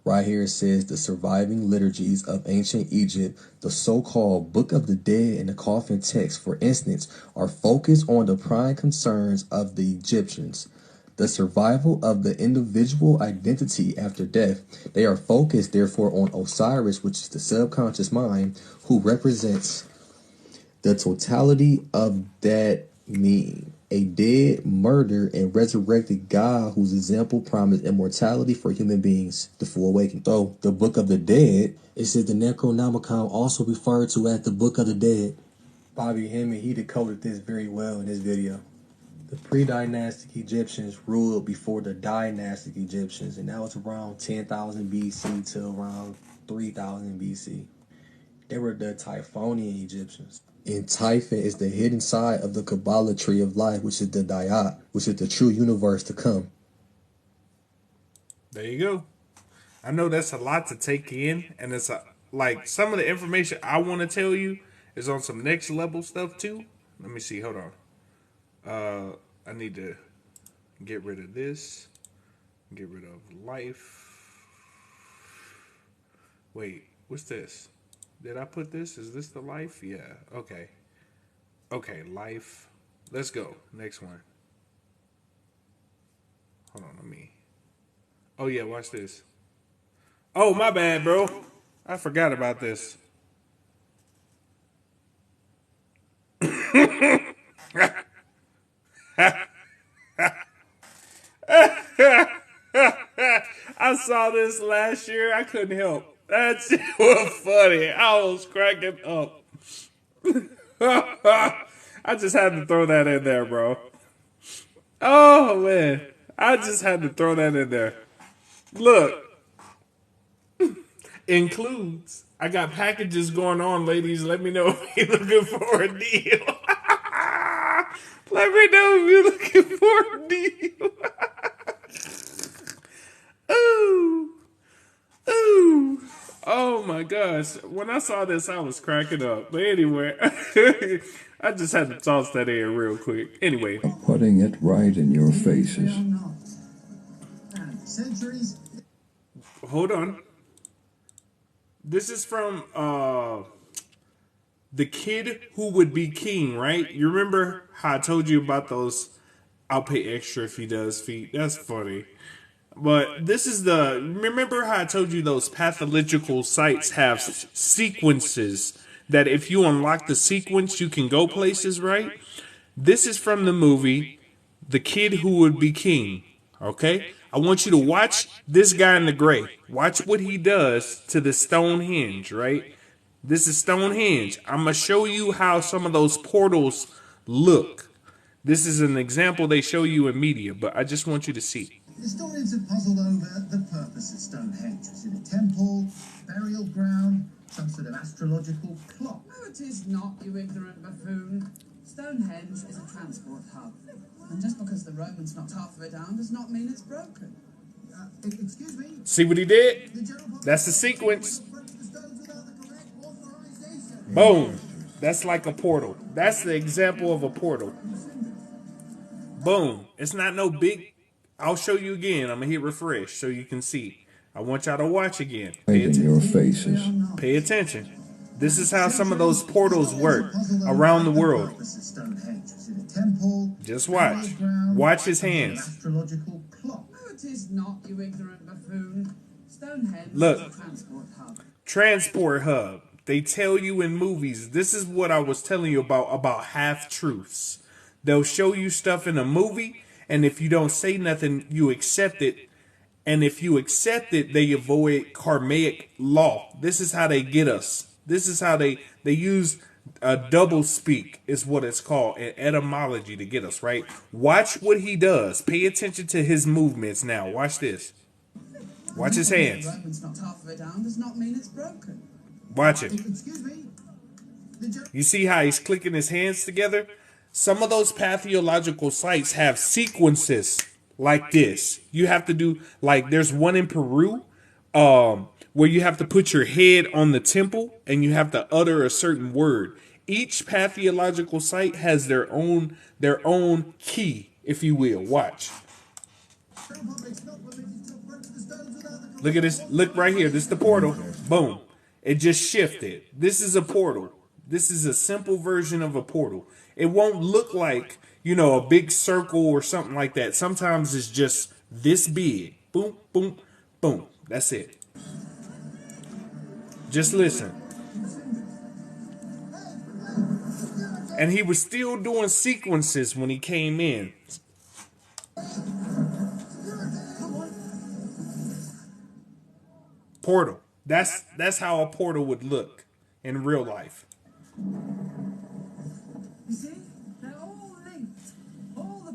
right here it says the surviving liturgies of ancient Egypt, the so-called Book of the Dead and the coffin text, for instance, are focused on the prime concerns of the Egyptians. The survival of the individual identity after death. They are focused, therefore, on Osiris, which is the subconscious mind, who represents the totality of that mean. A dead, murdered, and resurrected God whose example promised immortality for human beings, the full awakening. So, the Book of the Dead, it says the Necronomicon, also referred to as the Book of the Dead. Bobby Hemming, he decoded this very well in this video. The pre-dynastic Egyptians ruled before the dynastic Egyptians, and that was around 10,000 BC to around 3,000 BC. They were the Typhonian Egyptians. And Typhon is the hidden side of the Kabbalah tree of life, which is the Dayat, which is the true universe to come. There you go. I know that's a lot to take in, and it's like some of the information I want to tell you is on some next level stuff too. Let me see. Hold on. I need to get rid of this. Get rid of life. Wait, what's this? Did I put this? Is this the life? Yeah. Okay. Okay, life. Let's go. Next one. Hold on, let me. Oh yeah, watch this. Oh, my bad, bro. I forgot about this. I saw this last year. I couldn't help. That shit was funny. I was cracking up. I just had to throw that in there, bro. Oh, man. I just had to throw that in there. Look. Includes. I got packages going on, ladies. Let me know if you're looking for a deal. Let me know if you're looking for a deal. Ooh. Ooh. Oh my gosh. When I saw this, I was cracking up. But anyway, I just had to toss that in real quick. Anyway. Putting it right in your faces. Hold on. This is from The Kid Who Would Be King, right? You remember how I told you about those I'll pay extra if he does feet? That's funny. But this is remember how I told you those pathological sites have sequences that if you unlock the sequence, you can go places, right? This is from the movie The Kid Who Would Be King, okay? I want you to watch this guy in the gray. Watch what he does to the Stonehenge, right? This is Stonehenge. I'm going to show you how some of those portals look. This is an example they show you in media, but I just want you to see. Historians have puzzled over the purpose of Stonehenge. Was it a temple, burial ground, some sort of astrological clock? No, it is not, you ignorant buffoon. Stonehenge is a transport hub. And just because the Romans knocked half of it down does not mean it's broken. Excuse me? See what he did? That's the sequence. Boom. That's like a portal. That's the example of a portal. Boom. It's not no big. I'll show you again. I'm going to hit refresh so you can see. I want y'all to watch again. Pay attention. In your faces. Pay attention. This is how some of those portals work around the world. Just watch. Watch his hands. Astrological clock. No, it is not, you ignorant buffoon. Stonehenge Look. is a transport hub. Transport hub. They tell you in movies. This is what I was telling you about half-truths. They'll show you stuff in a movie, and if you don't say nothing, you accept it. And if you accept it, they avoid karmic law. This is how they get us. This is how they use a double speak is what it's called, an etymology to get us, right? Watch what he does. Pay attention to his movements now. Watch this. Watch his hands. The Romans knocked half of it down does not mean it's broken. Watch it. Excuse me? You see how he's clicking his hands together? Some of those pathological sites have sequences like this. You have to do, like, there's one in Peru where you have to put your head on the temple and you have to utter a certain word. Each pathological site has their own key, if you will. Watch. Look at this. Look right here. This is the portal. Boom. It just shifted. This is a portal. This is a simple version of a portal. It won't look like, you know, a big circle or something like that. Sometimes it's just this big. Boom, boom, boom. That's it. Just listen. And he was still doing sequences when he came in. Portal. That's how a portal would look in real life. You see? They're all linked. All the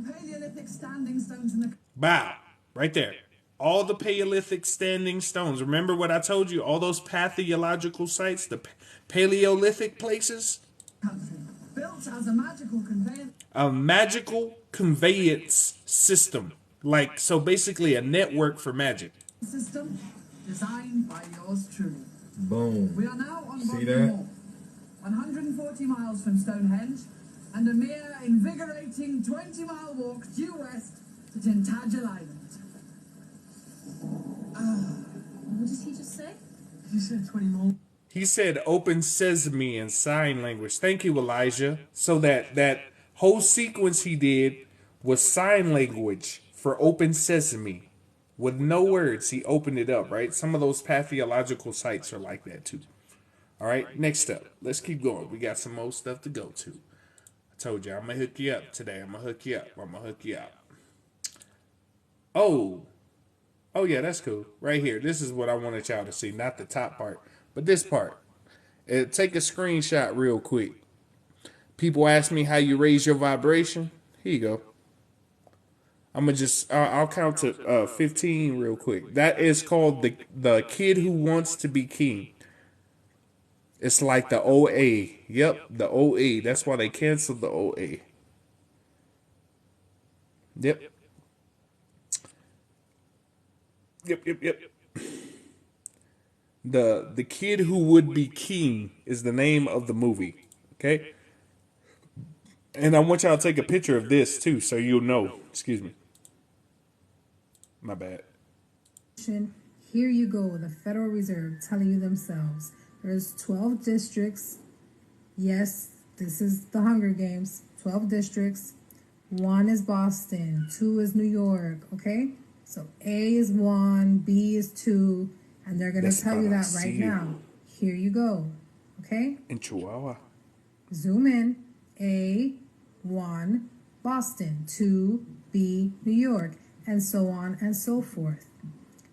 standing stones in the Bow. Right there. All the Paleolithic standing stones. Remember what I told you? All those pathological sites, the Paleolithic places? country, built as a magical conveyance. A magical conveyance system. Like, so basically a network for magic. System designed by yours truly. Boom. We are now on See Bodmin that? Moor, 140 miles from Stonehenge, and a mere invigorating 20-mile walk due west to Tintagel Island. What did he just say? He said 20 more. He said open sesame in sign language. Thank you, Elijah. So that whole sequence he did was sign language for open sesame. With no words, he opened it up, right? Some of those pathological sites are like that too. All right, next up. Let's keep going. We got some more stuff to go to. I told you, I'm going to hook you up today. I'm going to hook you up. Oh, yeah, that's cool. Right here. This is what I wanted y'all to see. Not the top part, but this part. Take a screenshot real quick. People ask me how you raise your vibration. Here you go. I'm going to just, I'll count to 15 real quick. That is called the Kid Who Wants to Be King. It's like the OA. Yep, the OA. That's why they canceled the OA. Yep. The Kid Who Would Be King is the name of the movie. Okay? And I want y'all to take a picture of this too, so you'll know. Excuse me. My bad. Here you go, the Federal Reserve telling you themselves. There's 12 districts. Yes, this is the Hunger Games. 12 districts. 1 is Boston. 2 is New York. Okay? So A is 1, B is 2, and they're going to tell you that right now. Here you go. Okay? In Chihuahua. Zoom in. A, 1, Boston. 2, B, New York. And so on and so forth.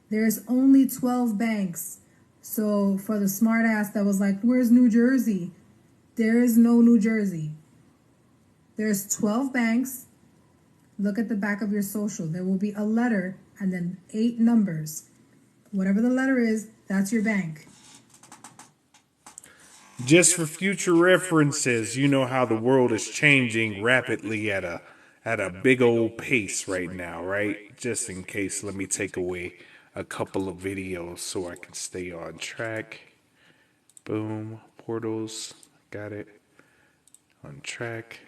There's only 12 banks. So for the smart ass that was like, where's New Jersey? There is no New Jersey. There's 12 banks. Look at the back of your social. There will be a letter and then 8 numbers. Whatever the letter is, that's your bank. Just for future references, you know how the world is changing rapidly at a big old pace right now, right? Just in case, let me take away a couple of videos so I can stay on track. Boom. Portals. Got it. On track.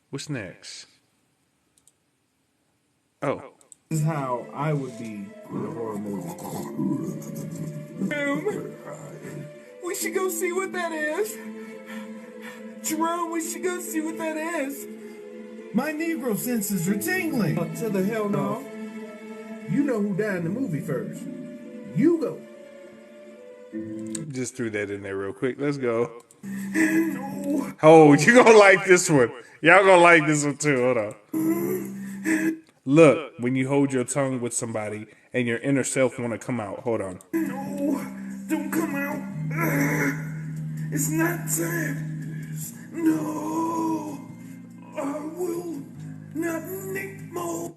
What's next? Oh. This is how I would be in a horror movie. We should go see what that is. Jerome, we should go see what that is. My Negro senses are tingling. To the hell no. You know who died in the movie first. You go. Just threw that in there real quick. Let's go. Oh, you gonna like this one. Y'all gonna like this one too. Hold on. Look, when you hold your tongue with somebody and your inner self want to come out. Hold on. No, don't come out. It's not time. No, I will not nick more.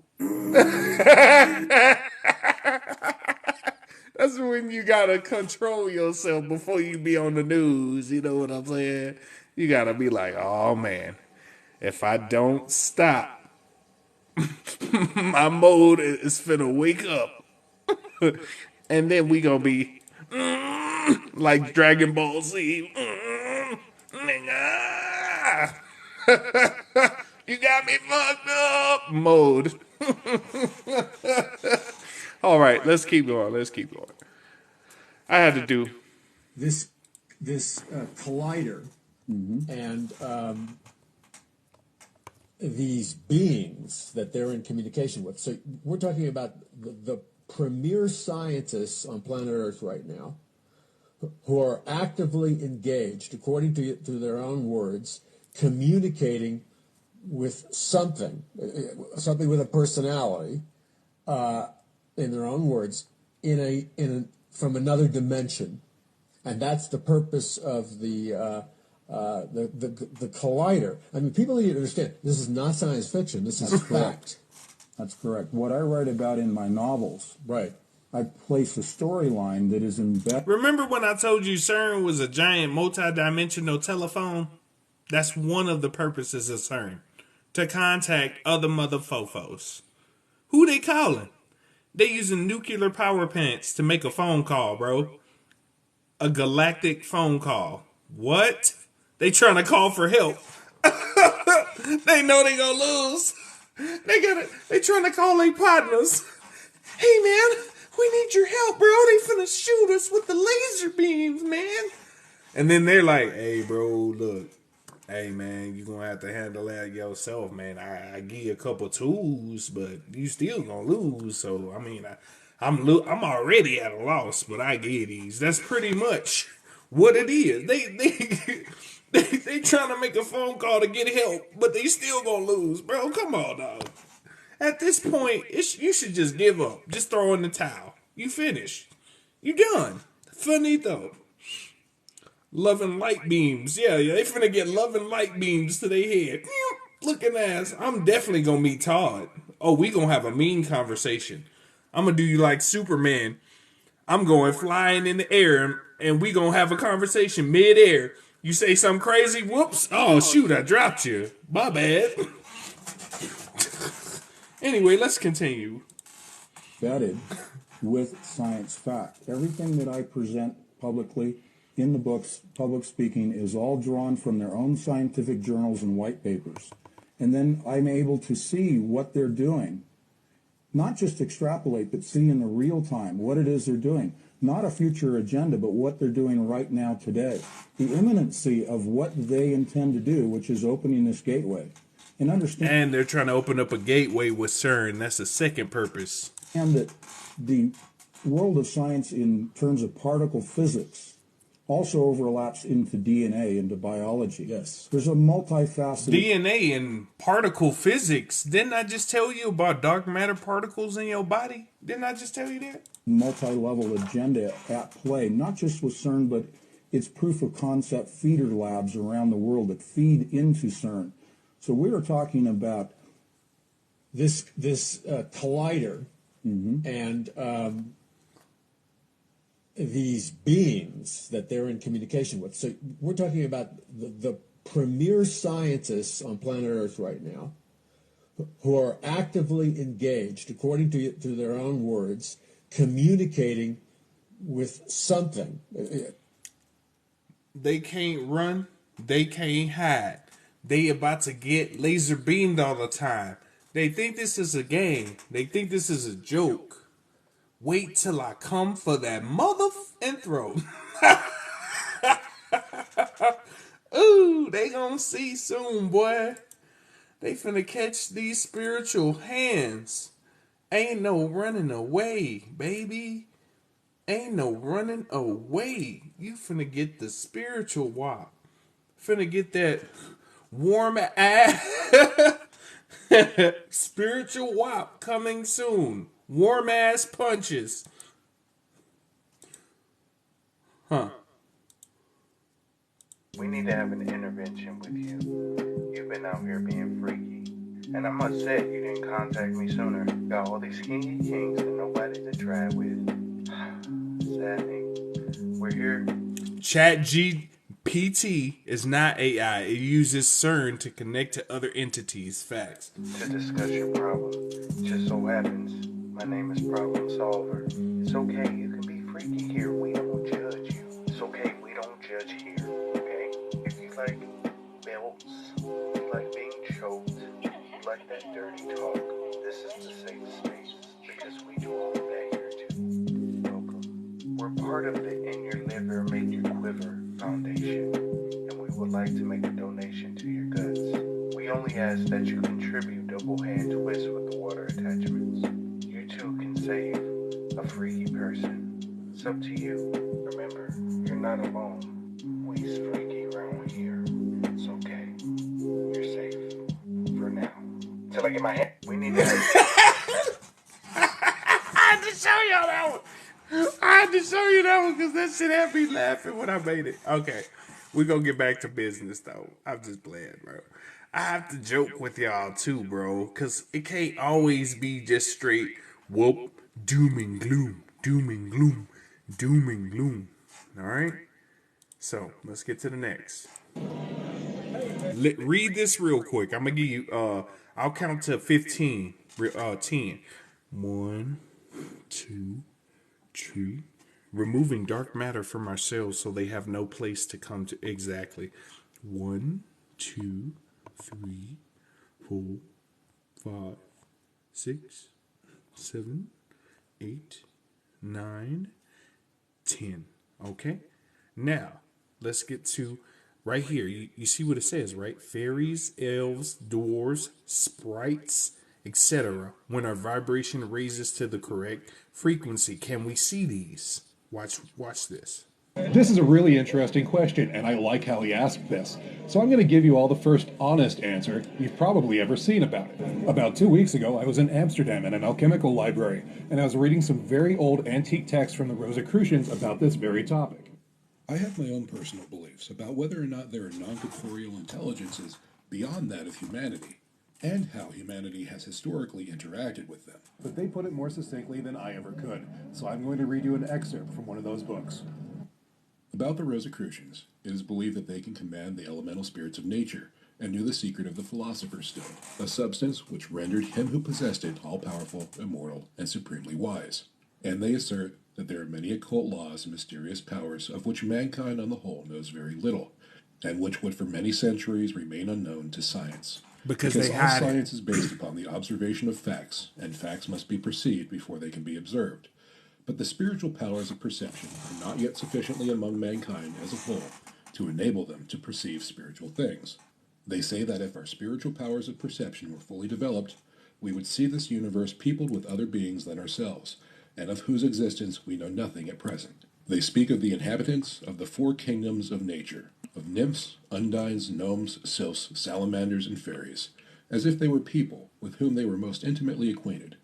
That's when you gotta control yourself before you be on the news. You know what I'm saying? You gotta be like, oh man, if I don't stop, my mode is finna wake up. And then we gonna be like Dragon Ball Z. Nigga. You got me fucked up mode. All right, let's keep going. I had to do this collider and these beings that they're in communication with. So we're talking about the premier scientists on planet Earth right now who are actively engaged, according to their own words, communicating with something with a personality, in their own words, from another dimension, and that's the purpose of the collider. I mean, people need to understand this is not science fiction. This is fact. That's correct. What I write about in my novels, right? I place a storyline that is embedded. Remember when I told you CERN was a giant multi-dimensional telephone? That's one of the purposes of CERN. To contact other motherfofos. Who they calling? They using nuclear power plants to make a phone call, bro. A galactic phone call. What? They trying to call for help. They know they gonna lose. They trying to call their partners. Hey man, we need your help, bro. They finna shoot us with the laser beams, man. And then they're like, hey bro, look. Hey man, you gonna have to handle that yourself, man. I give you a couple tools, but you still gonna lose. So I mean, I'm already at a loss, but I get these. That's pretty much what it is. They trying to make a phone call to get help, but they still gonna lose, bro. Come on, dog. At this point, you should just give up. Just throw in the towel. You finished. You done. Finito. Love and light beams. Yeah, they finna get love and light beams to their head. Looking ass. I'm definitely gonna meet Todd. Oh, we gonna have a mean conversation. I'm gonna do you like Superman. I'm going flying in the air, and we gonna have a conversation mid-air. You say something crazy, whoops. Oh, shoot, I dropped you. My bad. Anyway, let's continue. Vetted with science fact. Everything that I present publicly in the books, public speaking, is all drawn from their own scientific journals and white papers. And then I'm able to see what they're doing. Not just extrapolate, but see in the real time what it is they're doing. Not a future agenda, but what they're doing right now today. The imminency of what they intend to do, which is opening this gateway. And understand. And they're trying to open up a gateway with CERN. That's the second purpose. And that the world of science in terms of particle physics also overlaps into DNA, into biology. Yes. There's a multifaceted... DNA and particle physics. Didn't I just tell you about dark matter particles in your body? Didn't I just tell you that? Multi-level agenda at play, not just with CERN, but it's proof of concept feeder labs around the world that feed into CERN. So we are talking about this collider and these beings that they're in communication with. So we're talking about the premier scientists on planet Earth right now who are actively engaged, according to their own words, communicating with something. They can't run. They can't hide. They about to get laser beamed all the time. They think this is a game. They think this is a joke. Wait till I come for that mother throat. Ooh, they gonna see soon, boy. They finna catch these spiritual hands. Ain't no running away, baby. Ain't no running away. You finna get the spiritual wop. Finna get that warm ass spiritual wop coming soon. Warm ass punches. Huh. We need to have an intervention with you. You've been out here being freaky. And I'm upset you didn't contact me sooner. Got all these kinky kings and nobody to try with. Saddening. We're here. ChatGPT is not AI. It uses CERN to connect to other entities. Facts. To discuss your problem. Just so happens, my name is Problem Solver. It's okay, you can be freaky here. We don't judge you. It's okay, we don't judge here. Okay? If you like belts, you like being choked, you like that dirty talk, this is the safe space. Because we do all of that here too. Welcome. We're part of the In Your Liver Make You Quiver Foundation. And we would like to make a donation to your guts. We only ask that you contribute double hand twist with the water attachments. You too can save a freaky person. It's up to you. Remember, you're not alone. We's freaky around here. It's okay. You're safe. For now. Till I get my hand. We need to have... I had to show y'all that one. I had to show you that one because that shit had me laughing when I made it. Okay. We're going to get back to business, though. I'm just playing, bro. I have to joke with y'all too, bro, because it can't always be just straight whoop, doom and gloom, doom and gloom, doom and gloom. All right? So let's get to the next. Read this real quick. I'm going to give you, I'll count to 15, 10. 1, 2, 3. Removing dark matter from our cells so they have no place to come to. Exactly. 1, 2, 3, 4, 5, 6, 7, 8, 9, 10. Okay? Now, let's get to right here. You see what it says, right? Fairies, elves, dwarves, sprites, etc. When our vibration raises to the correct frequency, can we see these? Watch this. This is a really interesting question, and I like how he asked this. So I'm going to give you all the first honest answer you've probably ever seen about it. About 2 weeks ago, I was in Amsterdam in an alchemical library, and I was reading some very old antique texts from the Rosicrucians about this very topic. I have my own personal beliefs about whether or not there are non-corporeal intelligences beyond that of humanity, and how humanity has historically interacted with them. But they put it more succinctly than I ever could, so I'm going to read you an excerpt from one of those books. About the Rosicrucians, it is believed that they can command the elemental spirits of nature, and knew the secret of the Philosopher's Stone, a substance which rendered him who possessed it all-powerful, immortal, and supremely wise. And they assert that there are many occult laws and mysterious powers of which mankind on the whole knows very little, and which would for many centuries remain unknown to science. Because all they hide it. science is based upon the observation of facts, and facts must be perceived before they can be observed. But the spiritual powers of perception are not yet sufficiently among mankind as a whole to enable them to perceive spiritual things. They say that if our spiritual powers of perception were fully developed, we would see this universe peopled with other beings than ourselves, and of whose existence we know nothing at present. They speak of the inhabitants of the 4 kingdoms of nature, of nymphs, undines, gnomes, sylphs, salamanders, and fairies, as if they were people with whom they were most intimately acquainted,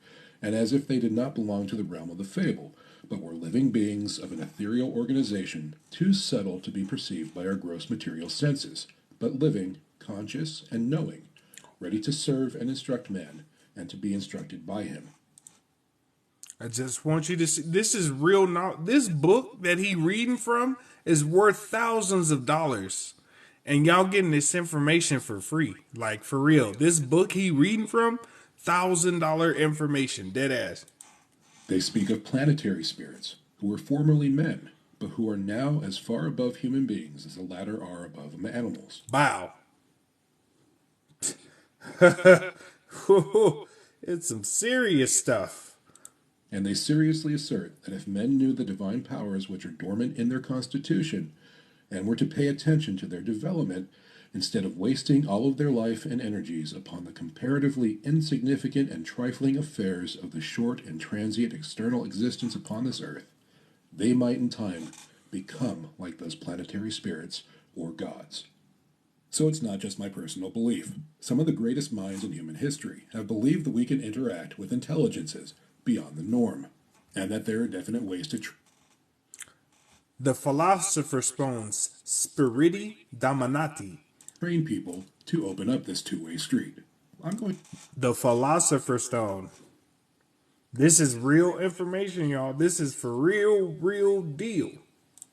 and as if they did not belong to the realm of the fable, but were living beings of an ethereal organization too subtle to be perceived by our gross material senses, but living, conscious, and knowing, ready to serve and instruct man, and to be instructed by him. I just want you to see, this is real. This book that he reading from is worth thousands of dollars, and y'all getting this information for free. Like, for real, this book he reading from, $1,000 information, dead ass. They speak of planetary spirits, who were formerly men, but who are now as far above human beings as the latter are above animals. Wow. It's some serious stuff. And they seriously assert that if men knew the divine powers which are dormant in their constitution, and were to pay attention to their development, instead of wasting all of their life and energies upon the comparatively insignificant and trifling affairs of the short and transient external existence upon this earth, they might in time become like those planetary spirits or gods. So it's not just my personal belief. Some of the greatest minds in human history have believed that we can interact with intelligences beyond the norm, and that there are definite ways to the Philosopher's Stone's Spiriti Dominati train people to open up this two-way street. The Philosopher's Stone. This is real information, y'all. This is for real deal.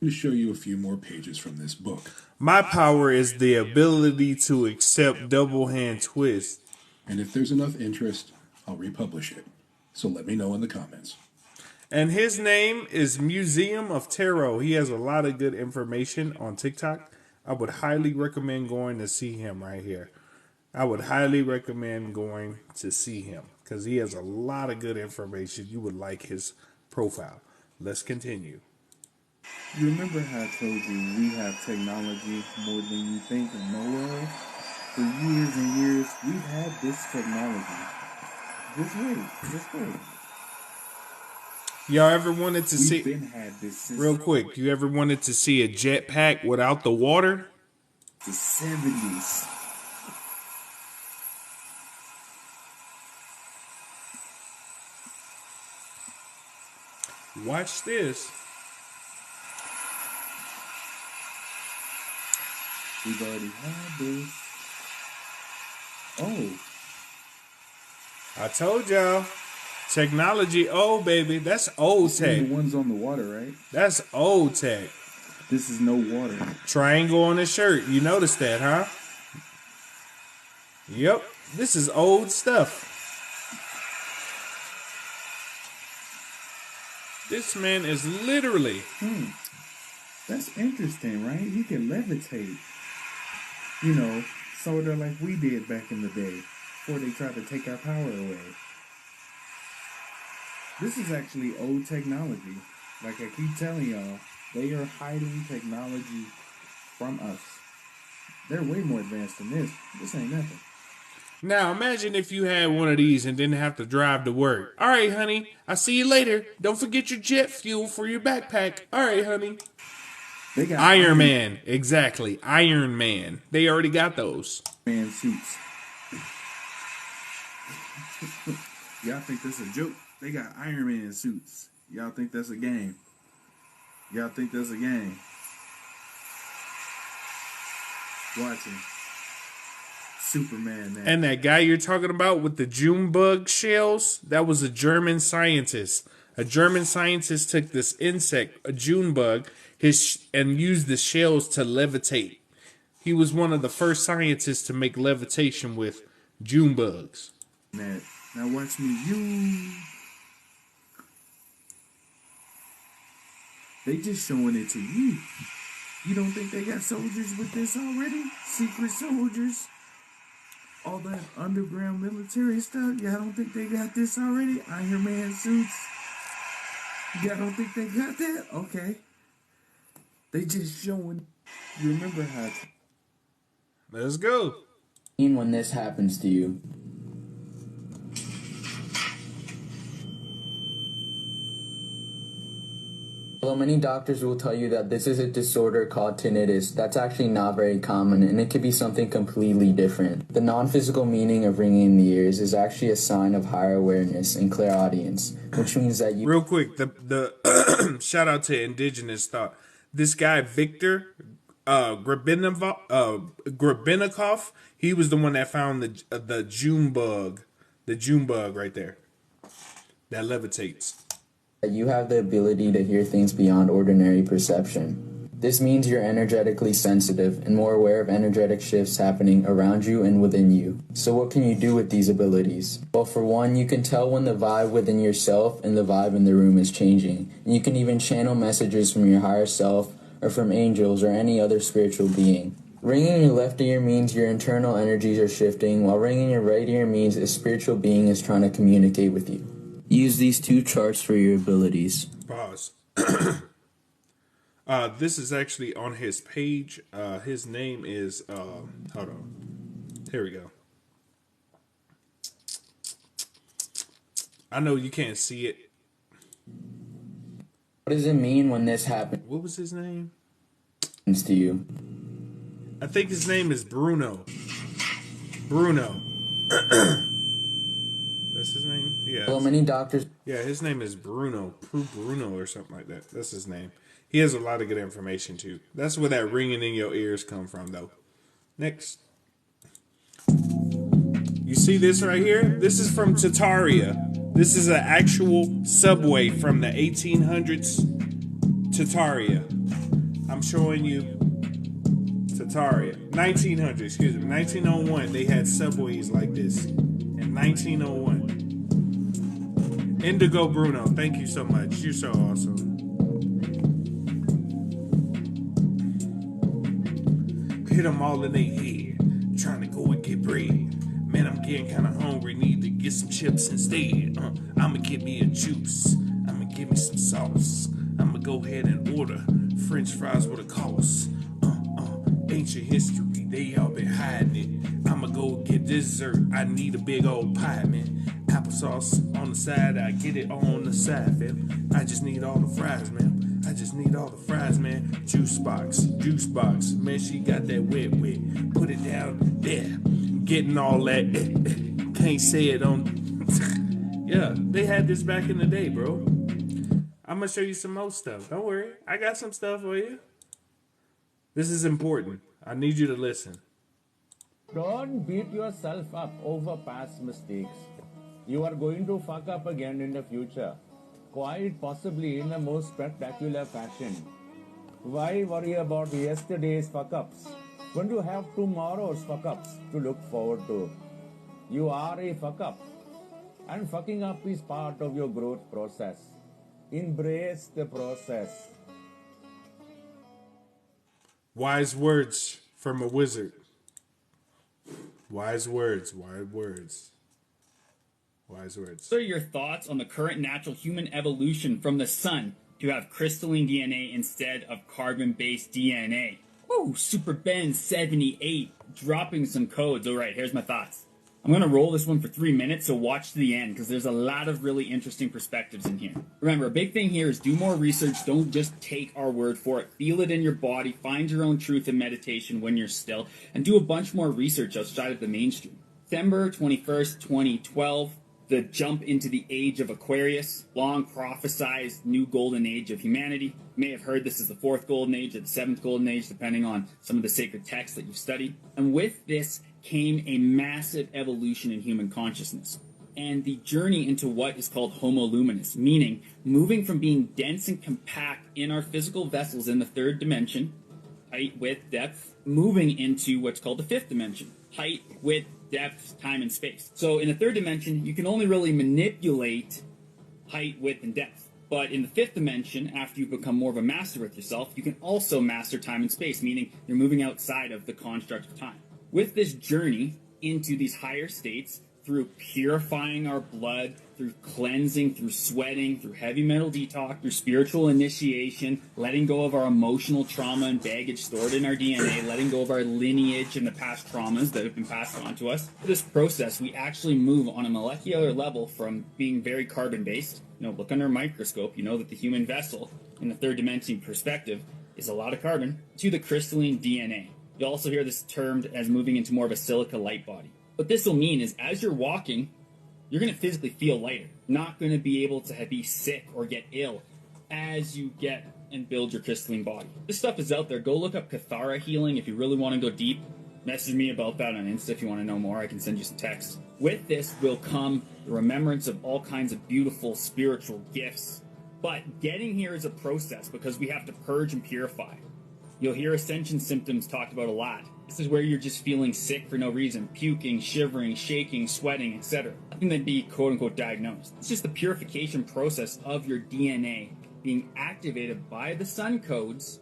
To show you a few more pages from this book. My power is the ability to accept double hand twists. And if there's enough interest, I'll republish it. So let me know in the comments. And his name is Museum of Tarot. He has a lot of good information on TikTok. I would highly recommend going to see him right here. I would highly recommend going to see him because he has a lot of good information. You would like his profile. Let's continue. You remember how I told you we have technology more than you think and know of? For years and years, we've had this technology. Just wait. Y'all ever wanted to see, had this real quick, you ever wanted to see a jetpack without the water? The 70s. Watch this. We've already had this. Oh. I told y'all. Technology, oh baby, that's old tech. The ones on the water, right? That's old tech. This is no water. Triangle on his shirt. You noticed that, huh? Yep. This is old stuff. This man is literally. That's interesting, right? He can levitate. You know, sort of like we did back in the day, before they tried to take our power away. This is actually old technology. Like I keep telling y'all, they are hiding technology from us. They're way more advanced than this. This ain't nothing. Now imagine if you had one of these and didn't have to drive to work. All right, honey. I'll see you later. Don't forget your jet fuel for your backpack. All right, honey. They got Iron Man. Exactly. Iron Man. They already got those. Man suits. Y'all think this a joke? They got Iron Man suits. Y'all think that's a game? Y'all think that's a game? Watching. Superman now. And that guy you're talking about with the June bug shells, that was a German scientist. A German scientist took this insect, a June bug, and used the shells to levitate. He was one of the first scientists to make levitation with June bugs. Now watch me use. They just showing it to you. You don't think they got soldiers with this already? Secret soldiers? All that underground military stuff? Y'all don't think they got this already? Iron Man suits? Y'all don't think they got that? Okay. They just showing. You remember how? Let's go. When this happens to you. Although many doctors will tell you that this is a disorder called tinnitus, that's actually not very common, and it could be something completely different. The non-physical meaning of ringing in the ears is actually a sign of higher awareness and clairaudience, which means that you... Real quick, the shout out to Indigenous Thought. This guy, Victor Grebennikov, he was the one that found the June bug. The June bug right there. That levitates. You have the ability to hear things beyond ordinary perception. This means you're energetically sensitive and more aware of energetic shifts happening around you and within you. So what can you do with these abilities? Well, for one, you can tell when the vibe within yourself and the vibe in the room is changing. And you can even channel messages from your higher self or from angels or any other spiritual being. Ringing your left ear means your internal energies are shifting, while ringing your right ear means a spiritual being is trying to communicate with you. Use these two charts for your abilities. Pause. This is actually on his page. His name is, hold on. Here we go. I know you can't see it. What does it mean when this happens? What was his name? To you. I think his name is Bruno. Bruno. That's his name? Yeah. Well, many doctors... Yeah, his name is Bruno. Bruno or something like that. That's his name. He has a lot of good information, too. That's where that ringing in your ears come from, though. Next. You see this right here? This is from Tartaria. This is an actual subway from the 1800s. Tartaria. I'm showing you Tartaria. 1900, excuse me. 1901, they had subways like this. In 1901. Indigo Bruno, thank you so much. You're so awesome. Hit them all in their head. Trying to go and get bread. Man, I'm getting kind of hungry. Need to get some chips instead. I'ma get me a juice. I'ma get me some sauce. I'ma go ahead and order French fries with a sauce. Ancient history, they all been hiding it. I'ma go get dessert. I need a big old pie, man. Applesauce on the side, I get it on the side, fam. I just need all the fries, man. I just need all the fries, man. Juice box. Man, she got that wet. Put it down there. Getting all that. Can't say it on. Yeah, they had this back in the day, bro. I'm gonna show you some more stuff. Don't worry. I got some stuff for you. This is important. I need you to listen. Don't beat yourself up over past mistakes. You are going to fuck up again in the future, quite possibly in the most spectacular fashion. Why worry about yesterday's fuck-ups when you have tomorrow's fuck-ups to look forward to? You are a fuck-up, and fucking up is part of your growth process. Embrace the process. Wise words from a wizard. Wise words, wise words. Wise words. What are your thoughts on the current natural human evolution from the sun to have crystalline DNA instead of carbon-based DNA? Ooh, Super Ben 78 dropping some codes. All right, here's my thoughts. I'm going to roll this one for 3 minutes, so watch to the end because there's a lot of really interesting perspectives in here. Remember, a big thing here is do more research. Don't just take our word for it. Feel it in your body. Find your own truth in meditation when you're still. And do a bunch more research outside of the mainstream. December 21st, 2012. The jump into the age of Aquarius, long prophesized new golden age of humanity. You may have heard this is the fourth golden age or the seventh golden age, depending on some of the sacred texts that you've studied. And with this came a massive evolution in human consciousness and the journey into what is called Homo luminous, meaning moving from being dense and compact in our physical vessels in the third dimension, height, width, depth, moving into what's called the fifth dimension, height, width, depth, time, and space. So in the third dimension, you can only really manipulate height, width, and depth. But in the fifth dimension, after you become more of a master with yourself, you can also master time and space, meaning you're moving outside of the construct of time. With this journey into these higher states, through purifying our blood, through cleansing, through sweating, through heavy metal detox, through spiritual initiation, letting go of our emotional trauma and baggage stored in our DNA, letting go of our lineage and the past traumas that have been passed on to us. For this process, we actually move on a molecular level from being very carbon-based. Look under a microscope, you know that the human vessel, in the third dimension perspective, is a lot of carbon, to the crystalline DNA. You also hear this termed as moving into more of a silica light body. What this will mean is as you're walking, you're going to physically feel lighter. Not going to be able to be sick or get ill as you get and build your crystalline body. This stuff is out there. Go look up Cathara healing if you really want to go deep. Message me about that on Insta if you want to know more. I can send you some text. With this will come the remembrance of all kinds of beautiful spiritual gifts. But getting here is a process because we have to purge and purify. You'll hear ascension symptoms talked about a lot. This is where you're just feeling sick for no reason, puking, shivering, shaking, sweating, etc. Nothing that be quote-unquote diagnosed. It's just the purification process of your DNA being activated by the sun codes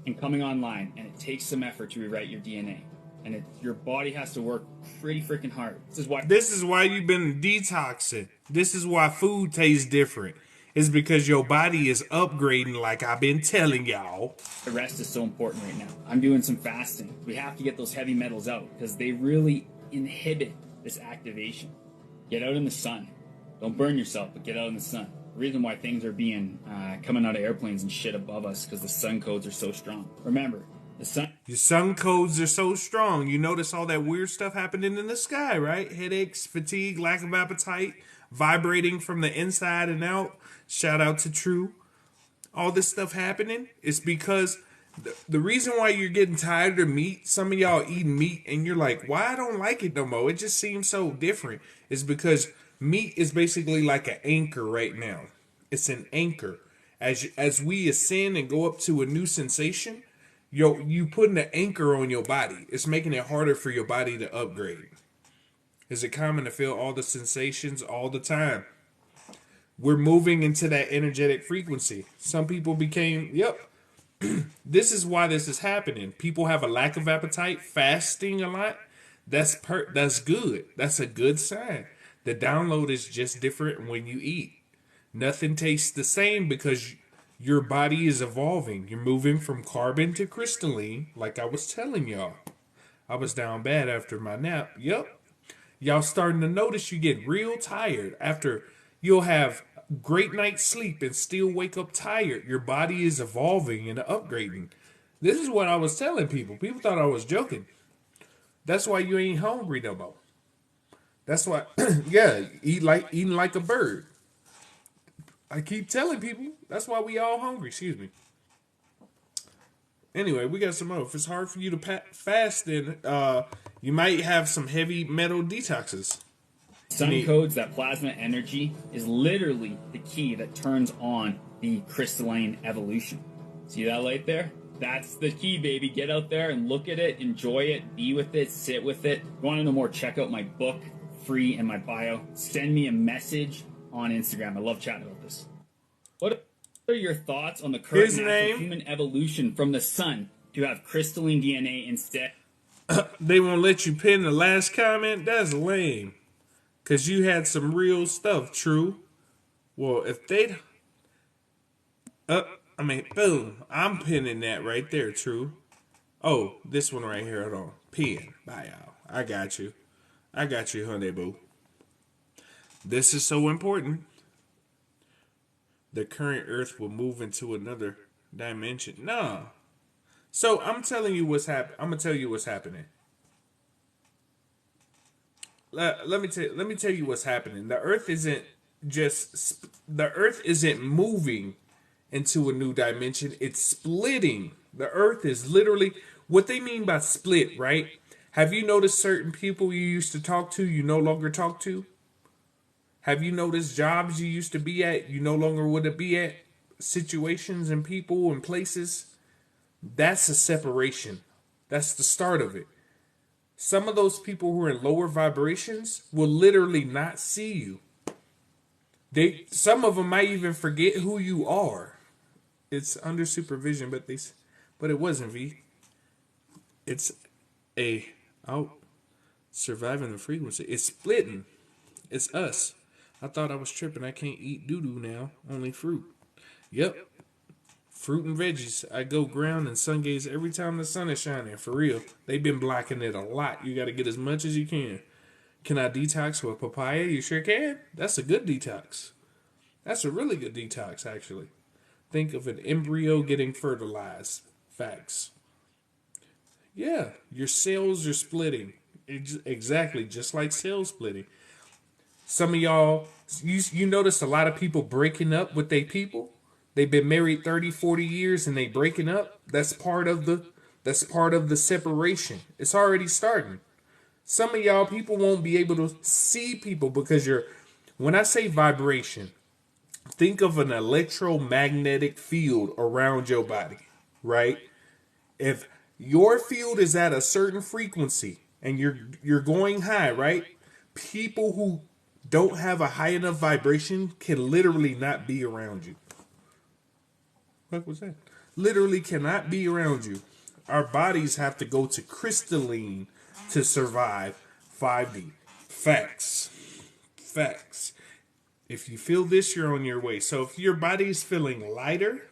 and coming online, and it takes some effort to rewrite your DNA. And your body has to work pretty freaking hard. This is why you've been detoxing. This is why food tastes different. It's because your body is upgrading like I've been telling y'all. The rest is so important right now. I'm doing some fasting. We have to get those heavy metals out because they really inhibit this activation. Get out in the sun. Don't burn yourself, but get out in the sun. The reason why things are being coming out of airplanes and shit above us because the sun codes are so strong. Remember, your sun codes are so strong. You notice all that weird stuff happening in the sky, right? Headaches, fatigue, lack of appetite, vibrating from the inside and out. Shout out to True. All this stuff happening is because the reason why you're getting tired of meat, some of y'all eating meat and you're like, why I don't like it no more? It just seems so different. Is because meat is basically like an anchor right now. It's an anchor. As we ascend and go up to a new sensation, you putting an anchor on your body. It's making it harder for your body to upgrade. Is it common to feel all the sensations all the time? We're moving into that energetic frequency. Some people became, this is why this is happening. People have a lack of appetite, fasting a lot. That's good. That's a good sign. The download is just different when you eat. Nothing tastes the same because your body is evolving. You're moving from carbon to crystalline, like I was telling y'all. I was down bad after my nap. Y'all starting to notice you get real tired after you'll have great night's sleep and still wake up tired. Your body is evolving and upgrading. This is what I was telling people. People thought I was joking. That's why you ain't hungry no more. That's why, eating like a bird. I keep telling people, that's why we all hungry. Excuse me. Anyway, we got some more. If it's hard for you to fast, then you might have some heavy metal detoxes. Sun codes that plasma energy is literally the key that turns on the crystalline evolution. See that light there? That's the key, baby. Get out there and look at it, enjoy it, be with it, sit with it. If you want to know more, check out my book, free in my bio. Send me a message on Instagram. I love chatting about this. What are your thoughts on the current natural human evolution from the sun to have crystalline DNA instead? They won't let you pin the last comment? That's lame. Because you had some real stuff, true. Well, if they'd... boom. I'm pinning that right there, true. Oh, this one right here. Hold on. Pin. Bye, y'all. I got you. I got you, honey boo. This is so important. The current Earth will move into another dimension. No. So I'm telling you what's happening. I'm gonna tell you what's happening. Let me tell you what's happening. The Earth isn't moving into a new dimension. It's splitting. The Earth is literally what they mean by split, right? Have you noticed certain people you used to talk to, you no longer talk to? Have you noticed jobs you used to be at, you no longer would be at? Situations and people and places? That's a separation. That's the start of it. Some of those people who are in lower vibrations will literally not see you. Some of them might even forget who you are. It's under supervision, but it wasn't V. It's surviving the frequency. It's splitting. It's us. I thought I was tripping. I can't eat doo-doo now. Only fruit. Yep. Fruit and veggies. I go ground and sun gaze every time the sun is shining. For real. They've been blocking it a lot. You got to get as much as you can. Can I detox with papaya? You sure can. That's a good detox. That's a really good detox, actually. Think of an embryo getting fertilized. Facts. Yeah. Your cells are splitting. Exactly. Just like cell splitting. Some of y'all, you notice a lot of people breaking up with their people. They've been married 30, 40 years and they breaking up. That's part of the separation. It's already starting. Some of y'all people won't be able to see people because when I say vibration, think of an electromagnetic field around your body, right? If your field is at a certain frequency and you're going high, right? People who don't have a high enough vibration can literally not be around you. What was that? Literally cannot be around you. Our bodies have to go to crystalline to survive 5D. Facts. Facts. If you feel this, you're on your way. So if your body is feeling lighter,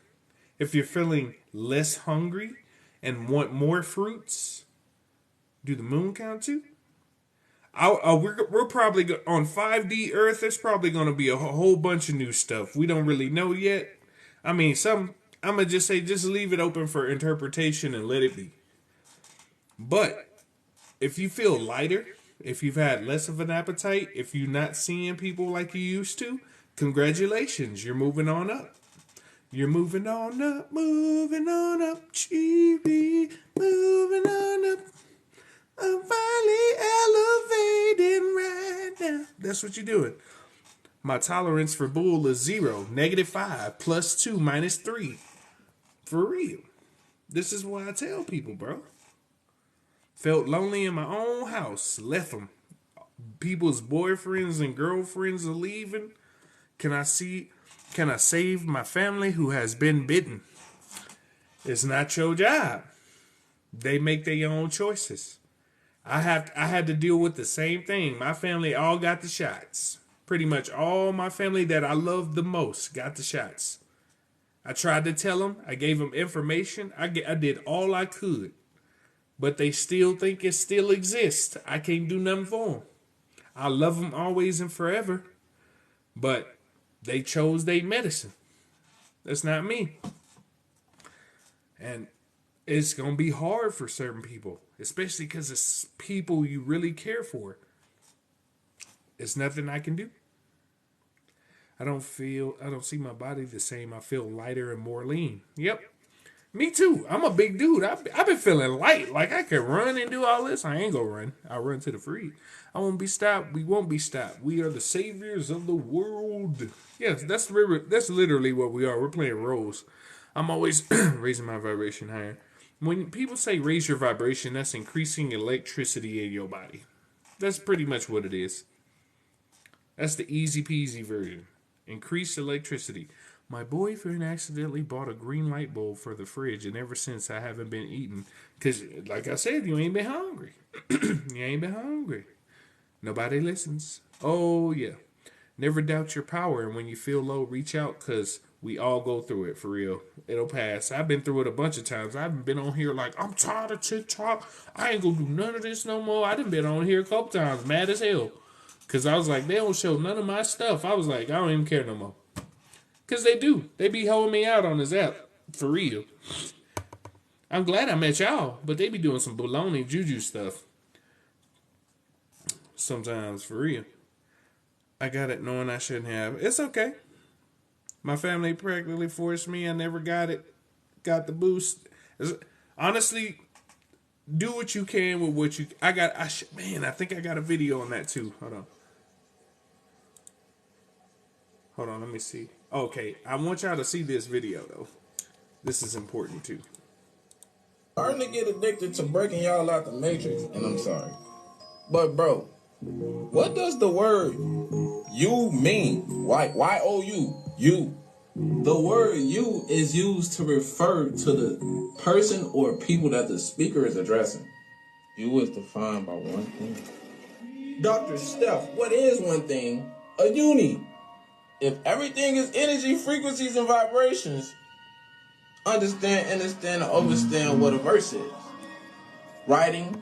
if you're feeling less hungry and want more fruits, do the moon count too? We're probably on 5D Earth. There's probably going to be a whole bunch of new stuff we don't really know yet. I mean, I'm going to just say, just leave it open for interpretation and let it be. But if you feel lighter, if you've had less of an appetite, if you're not seeing people like you used to, congratulations, you're moving on up. You're moving on up, cheery, moving on up. I'm finally elevating right now. That's what you're doing. My tolerance for bull is 0, -5, +2, -3. For real. This is what I tell people, bro. Felt lonely in my own house. Left them. People's boyfriends and girlfriends are leaving. Can I save my family who has been bitten? It's not your job. They make their own choices. I had to deal with the same thing. My family all got the shots. Pretty much all my family that I loved the most got the shots. I tried to tell them. I gave them information. I did all I could. But they still think it still exists. I can't do nothing for them. I love them always and forever. But they chose their medicine. That's not me. And it's going to be hard for certain people. Especially because it's people you really care for. It's nothing I can do. I don't see my body the same. I feel lighter and more lean. Yep. Me too. I'm a big dude. I've been feeling light. Like I can run and do all this. I ain't gonna run. I'll run to the free. I won't be stopped. We won't be stopped. We are the saviors of the world. Yes, that's literally what we are. We're playing roles. I'm always raising my vibration higher. When people say raise your vibration, that's increasing electricity in your body. That's pretty much what it is. That's the easy peasy version. Increased electricity. My boyfriend accidentally bought a green light bulb for the fridge, and ever since I haven't been eating. Because, like I said, you ain't been hungry. You ain't been hungry. Nobody listens. Oh, yeah. Never doubt your power, and when you feel low, reach out, because we all go through it, for real. It'll pass. I've been through it a bunch of times. I haven't been on here like, I'm tired of TikTok. I ain't gonna do none of this no more. I done been on here a couple times, mad as hell. Because I was like, they don't show none of my stuff. I was like, I don't even care no more. Because they do. They be holding me out on this app. For real. I'm glad I met y'all. But they be doing some baloney juju stuff. Sometimes, for real. I got it knowing I shouldn't have. It's okay. My family practically forced me. I never got it. Got the boost. Honestly, do what you can with what you... I think I got a video on that too. Hold on, let me see. Okay, I want y'all to see this video, though. This is important, too. Starting to get addicted to breaking y'all out the matrix, and I'm sorry. But, bro, what does the word you mean? Y-O-U, you. The word you is used to refer to the person or people that the speaker is addressing. You is defined by one thing. Dr. Steph, what is one thing? A uni. If everything is energy, frequencies, and vibrations, understand, and understand what a verse is. Writing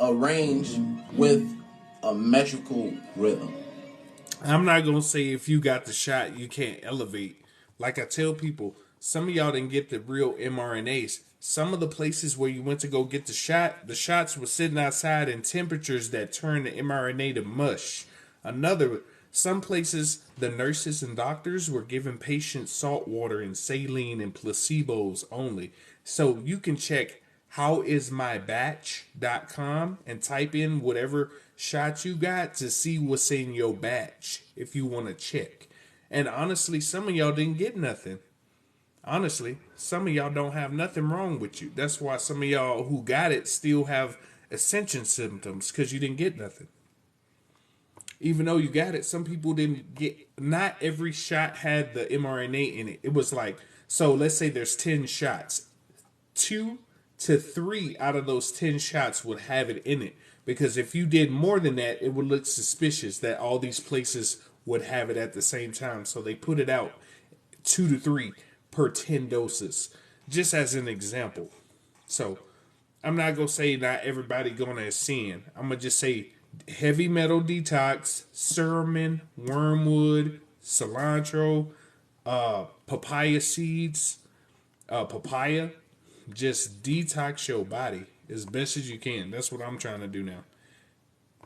arranged with a metrical rhythm. I'm not going to say if you got the shot, you can't elevate. Like I tell people, some of y'all didn't get the real mRNAs. Some of the places where you went to go get the shots were sitting outside in temperatures that turned the mRNA to mush. Some places, the nurses and doctors were giving patients salt water and saline and placebos only. So you can check howismybatch.com and type in whatever shot you got to see what's in your batch if you want to check. And honestly, some of y'all didn't get nothing. Honestly, some of y'all don't have nothing wrong with you. That's why some of y'all who got it still have ascension symptoms, because you didn't get nothing. Even though you got it, some people didn't get... Not every shot had the mRNA in it. It was like... So let's say there's 10 shots. 2 to 3 out of those 10 shots would have it in it. Because if you did more than that, it would look suspicious that all these places would have it at the same time. So they put it out 2 to 3 per 10 doses. Just as an example. So I'm not going to say not everybody going to ascend. I'm going to just say... heavy metal detox, cinnamon, wormwood, cilantro, papaya seeds, papaya. Just detox your body as best as you can. That's what I'm trying to do now.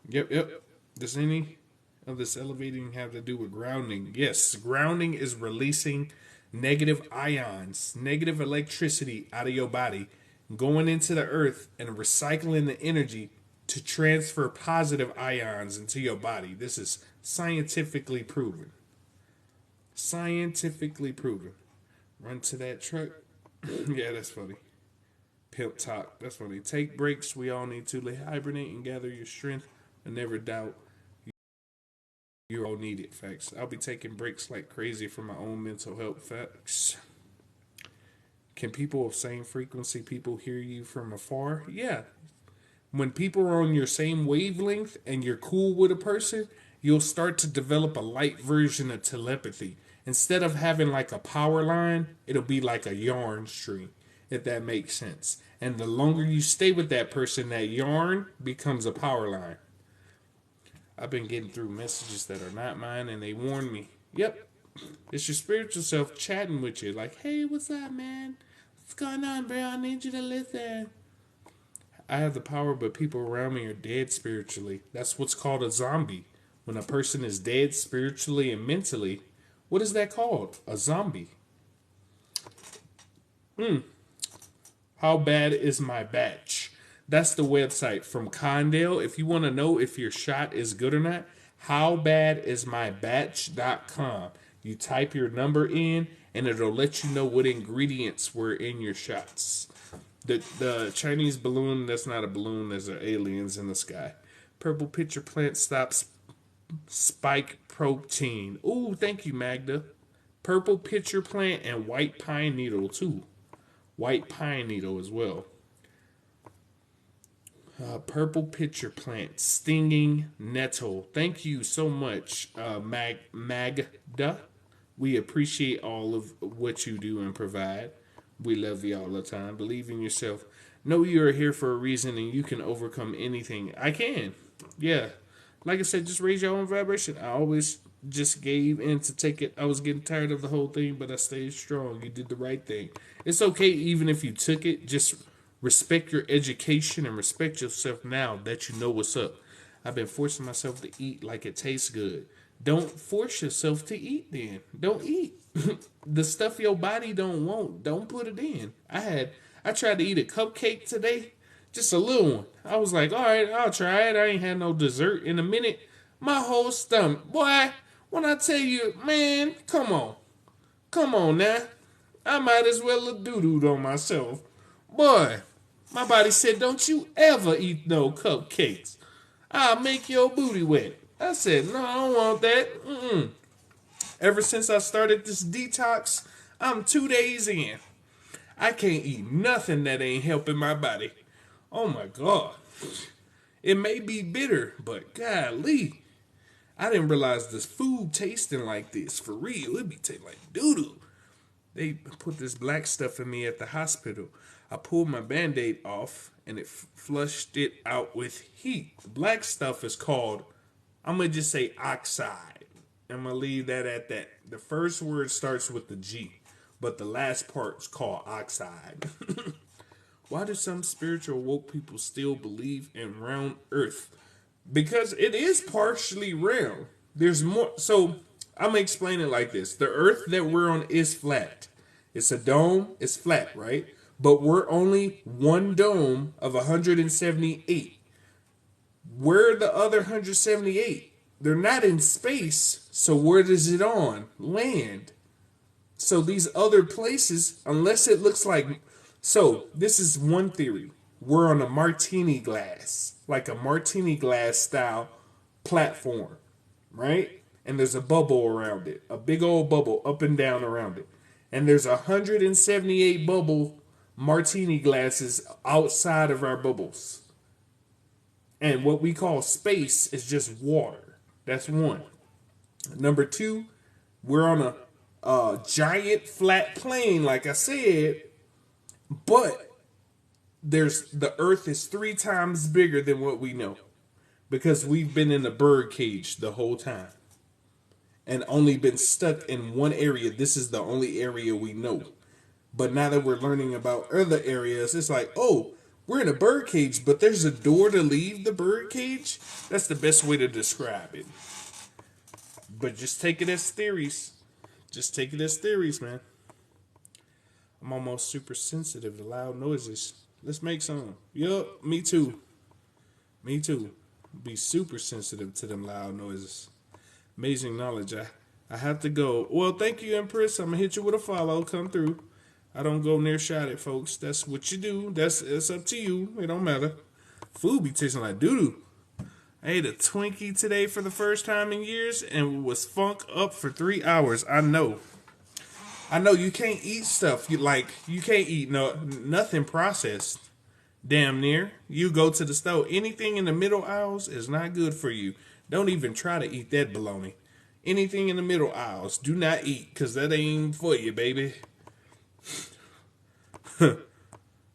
Yep. Does any of this elevating have to do with grounding? Yes, grounding is releasing negative ions, negative electricity out of your body, going into the earth and recycling the energy to transfer positive ions into your body. This is scientifically proven. Scientifically proven. Run to that truck. Yeah, that's funny. Pimp talk. That's funny. Take breaks. We all need to. Hibernate and gather your strength and never doubt you all need it. Facts. I'll be taking breaks like crazy for my own mental health. Facts. Can people of same frequency people hear you from afar? Yeah. When people are on your same wavelength and you're cool with a person, you'll start to develop a light version of telepathy. Instead of having like a power line, it'll be like a yarn string, if that makes sense. And the longer you stay with that person, that yarn becomes a power line. I've been getting through messages that are not mine, and they warn me. Yep, it's your spiritual self chatting with you. Like, hey, what's up, man? What's going on, bro? I need you to listen. I have the power, but people around me are dead spiritually. That's what's called a zombie. When a person is dead spiritually and mentally, what is that called? A zombie. How bad is my batch? That's the website from Condell. If you want to know if your shot is good or not, howbadismybatch.com. You type your number in, and it'll let you know what ingredients were in your shots. The Chinese balloon, that's not a balloon, there's aliens in the sky. Purple pitcher plant stops spike protein. Ooh, thank you, Magda. Purple pitcher plant and white pine needle, too. White pine needle as well. Purple pitcher plant, stinging nettle. Thank you so much, Magda. We appreciate all of what you do and provide. We love you all the time. Believe in yourself. Know you are here for a reason and you can overcome anything. I can. Yeah. Like I said, just raise your own vibration. I always just gave in to take it. I was getting tired of the whole thing, but I stayed strong. You did the right thing. It's okay even if you took it. Just respect your education and respect yourself now that you know what's up. I've been forcing myself to eat like it tastes good. Don't force yourself to eat then. Don't eat. The stuff your body don't want, don't put it in. I tried to eat a cupcake today. Just a little one. I was like, all right, I'll try it. I ain't had no dessert in a minute. My whole stomach. Boy, when I tell you, man, come on. Come on now. I might as well have doo-dooed on myself. Boy, my body said, don't you ever eat no cupcakes. I'll make your booty wet. I said, no, I don't want that. Ever since I started this detox, I'm 2 days in. I can't eat nothing that ain't helping my body. Oh my God. It may be bitter, but golly. I didn't realize this food tasting like this. For real, it be tasting like doo-doo. They put this black stuff in me at the hospital. I pulled my Band-Aid off, and it flushed it out with heat. The black stuff is called, I'm going to just say oxide. I'm going to leave that at that. The first word starts with the G, but the last part is called oxide. Why do some spiritual woke people still believe in round earth? Because it is partially round. There's more. So I'm going to explain it like this. The earth that we're on is flat. It's a dome. It's flat, right? But we're only one dome of 178. Where are the other 178? They're not in space. So where is it on? Land. So these other places, unless it looks like... So this is one theory. We're on a martini glass. Like a martini glass style platform. Right? And there's a bubble around it. A big old bubble up and down around it. And there's 178 bubble martini glasses outside of our bubbles. And what we call space is just water. That's one. Number two, we're on a giant flat plane, like I said, but the earth is 3 times bigger than what we know because we've been in a bird cage the whole time and only been stuck in one area. This is the only area we know. But now that we're learning about other areas, it's like, oh, we're in a bird cage, but there's a door to leave the bird cage. That's the best way to describe it. But just take it as theories. Just take it as theories, man. I'm almost super sensitive to loud noises. Let's make some. Yup, me too. Me too. Be super sensitive to them loud noises. Amazing knowledge. I have to go. Well, thank you, Empress. I'm going to hit you with a follow. Come through. I don't go near shot it, folks. That's what you do. It's up to you. It don't matter. Food be tasting like doo-doo. I ate a Twinkie today for the first time in years and was funk up for 3 hours. I know you can't eat stuff. You can't eat nothing processed. Damn near. You go to the store. Anything in the middle aisles is not good for you. Don't even try to eat that bologna. Anything in the middle aisles, do not eat, because that ain't for you, baby.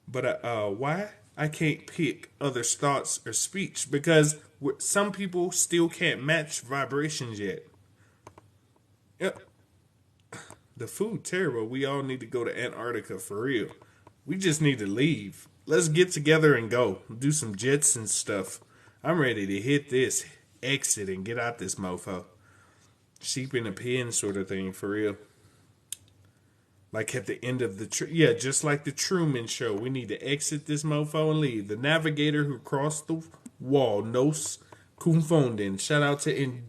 But why? I can't pick others' thoughts or speech because some people still can't match vibrations yet. Yep. The food terrible. We all need to go to Antarctica for real. We just need to leave. Let's get together and go. Do some jets and stuff. I'm ready to hit this exit and get out this mofo. Sheep in a pen sort of thing for real. Like at the end of the just like the Truman Show. We need to exit this mofo and leave. The navigator who crossed the wall, nos confunden. Shout out to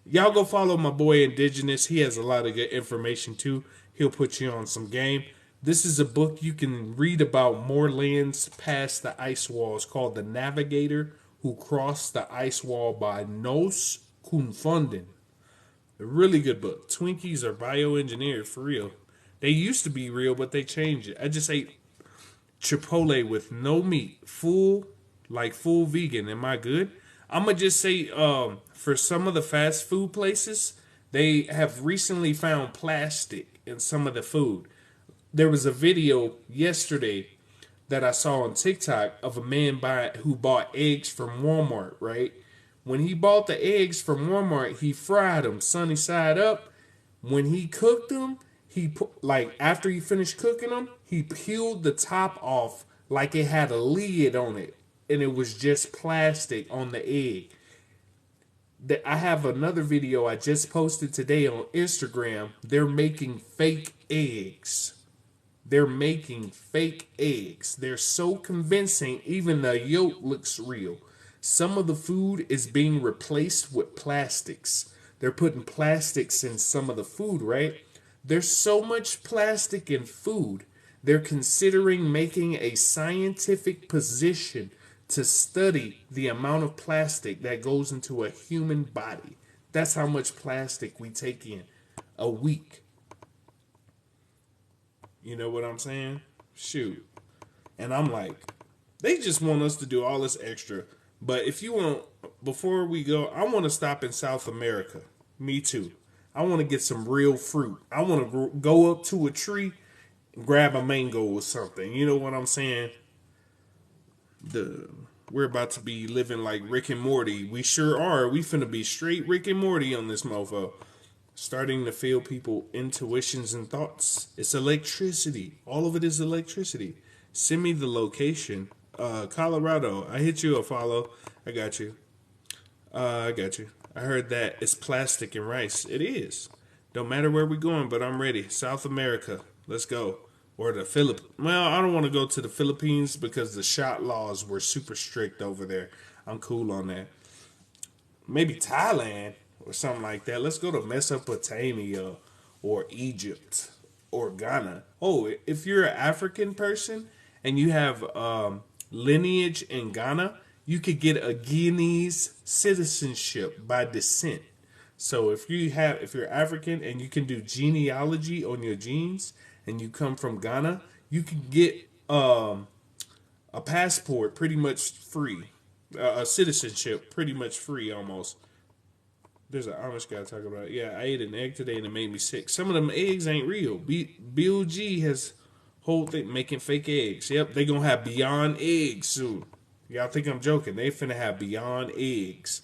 y'all go follow my boy Indigenous. He has a lot of good information too. He'll put you on some game. This is a book you can read about more lands past the ice wall. It's called The Navigator Who Crossed the Ice Wall by Nos Confunden. A really good book. Twinkies are bioengineered for real. They used to be real, but they changed it. I just ate Chipotle with no meat, full vegan. Am I good? I'm gonna just say, for some of the fast food places, they have recently found plastic in some of the food. There was a video yesterday that I saw on TikTok of a man who bought eggs from Walmart. Right when he bought the eggs from Walmart, he fried them sunny side up. When he cooked them, he put, after he finished cooking them, he peeled the top off like it had a lid on it, and it was just plastic on the egg. I have another video I just posted today on Instagram. They're making fake eggs. They're making fake eggs. They're so convincing, even the yolk looks real. Some of the food is being replaced with plastics. They're putting plastics in some of the food, right? There's so much plastic in food, they're considering making a scientific position to study the amount of plastic that goes into a human body. That's how much plastic we take in a week. You know what I'm saying? Shoot. And I'm like, they just want us to do all this extra. But if you want, before we go, I want to stop in South America. Me too. I want to get some real fruit. I want to go up to a tree and grab a mango or something. You know what I'm saying? We're about to be living like Rick and Morty. We sure are. We finna be straight Rick and Morty on this mofo. Starting to feel people intuitions and thoughts. It's electricity. All of it is electricity. Send me the location. Colorado. I hit you a follow. I got you. I got you. I heard that it's plastic and rice. It is. Don't matter where we're going, but I'm ready. South America. Let's go. Or the Philippines. Well, I don't want to go to the Philippines because the shot laws were super strict over there. I'm cool on that. Maybe Thailand or something like that. Let's go to Mesopotamia or Egypt or Ghana. Oh, if you're an African person and you have lineage in Ghana, you could get a Guineas citizenship by descent. So if you're African and you can do genealogy on your genes and you come from Ghana, you can get a passport pretty much free, a citizenship pretty much free almost. There's an Amish guy talking about it. Yeah, I ate an egg today and it made me sick. Some of them eggs ain't real. Bill G has whole thing making fake eggs. Yep, they gonna have Beyond Eggs soon. Y'all think I'm joking? They finna have Beyond Eggs.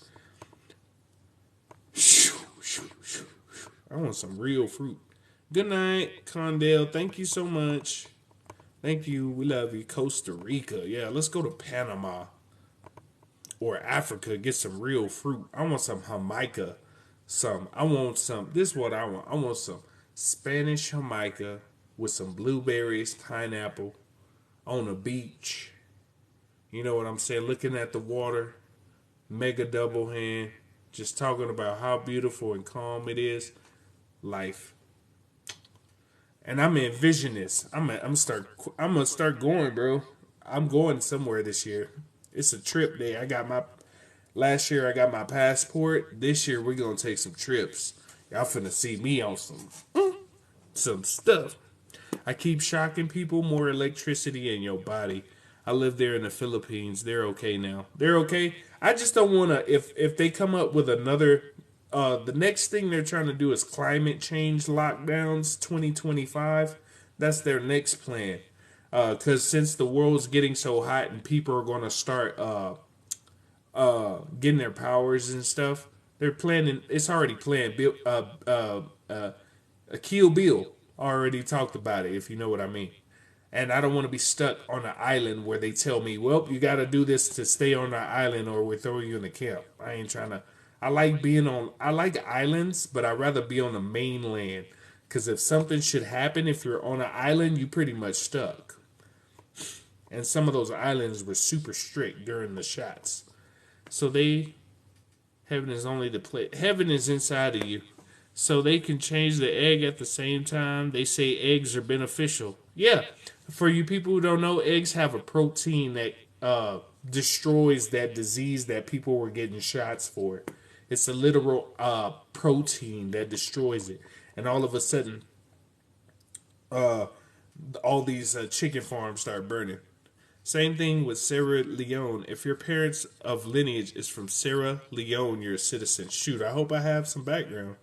I want some real fruit. Good night, Condell. Thank you so much. Thank you. We love you. Costa Rica. Yeah, let's go to Panama or Africa. Get some real fruit. I want some Jamaica. This is what I want. I want some Spanish Jamaica with some blueberries, pineapple on a beach. You know what I'm saying? Looking at the water, mega double hand, just talking about how beautiful and calm it is. Life. And I'm envisioning this. I'm gonna start going, bro. I'm going somewhere this year. It's a trip day. Last year I got my passport. This year we're gonna take some trips. Y'all finna see me on some stuff. I keep shocking people. More electricity in your body. I live there in the Philippines. They're okay now. They're okay. I just don't want to, if they come up with another, the next thing they're trying to do is climate change lockdowns 2025. That's their next plan. Because since the world's getting so hot and people are going to start getting their powers and stuff, they're planning, it's already planned. Kill Bill already talked about it, if you know what I mean. And I don't want to be stuck on an island where they tell me, well, you got to do this to stay on the island or we're throwing you in the camp. I like islands, but I'd rather be on the mainland Because if something should happen, if you're on an island, you pretty much stuck. And some of those islands were super strict during the shots. So heaven is only the place. Heaven is inside of you. So they can change the egg at the same time. They say eggs are beneficial. Yeah. For you people who don't know, eggs have a protein that destroys that disease that people were getting shots for. It's a literal protein that destroys it. And all of a sudden, all these chicken farms start burning. Same thing with Sierra Leone. If your parents of lineage is from Sierra Leone, you're a citizen. Shoot, I hope I have some background.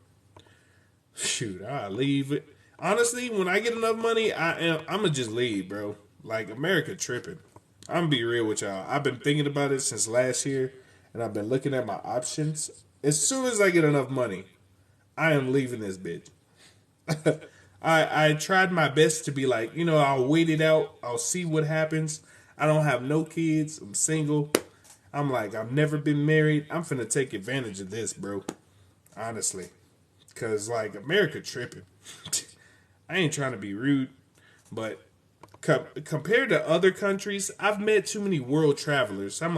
Shoot, I'll leave it. Honestly, when I get enough money, I'm going to just leave, bro. Like, America tripping. I'm going to be real with y'all. I've been thinking about it since last year, and I've been looking at my options. As soon as I get enough money, I am leaving this bitch. I tried my best to be like, I'll wait it out. I'll see what happens. I don't have no kids. I'm single. I'm like, I've never been married. I'm finna take advantage of this, bro. Honestly. Because, like, America tripping. I ain't trying to be rude, but compared to other countries, I've met too many world travelers. I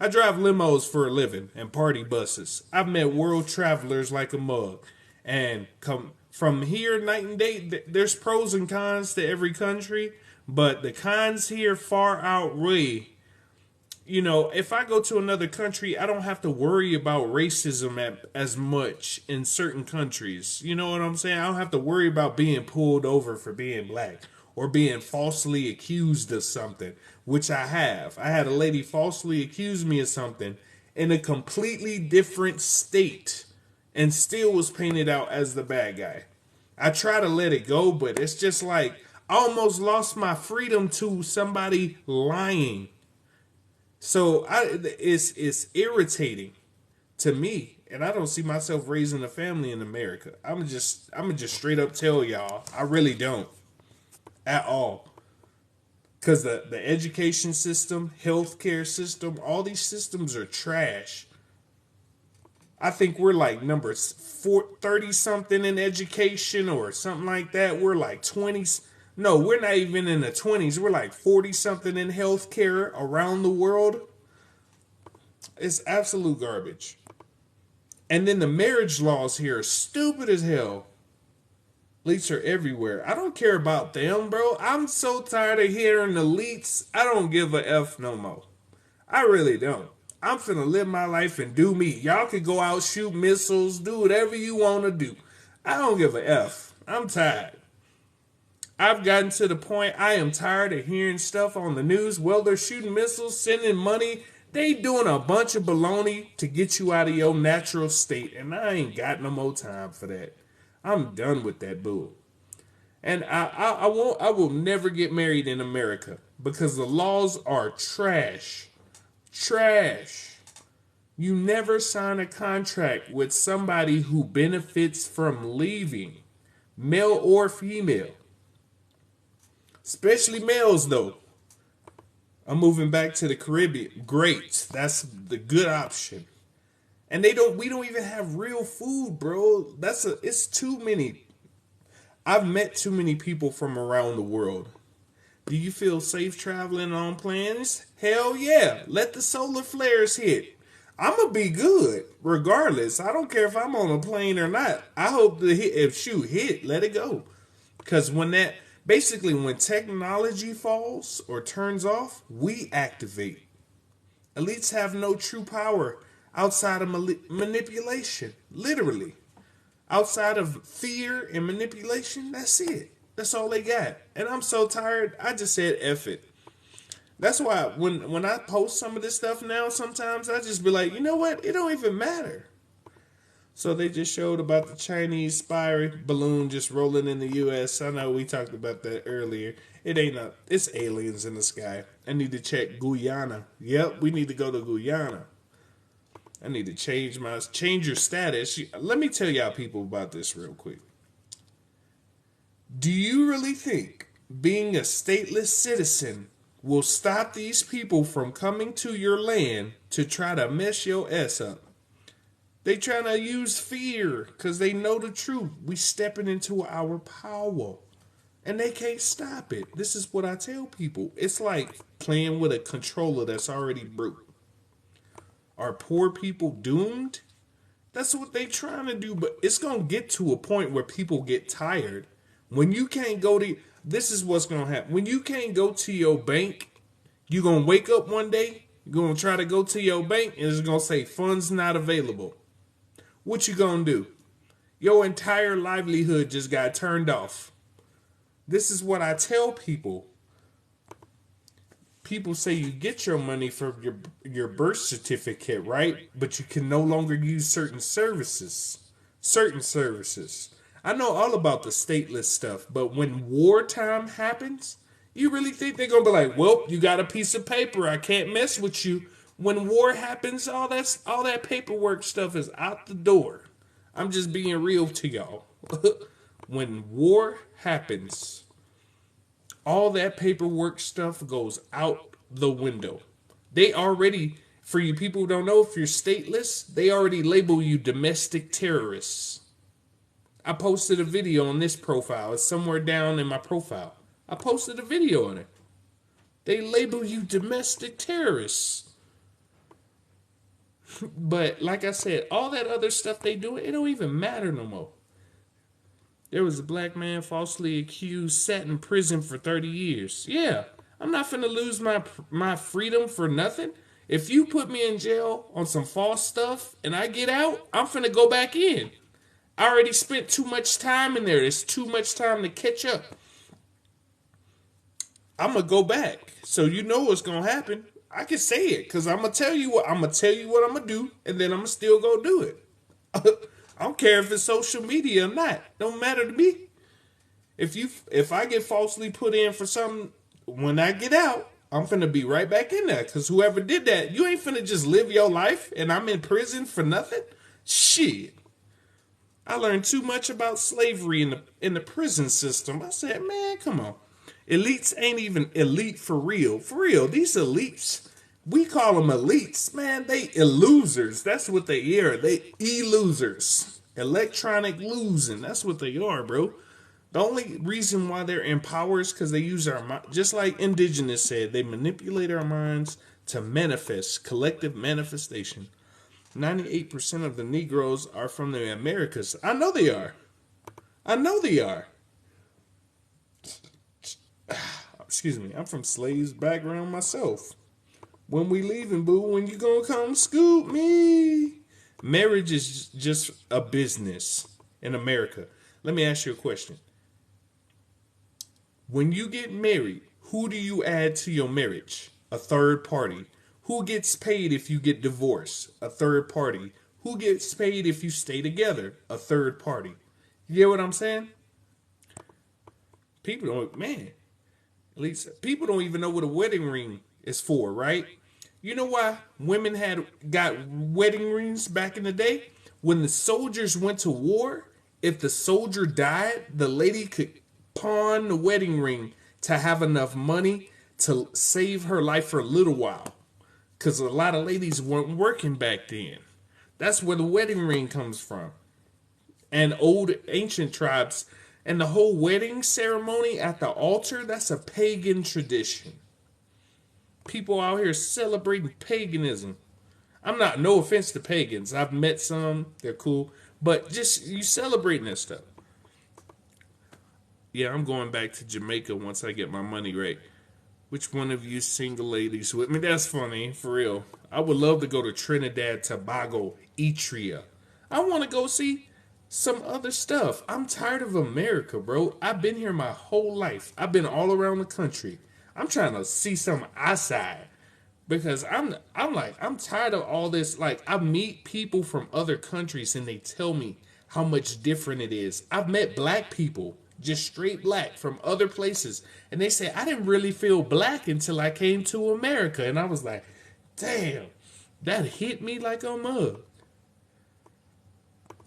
drive limos for a living and party buses. I've met world travelers like a mug. And from here, night and day, there's pros and cons to every country, but the cons here far outweigh. If I go to another country, I don't have to worry about racism as much in certain countries. You know what I'm saying? I don't have to worry about being pulled over for being black or being falsely accused of something, which I have. I had a lady falsely accuse me of something in a completely different state and still was painted out as the bad guy. I try to let it go, but it's just like I almost lost my freedom to somebody lying. So it's irritating to me, and I don't see myself raising a family in America. I'm just straight up tell y'all, I really don't at all. Because the education system, healthcare system, all these systems are trash. I think we're like number 30 something in education or something like that. We're like 20s. No, we're not even in the 20s. We're like 40 something in healthcare around the world. It's absolute garbage. And then the marriage laws here are stupid as hell. Elites are everywhere. I don't care about them, bro. I'm so tired of hearing elites. I don't give a F no more. I really don't. I'm finna live my life and do me. Y'all can go out, shoot missiles, do whatever you want to do. I don't give a F. I'm tired. I've gotten to the point I am tired of hearing stuff on the news. Well, they're shooting missiles, sending money. They doing a bunch of baloney to get you out of your natural state. And I ain't got no more time for that. I'm done with that bull. And I will never get married in America because the laws are trash. Trash. You never sign a contract with somebody who benefits from leaving, male or female. Especially males, though. I'm moving back to the Caribbean. Great. That's the good option. And we don't even have real food, bro. It's too many. I've met too many people from around the world. Do you feel safe traveling on planes? Hell yeah. Let the solar flares hit. I'm going to be good regardless. I don't care if I'm on a plane or not. I hope hit, let it go. Because when technology falls or turns off, we activate. Elites have no true power outside of manipulation. Literally. Outside of fear and manipulation, that's it. That's all they got. And I'm so tired, I just said F it. That's why when I post some of this stuff now, sometimes I just be like, you know what? It don't even matter. So they just showed about the Chinese spy balloon just rolling in the U.S. I know we talked about that earlier. It's aliens in the sky. I need to check Guyana. Yep, we need to go to Guyana. I need to change your status. Let me tell y'all people about this real quick. Do you really think being a stateless citizen will stop these people from coming to your land to try to mess your ass up? They trying to use fear because they know the truth. We stepping into our power. And they can't stop it. This is what I tell people. It's like playing with a controller that's already broke. Are poor people doomed? That's what they trying to do. But it's going to get to a point where people get tired. When you can't go to... This is what's going to happen. When you can't go to your bank, you're going to wake up one day, you're going to try to go to your bank, and it's going to say funds not available. What you going to do? Your entire livelihood just got turned off. This is what I tell people. People say you get your money from your birth certificate, right? But you can no longer use certain services. Certain services. I know all about the stateless stuff, but when wartime happens, you really think they're going to be like, well, you got a piece of paper. I can't mess with you. When war happens, all that paperwork stuff is out the door. I'm just being real to y'all. When war happens, all that paperwork stuff goes out the window. They already, for you people who don't know, if you're stateless, they already label you domestic terrorists. I posted a video on this profile. It's somewhere down in my profile. I posted a video on it. They label you domestic terrorists. But like I said, all that other stuff they do, it don't even matter no more. There was a black man falsely accused, sat in prison for 30 years. Yeah, I'm not finna lose my freedom for nothing. If you put me in jail on some false stuff and I get out, I'm finna go back in. I already spent too much time in there. There's too much time to catch up. I'm gonna go back. So you know what's gonna happen. I can say it because I'm gonna tell you what I'm gonna do, and then I'm gonna still go do it. I don't care if it's social media or not. Don't matter to me. If I get falsely put in for something, when I get out, I'm finna be right back in there. Because whoever did that, you ain't finna just live your life and I'm in prison for nothing. Shit. I learned too much about slavery in the prison system. I said, man, come on. Elites ain't even elite for real. For real, these elites, we call them elites. Man, they losers. That's what they are. They losers. Electronic losing. That's what they are, bro. The only reason why they're in power is because they use our mind. Just like Indigenous said, they manipulate our minds to manifest, collective manifestation. 98% of the Negroes are from the Americas. I know they are. I know they are. Excuse me. I'm from slaves background myself. When we leaving, boo, when you gonna come scoop me? Marriage is just a business in America. Let me ask you a question. When you get married, who do you add to your marriage? A third party. Who gets paid if you get divorced? A third party. Who gets paid if you stay together? A third party. You get what I'm saying? People don't, man, at least people don't even know what a wedding ring is for, right? You know why women got wedding rings back in the day? When the soldiers went to war, if the soldier died, the lady could pawn the wedding ring to have enough money to save her life for a little while. Because a lot of ladies weren't working back then. That's where the wedding ring comes from. And old ancient tribes, and the whole wedding ceremony at the altar, that's a pagan tradition. People out here celebrating paganism. No offense to pagans. I've met some, they're cool. But just, you celebrating that stuff. Yeah, I'm going back to Jamaica once I get my money right. Which one of you single ladies with me? That's funny, for real. I would love to go to Trinidad, Tobago, Etria. I want to go see some other stuff. I'm tired of America, bro. I've been here my whole life. I've been all around the country. I'm trying to see some outside. Because I'm tired of all this. Like, I meet people from other countries and they tell me how much different it is. I've met black people, just straight black from other places. And they say, I didn't really feel black until I came to America. And I was like, damn, that hit me like a mug.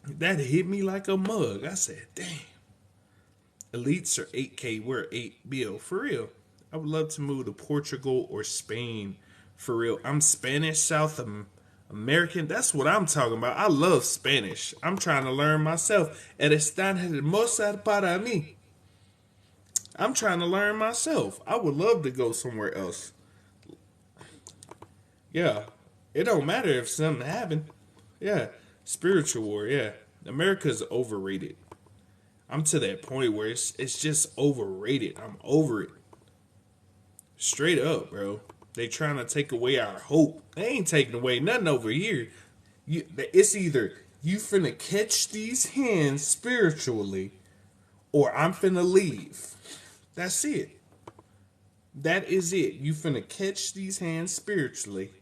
That hit me like a mug. I said, damn. Elites are 8K, we're 8 bill. For real. I would love to move to Portugal or Spain. For real. I'm Spanish South American, that's what I'm talking about. I love Spanish. I'm trying to learn myself. El están hermosa para mí. I'm trying to learn myself. I would love to go somewhere else. Yeah. It don't matter if something happened. Yeah. Spiritual war, yeah. America's overrated. I'm to that point where it's just overrated. I'm over it. Straight up, bro. They trying to take away our hope. They ain't taking away nothing over here. It's either you finna catch these hands spiritually, or I'm finna leave. That's it. That is it. You finna catch these hands spiritually,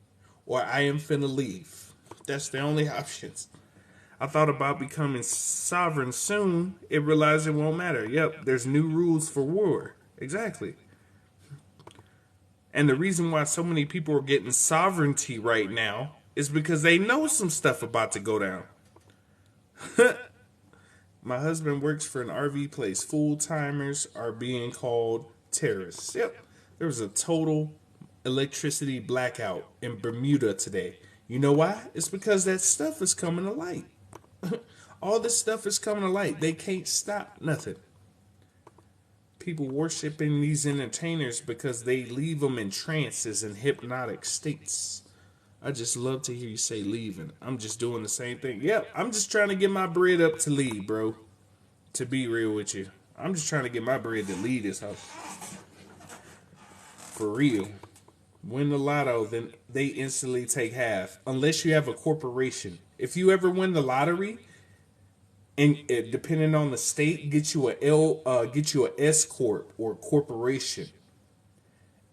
or I am finna leave. That's the only options. I thought about becoming sovereign soon. It realized it won't matter. Yep, there's new rules for war. Exactly. And the reason why so many people are getting sovereignty right now is because they know some stuff about to go down. My husband works for an RV place. Full-timers are being called terrorists. Yep. There was a total electricity blackout in Bermuda today. You know why? It's because that stuff is coming to light. All this stuff is coming to light. They can't stop nothing. People worshiping these entertainers because they leave them in trances and hypnotic states. I just love to hear you say leaving. I'm just doing the same thing. Yep, I'm just trying to get my bread up to lead, bro. To be real with you. I'm just trying to get my bread to lead this house. For real. Win the lotto, then they instantly take half. Unless you have a corporation. If you ever win the lottery, and depending on the state, get you a S corp or corporation,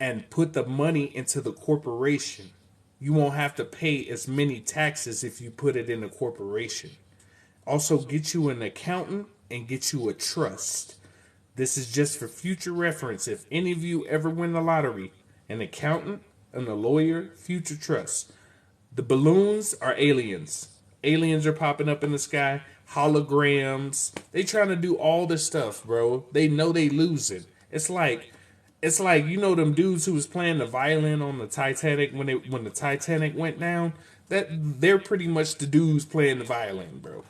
and put the money into the corporation. You won't have to pay as many taxes if you put it in a corporation. Also, get you an accountant and get you a trust. This is just for future reference. If any of you ever win the lottery, an accountant and a lawyer, future trust. The balloons are aliens. Aliens are popping up in the sky. Holograms. They trying to do all this stuff, bro. They know they losing. It's like you know them dudes who was playing the violin on the Titanic when the Titanic went down. That they're pretty much the dudes playing the violin, bro.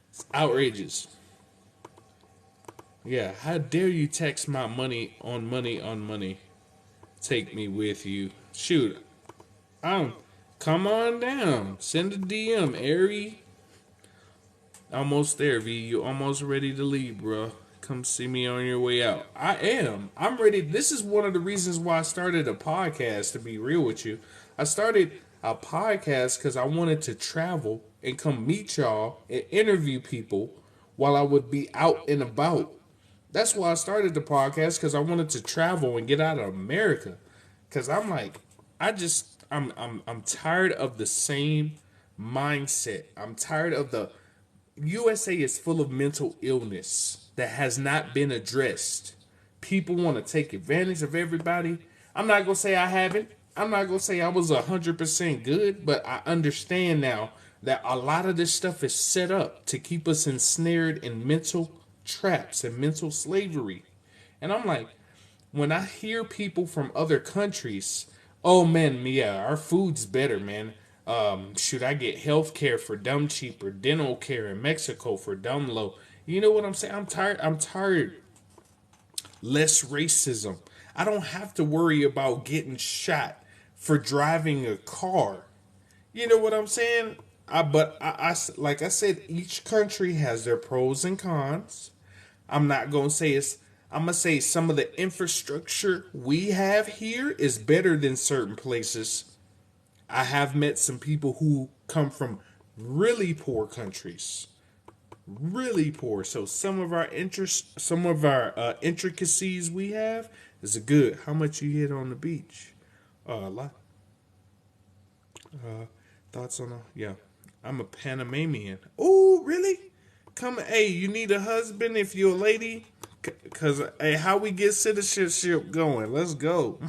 It's outrageous. Yeah, how dare you text my money on money? Take me with you. Shoot. Come on down. Send a DM, Ari. Almost there, V. You almost ready to leave, bro. Come see me on your way out. I am. I'm ready. This is one of the reasons why I started a podcast, to be real with you. I started a podcast because I wanted to travel and come meet y'all and interview people while I would be out and about. That's why I started the podcast, because I wanted to travel and get out of America. Because I'm like, I'm tired of the same mindset. I'm tired of the USA is full of mental illness that has not been addressed. People want to take advantage of everybody. I'm not going to say I haven't. I'm not going to say I was 100% good, but I understand now that a lot of this stuff is set up to keep us ensnared in mental traps and mental slavery. And I'm like, when I hear people from other countries, oh man, yeah, our food's better, man. Should I get health care for dumb cheap or dental care in Mexico for dumb low? You know what I'm saying? I'm tired. Less racism. I don't have to worry about getting shot for driving a car. You know what I'm saying? But like I said, each country has their pros and cons. I'm not going to say I'm going to say some of the infrastructure we have here is better than certain places. I have met some people who come from really poor countries. Really poor. So some of our intricacies we have is good. How much you hit on the beach? A lot. Thoughts on yeah. I'm a Panamanian. Oh, really? Hey, you need a husband if you're a lady? Because, hey, how we get citizenship going? Let's go.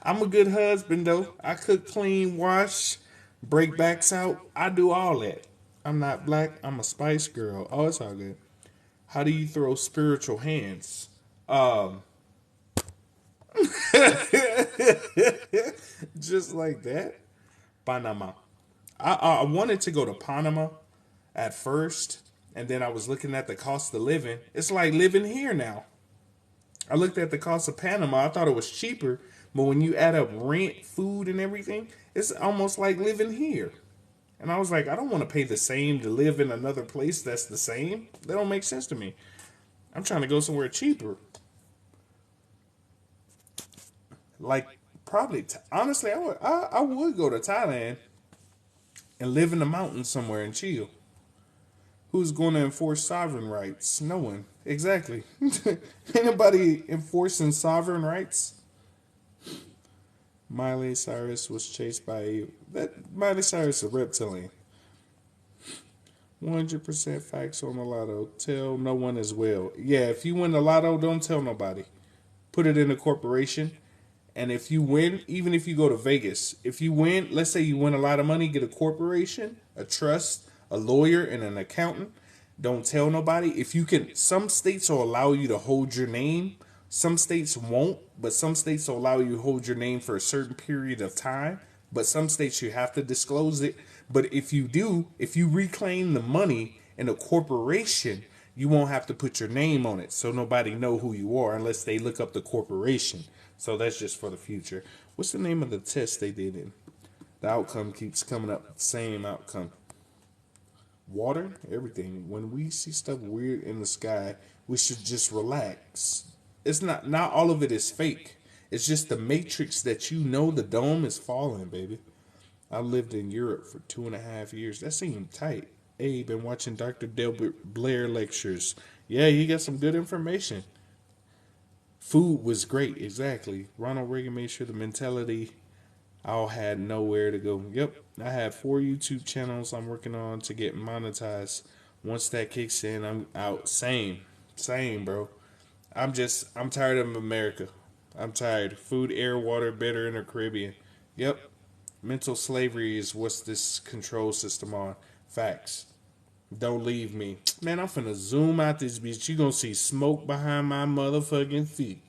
I'm a good husband, though. I cook, clean, wash, break backs out. I do all that. I'm not black. I'm a Spice Girl. Oh, it's all good. How do you throw spiritual hands? Just like that. Panama. I wanted to go to Panama at first, and then I was looking at the cost of living. It's like living here now. I looked at the cost of Panama. I thought it was cheaper, but when you add up rent, food, and everything, it's almost like living here. And I was like, I don't want to pay the same to live in another place that's the same. That don't make sense to me. I'm trying to go somewhere cheaper. Like, probably, honestly, I would go to Thailand and live in the mountains somewhere and chill. Who's going to enforce sovereign rights? No one. Exactly. Anybody enforcing sovereign rights? Miley Cyrus was chased by that. Miley Cyrus is a reptilian. 100% facts on the lotto. Tell no one as well. Yeah, if you win the lotto, don't tell nobody. Put it in a corporation. And if you win, even if you go to Vegas, if you win, let's say you win a lot of money, get a corporation, a trust, a lawyer, and an accountant. Don't tell nobody. If you can, some states will allow you to hold your name. Some states won't, but some states will allow you to hold your name for a certain period of time. But some states you have to disclose it. But if you do, if you reclaim the money in a corporation, you won't have to put your name on it. So nobody know who you are unless they look up the corporation. So that's just for the future. What's the name of the test they did in? The outcome keeps coming up. Same outcome. Water, everything. When we see stuff weird in the sky, we should just relax. It's not all of it is fake. It's just the matrix that you know the dome is falling, baby. I lived in Europe for 2.5 years. That seemed tight. Hey, been watching Dr. Delbert Blair lectures. Yeah, he got some good information. Food was great, exactly. Ronald Reagan made sure the mentality all had nowhere to go. Yep, I have 4 YouTube channels I'm working on to get monetized. Once that kicks in, I'm out. Same, bro. I'm tired of America. I'm tired. Food, air, water, better in the Caribbean. Yep. Mental slavery is what's this control system on. Facts. Don't leave me. Man, I'm finna zoom out this bitch. You gonna see smoke behind my motherfucking feet.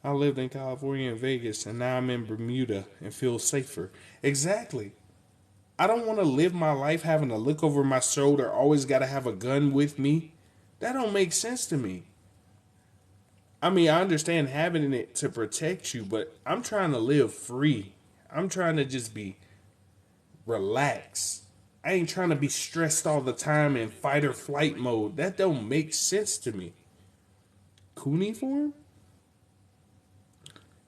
I lived in California and Vegas, and now I'm in Bermuda and feel safer. Exactly. I don't want to live my life having to look over my shoulder, always got to have a gun with me. That don't make sense to me. I mean, I understand having it to protect you, but I'm trying to live free. I'm trying to just be relaxed. I ain't trying to be stressed all the time in fight or flight mode. That don't make sense to me. Cuneiform?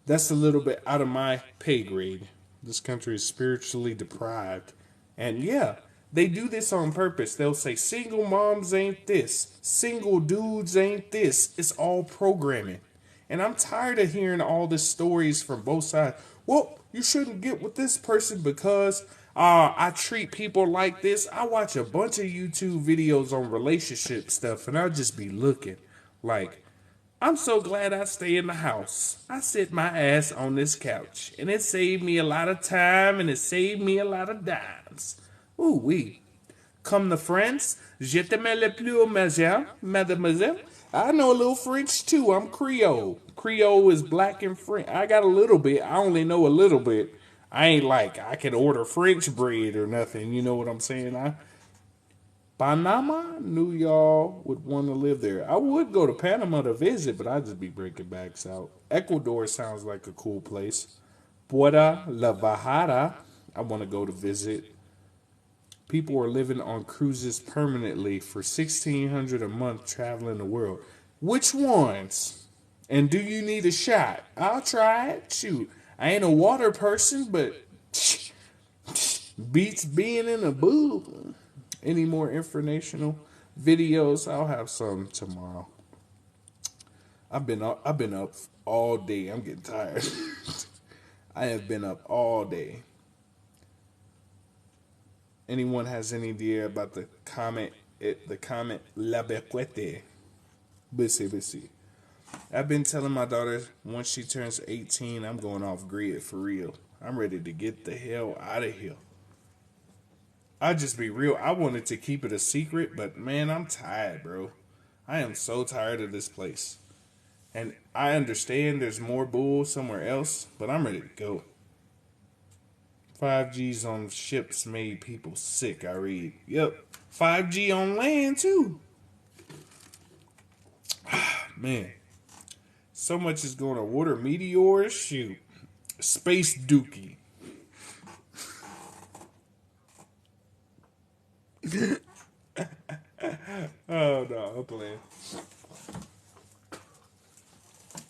That's a little bit out of my pay grade. This country is spiritually deprived. And yeah, they do this on purpose. They'll say single moms ain't this. Single dudes ain't this. It's all programming. And I'm tired of hearing all the stories from both sides. Well, you shouldn't get with this person because I treat people like this. I watch a bunch of YouTube videos on relationship stuff and I'll just be looking like, I'm so glad I stay in the house. I sit my ass on this couch and it saved me a lot of time and it saved me a lot of dimes. Ooh wee. Comme the French, je t'aime le plus, mademoiselle. I know a little French too. I'm Creole. Creole is black and French. I got a little bit. I only know a little bit. I ain't like I can order French bread or nothing. You know what I'm saying? Panama, knew y'all would want to live there. I would go to Panama to visit, but I'd just be breaking backs out. Ecuador sounds like a cool place. Puerto La Bajada, I want to go to visit. People are living on cruises permanently for $1,600 a month traveling the world. Which ones? And do you need a shot? I'll try it. Shoot, I ain't a water person, but beats being in a boob. Any more informational videos? I'll have some tomorrow. I've been up all day. I'm getting tired. I have been up all day. Anyone has any idea about the comment? La Bequete. Busy. I've been telling my daughter once she turns 18, I'm going off grid for real. I'm ready to get the hell out of here. I'll just be real. I wanted to keep it a secret, but man, I'm tired, bro. I am so tired of this place. And I understand there's more bull somewhere else, but I'm ready to go. 5Gs on ships made people sick, I read. Yep. 5G on land, too. Man. So much is going on. Water meteors, shoot. Space dookie. Oh, no, I'm playing.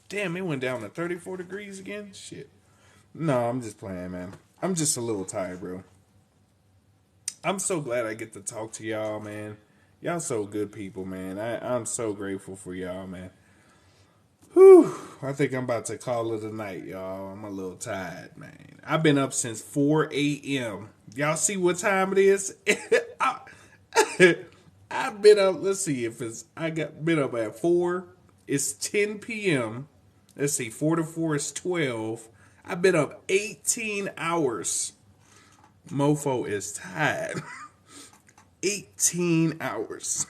Damn, it went down to 34 degrees again? Shit. No, I'm just playing, man. I'm just a little tired, bro. I'm so glad I get to talk to y'all, man. Y'all so good people, man. I'm so grateful for y'all, man. Whew. I think I'm about to call it a night, y'all. I'm a little tired, man. I've been up since 4 a.m. Y'all see what time it is? I've been up, let's see if it's, been up at 4. It's 10 p.m. Let's see, 4 to 4 is 12. I've been up 18 hours. Mofo is tired. 18 hours.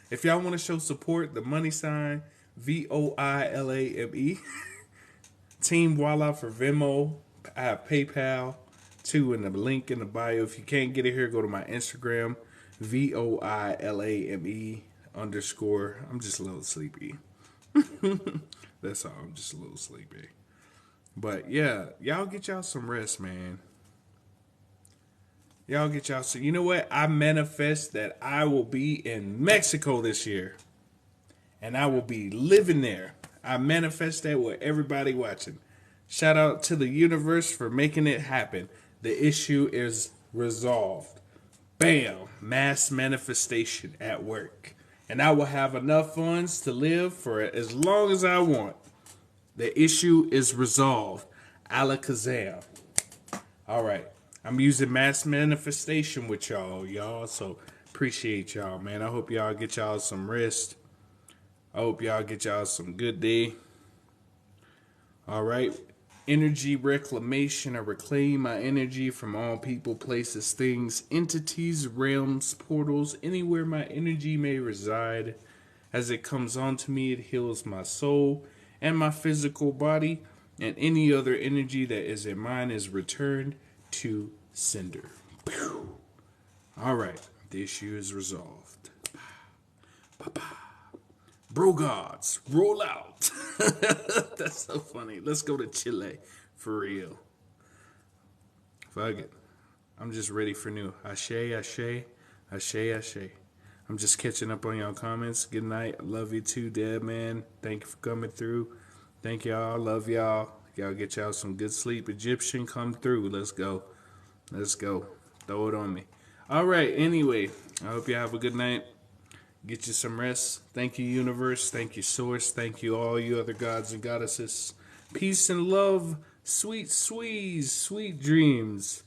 If y'all want to show support, the money sign, VOILAME. TeamVoila for Venmo. I have PayPal, too, in the link in the bio. If you can't get it here, go to my Instagram, VOILAME_. I'm just a little sleepy. That's all. I'm just a little sleepy. But yeah, y'all get y'all some rest, man. Y'all get y'all some. You know what? I manifest that I will be in Mexico this year. And I will be living there. I manifest that with everybody watching. Shout out to the universe for making it happen. The issue is resolved. Bam! Mass manifestation at work. And I will have enough funds to live for as long as I want. The issue is resolved. Alakazam. All right. I'm using mass manifestation with y'all. So appreciate y'all, man. I hope y'all get y'all some rest. I hope y'all get y'all some good day. All right. Energy reclamation. I reclaim my energy from all people, places, things, entities, realms, portals, anywhere my energy may reside. As it comes onto me, it heals my soul and my physical body, and any other energy that is in mine is returned to sender. All right, the issue is resolved. Bro gods, roll out. That's so funny. Let's go to Chile, for real. Fuck it. I'm just ready for new. Ashe, ashe, ashe, ashe. I'm just catching up on y'all comments. Good night. I love you too, Deb, man. Thank you for coming through. Thank y'all. Love y'all. Y'all get y'all some good sleep. Egyptian, come through. Let's go. Let's go. Throw it on me. All right. Anyway, I hope you have a good night. Get you some rest. Thank you, universe. Thank you, source. Thank you, all you other gods and goddesses. Peace and love. Sweet dreams.